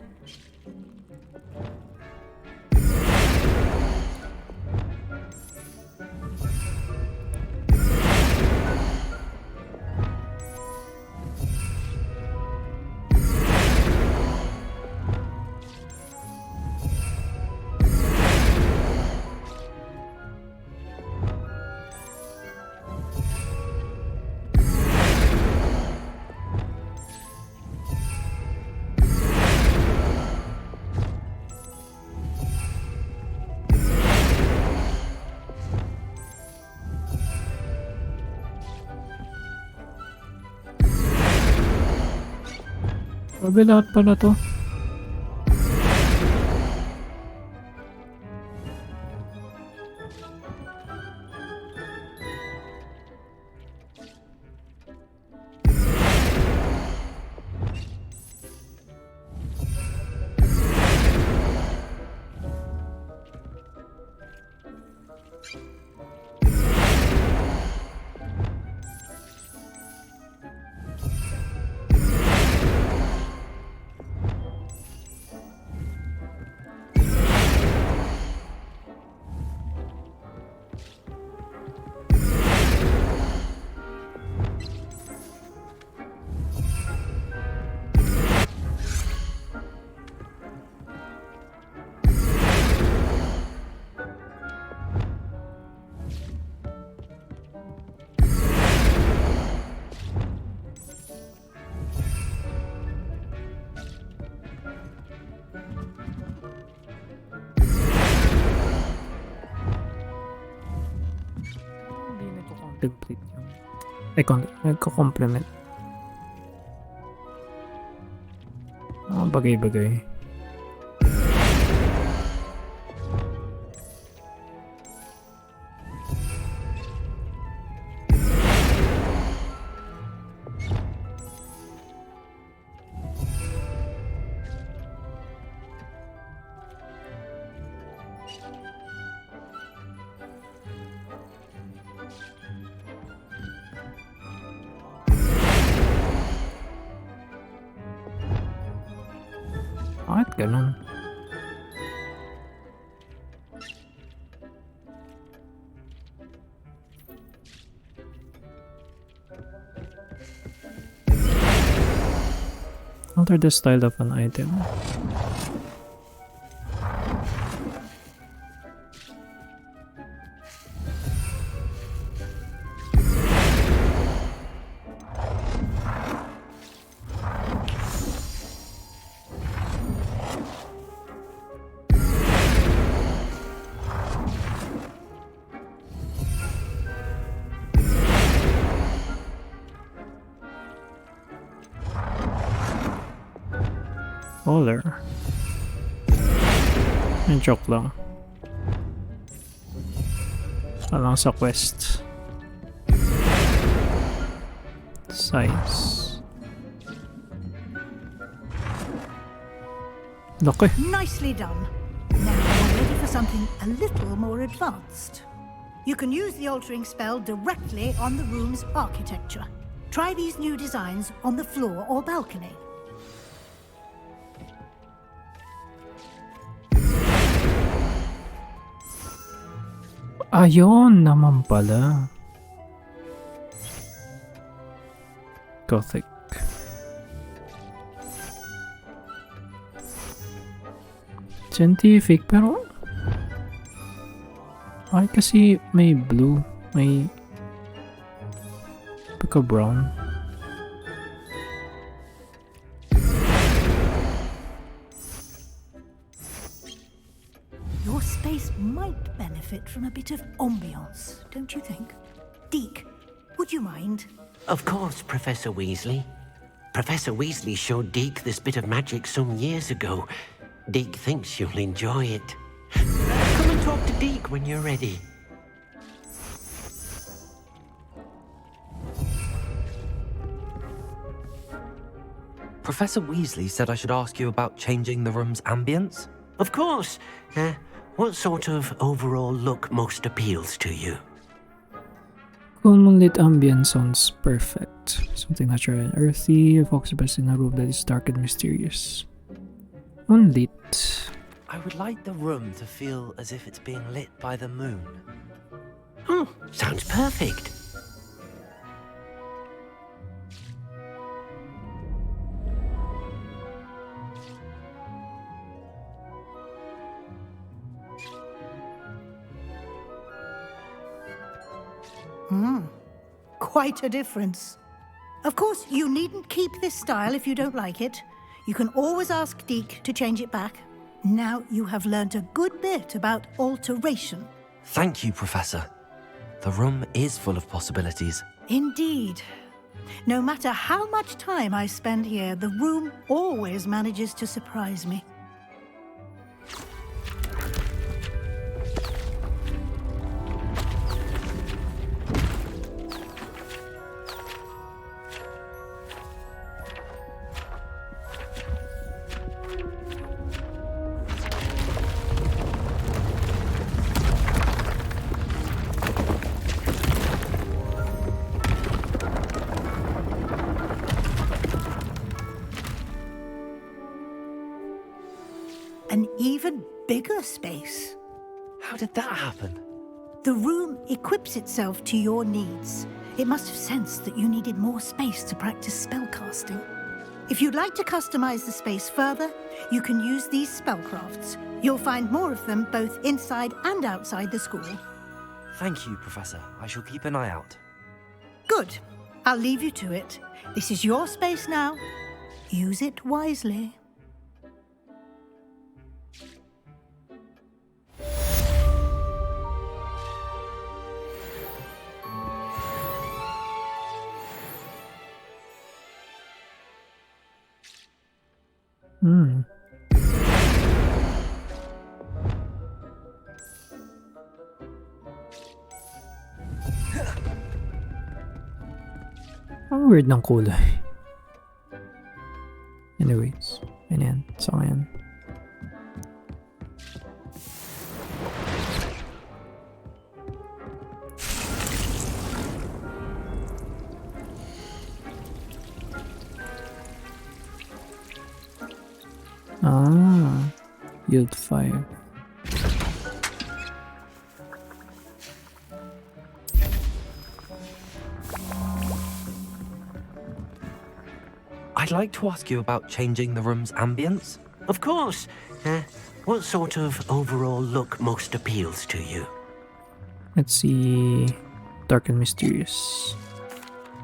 Grabe lahat pala to. Complete yung nagko-complement. Mga bagay-bagay. Bakit ganun? Alter the style of an item. Color. Joke lang. Alang sa quest. Size. Laki. Nicely done. Now we're ready for something a little more advanced. You can use the altering spell directly on the room's architecture. Try these new designs on the floor or balcony. Ayun naman pala. Gothic. Scientific, pero ay kasi may blue, may pika brown. Your space might benefit from a bit of ambiance, don't you think? Deke, would you mind? Of course, Professor Weasley. Professor Weasley showed Deke this bit of magic some years ago. Deke thinks you'll enjoy it. Come and talk to Deke when you're ready. Professor Weasley said I should ask you about changing the room's ambience? Of course. What sort of overall look most appeals to you? Cool moonlit ambience sounds perfect. Something natural and earthy, focuses best in a room that is dark and mysterious. Moonlit. I would like the room to feel as if it's being lit by the moon. Oh, sounds perfect. Quite a difference. Of course, you needn't keep this style if you don't like it. You can always ask Deke to change it back. Now you have learnt a good bit about alteration. Thank you, Professor. The room is full of possibilities. Indeed. No matter how much time I spend here, the room always manages to surprise me. An even bigger space. How did that happen? The room equips itself to your needs. It must have sensed that you needed more space to practice spellcasting. If you'd like to customize the space further, you can use these spellcrafts. You'll find more of them both inside and outside the school. Thank you, Professor. I shall keep an eye out. Good. I'll leave you to it. This is your space now. Use it wisely. Ang weird ng kulay. Anyways, yan. So, yan. Yield 5. I'd like to ask you about changing the room's ambience. Of course. What sort of overall look most appeals to you? Let's see. Dark and mysterious.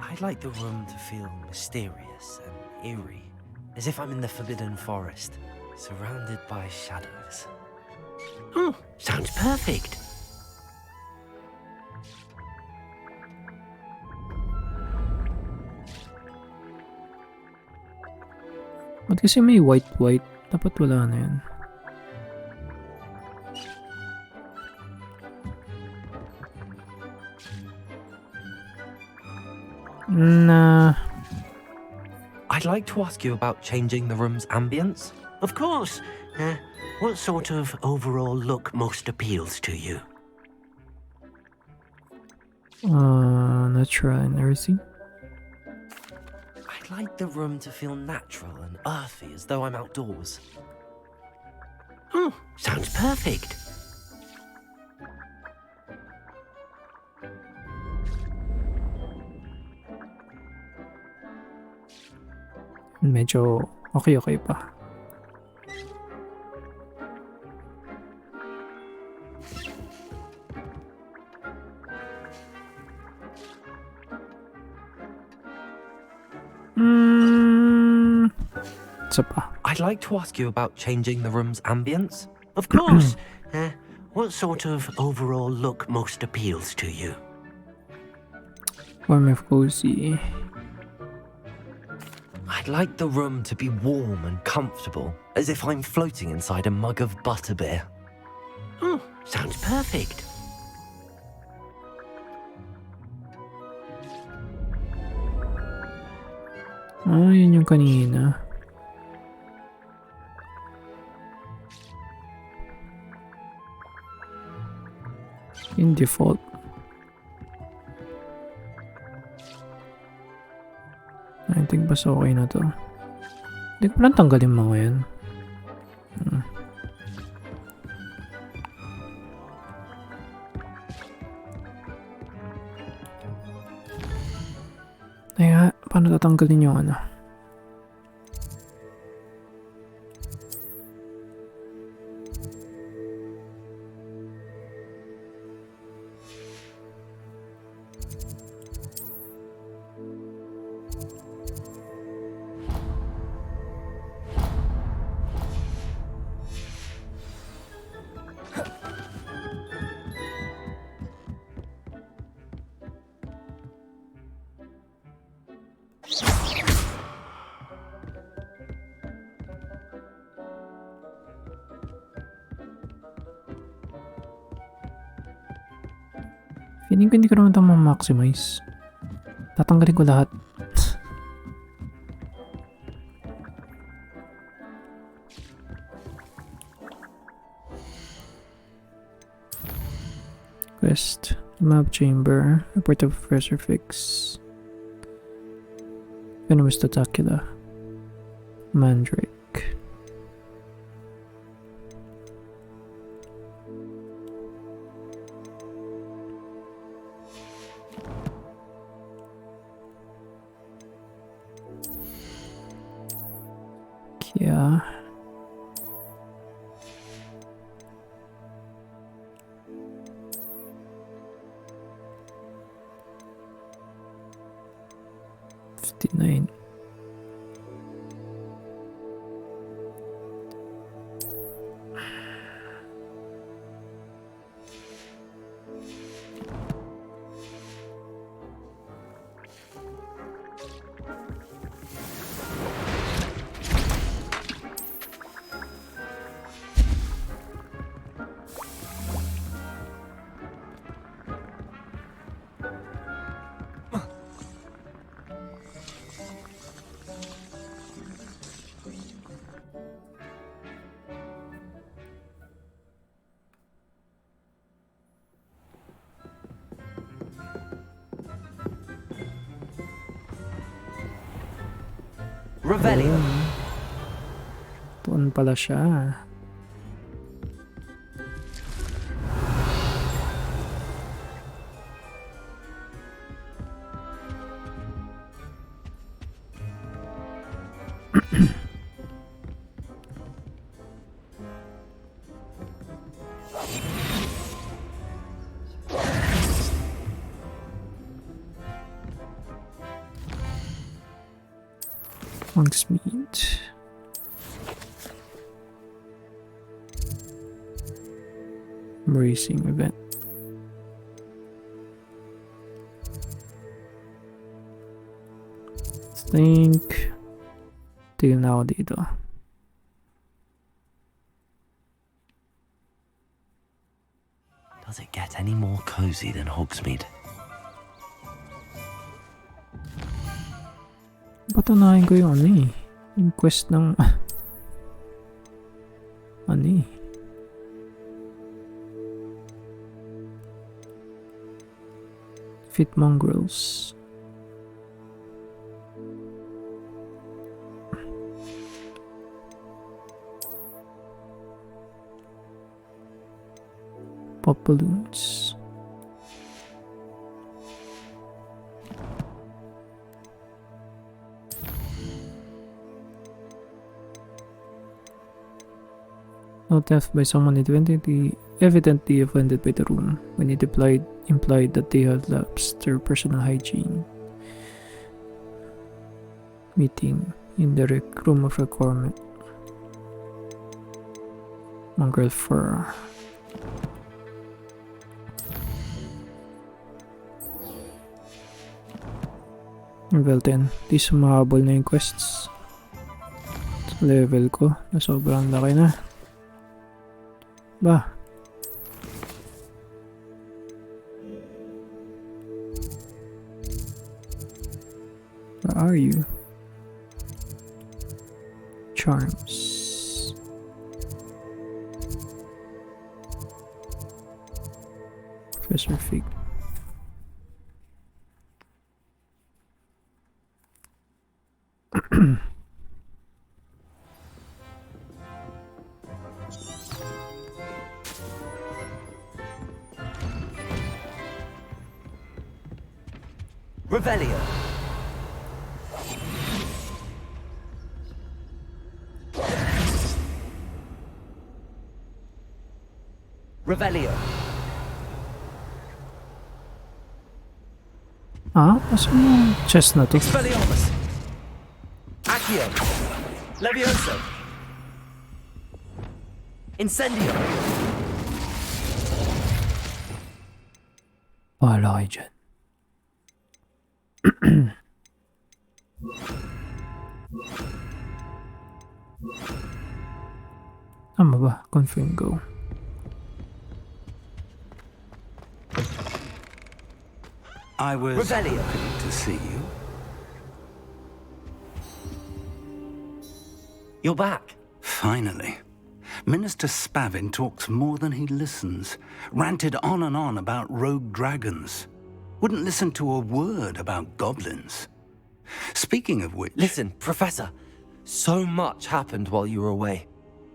I'd like the room to feel mysterious and eerie, as if I'm in the Forbidden Forest, surrounded by shadows. Oh, sounds perfect. Ba't kasi may white? Dapat wala na yan. Nah. I'd like to ask you about changing the room's ambience. Of course. What sort of overall look most appeals to you? Natural and earthy. I'd like the room to feel natural and earthy, as though I'm outdoors. Oh, sounds perfect. Medyo okay pa. Isa pa. I'd like to ask you about changing the room's ambience. Of course. What sort of overall look most appeals to you? Warm and cozy. I'd like the room to be warm and comfortable, as if I'm floating inside a mug of butterbeer. Oh, sounds perfect. Yun yung kanina. In default. I think basta okay na to. Hindi ko palang tanggalin mga yan. Kaya, paano tatanggalin yung ano? Feeling ko hindi ko naman ito ma-maximize. Tatanggalin ko lahat. Quest. Map chamber. Report of Professor Fix. Venomous Tentacula. Mandrake. Yeah. $59. Revelio. Doon pala siya. Meat. Racing event. Think. Tignan na ako dito. Does it get any more cozy than Hogsmeade? Papatunayan ko yung yung quest ng Fit mongrels. Pop balloons. No theft by someone evidently offended by the room when it implied that they had lapsed their personal hygiene. Meeting in the room of requirement. Mongrel fur. Level 10. Di sumahabol na yung quests. Sa level ko na sobrang laki na. Bah. Where are you? Charms. Professor Fig. Revelio. Revelio. Ah, asan yung chest na to? Expelliarmus. Accio. Levioso. Incendio. Wala kayo dyan. Tama ba? Confirm go. I was Revelio. happy to see you. You're back. Finally. Minister Spavin talks more than he listens. Ranted on and on about rogue dragons. Wouldn't listen to a word about goblins. Speaking of which... Listen, Professor. So much happened while you were away.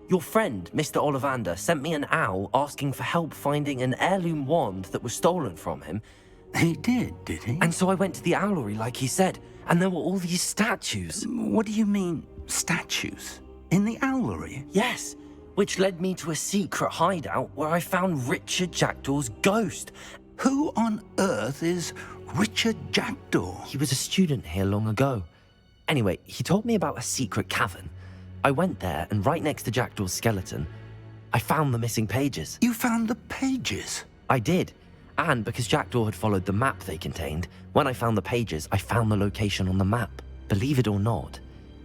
Your friend, Mr. Ollivander, sent me an owl asking for help finding an heirloom wand that was stolen from him. He did he? And so I went to the owlery like he said, and there were all these statues. What do you mean, statues? In the owlery? Yes, which led me to a secret hideout where I found Richard Jackdaw's ghost. Who on earth is Richard Jackdaw? He was a student here long ago. Anyway, he told me about a secret cavern. I went there, and right next to Jackdaw's skeleton, I found the missing pages. You found the pages? I did. And because Jackdaw had followed the map they contained, when I found the pages, I found the location on the map. Believe it or not,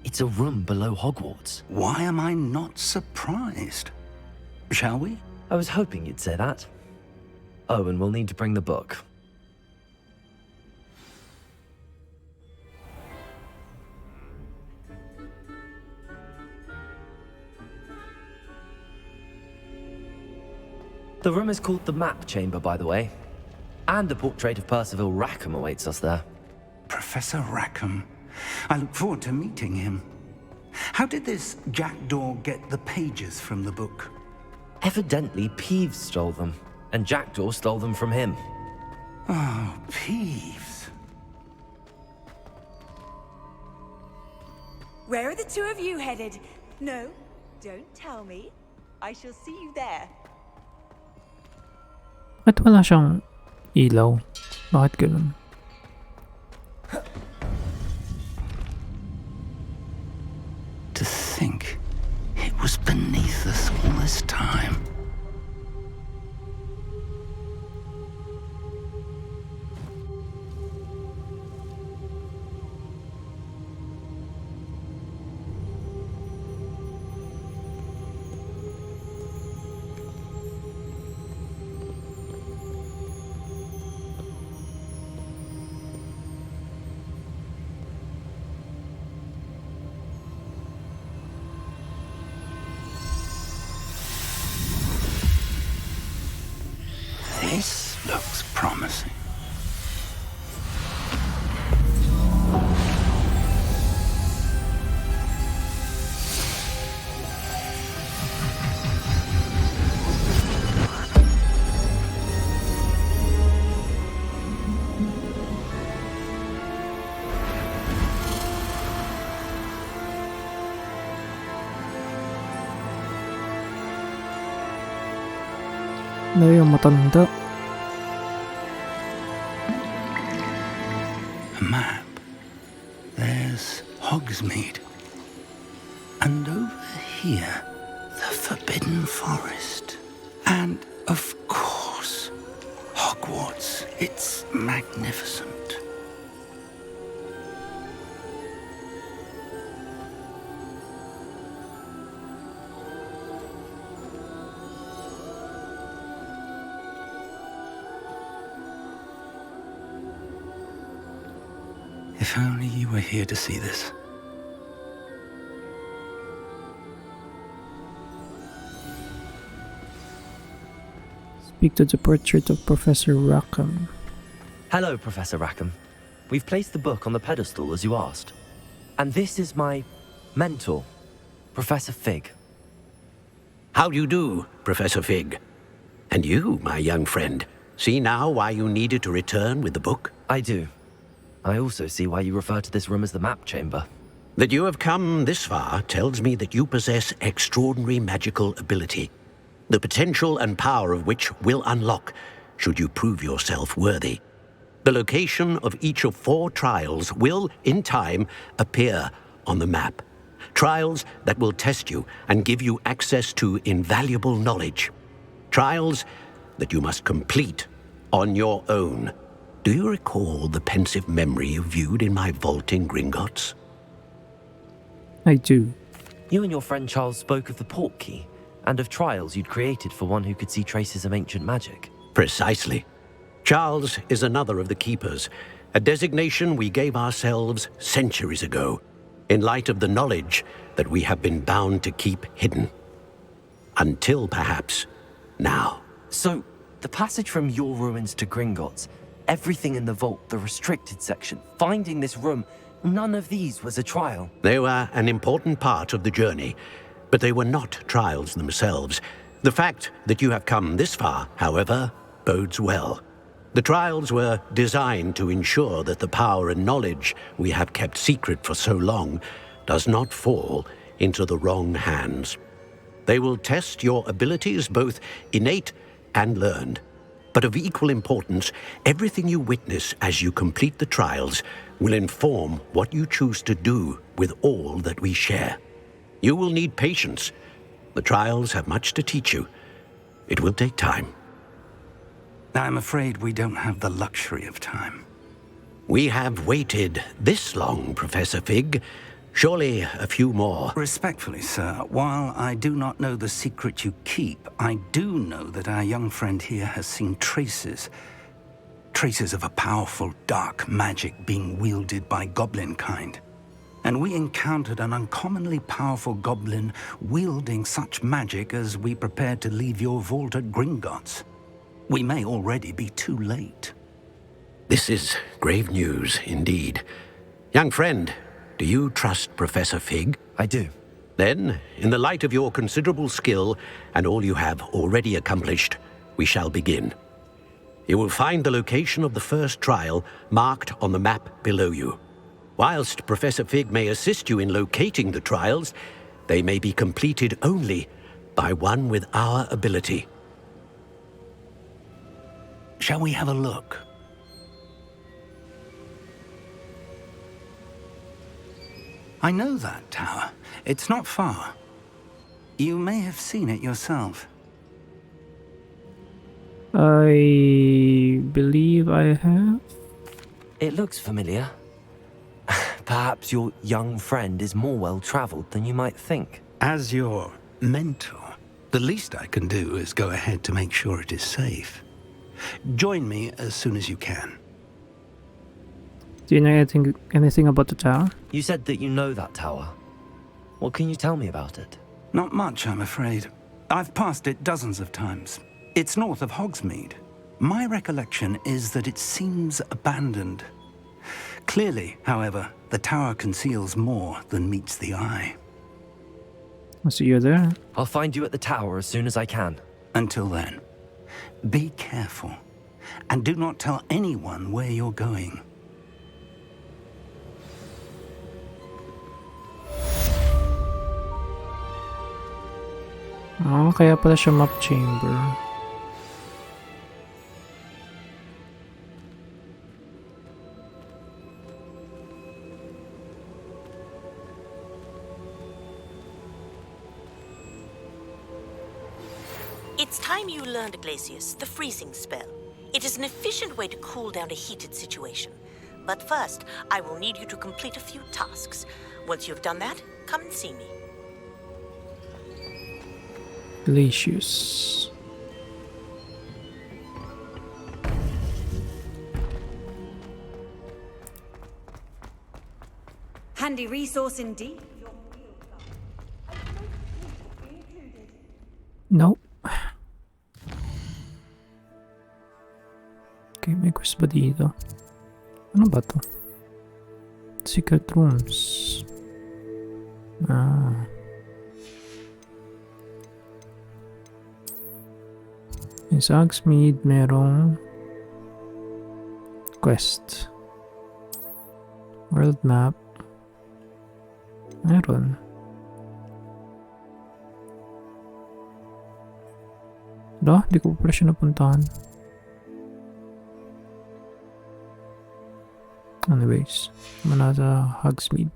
it's a room below Hogwarts. Why am I not surprised? Shall we? I was hoping you'd say that. Oh, and we'll need to bring the book. The room is called the Map Chamber, by the way. And a portrait of Percival Rackham awaits us there. Professor Rackham. I look forward to meeting him. How did this Jackdaw get the pages from the book? Evidently, Peeves stole them, and Jackdaw stole them from him. Oh, Peeves. Where are the two of you headed? No, don't tell me. I shall see you there. Ba't wala siyang ilaw? Bakit ganun? To think it was beneath us all this time. Looks promising. Na yung matanda. A map. There's Hogsmeade. And over here, the Forbidden Forest. And, of course, Hogwarts. It's magnificent. If only you were here to see this. Speak to the portrait of Professor Rackham. Hello, Professor Rackham. We've placed the book on the pedestal as you asked. And this is my mentor, Professor Fig. How do you do, Professor Fig? And you, my young friend, see now why you needed to return with the book? I do. I also see why you refer to this room as the map chamber. That you have come this far tells me that you possess extraordinary magical ability, the potential and power of which will unlock should you prove yourself worthy. The location of each of 4 trials will, in time, appear on the map. Trials that will test you and give you access to invaluable knowledge. Trials that you must complete on your own. Do you recall the pensive memory you viewed in my vault in Gringotts? I do. You and your friend Charles spoke of the portkey and of trials you'd created for one who could see traces of ancient magic. Precisely. Charles is another of the keepers, a designation we gave ourselves centuries ago, in light of the knowledge that we have been bound to keep hidden. Until perhaps now. So, the passage from your ruins to Gringotts, everything in the vault, the restricted section, finding this room, none of these was a trial. They were an important part of the journey, but they were not trials themselves. The fact that you have come this far, however, bodes well. The trials were designed to ensure that the power and knowledge we have kept secret for so long does not fall into the wrong hands. They will test your abilities, both innate and learned. But of equal importance, everything you witness as you complete the trials will inform what you choose to do with all that we share. You will need patience. The trials have much to teach you. It will take time. I'm afraid we don't have the luxury of time. We have waited this long, Professor Fig. Surely a few more. Respectfully, sir, while I do not know the secret you keep, I do know that our young friend here has seen traces of a powerful dark magic being wielded by goblin kind. And we encountered an uncommonly powerful goblin wielding such magic as we prepared to leave your vault at Gringotts. We may already be too late. This is grave news indeed. Young friend, do you trust Professor Fig? I do. Then, in the light of your considerable skill and all you have already accomplished, we shall begin. You will find the location of the first trial marked on the map below you. Whilst Professor Fig may assist you in locating the trials, they may be completed only by one with our ability. Shall we have a look? I know that tower. It's not far. You may have seen it yourself. I believe I have. It looks familiar. Perhaps your young friend is more well-traveled than you might think. As your mentor, the least I can do is go ahead to make sure it is safe. Join me as soon as you can. Do you know anything about the tower? You said that you know that tower. What can you tell me about it? Not much, I'm afraid. I've passed it dozens of times. It's north of Hogsmeade. My recollection is that it seems abandoned. Clearly, however, the tower conceals more than meets the eye. I'll see you there. I'll find you at the tower as soon as I can. Until then, be careful, and do not tell anyone where you're going. Oh, kaya pala siya map chamber. It's time you learned, Glacius, the freezing spell. It is an efficient way to cool down a heated situation. But first, I will need you to complete a few tasks. Once you've done that, come and see me. Glacius. Handy resource indeed. Nope. Okay, may quest ba dito? Ano ba to? Secret rooms. Ah. Sa Hogsmeade merong quest. World map. Meron. Di ko pala siya napuntahan. Anyways, muna sa Hogsmeade.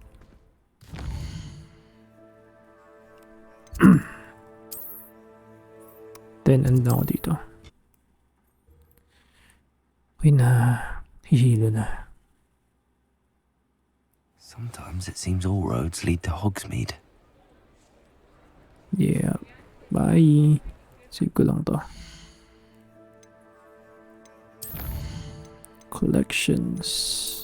Then, ano na ako dito? Uy na, hihilo na. Sometimes it seems all roads lead to Hogsmeade. Yeah, bye. Save ko lang to. Collections.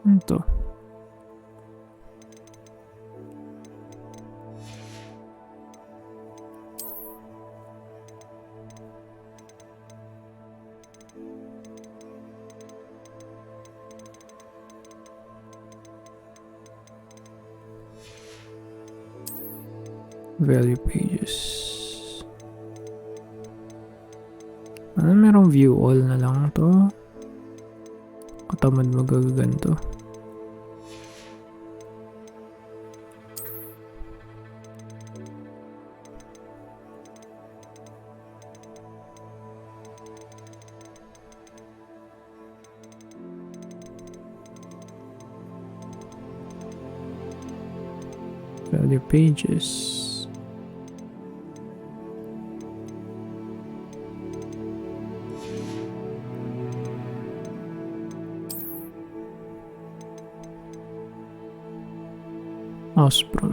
Ito. Value pages. Ano, merong view all na lang to. Katamad magagaganto. Value pages. Osprey.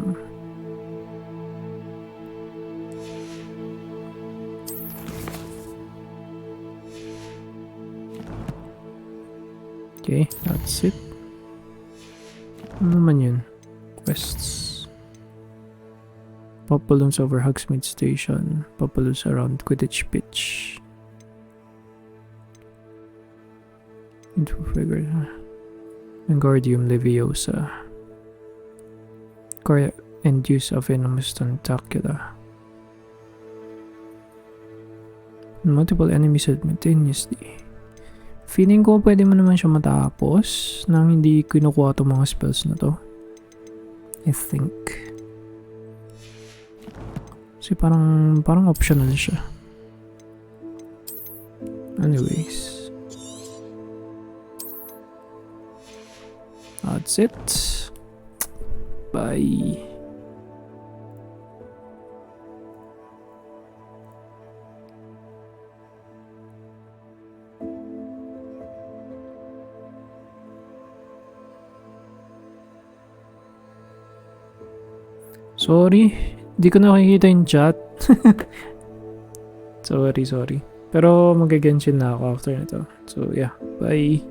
Okay, that's it. Ano naman yun? Quests. Populons over Hogsmeade Station. Populons around Quidditch Pitch. Into figure. Wingardium Leviosa. And use of Venomous Tentacula. Multiple enemies simultaneously. Feeling ko pwede mo naman siya matapos nang hindi kinukuha itong mga spells na to. I think. Kasi parang optional siya. Anyways. That's it. Bye. Sorry, di ko nakikita yung chat. Sorry. Pero mag-genshin na ako after nito. So yeah, bye!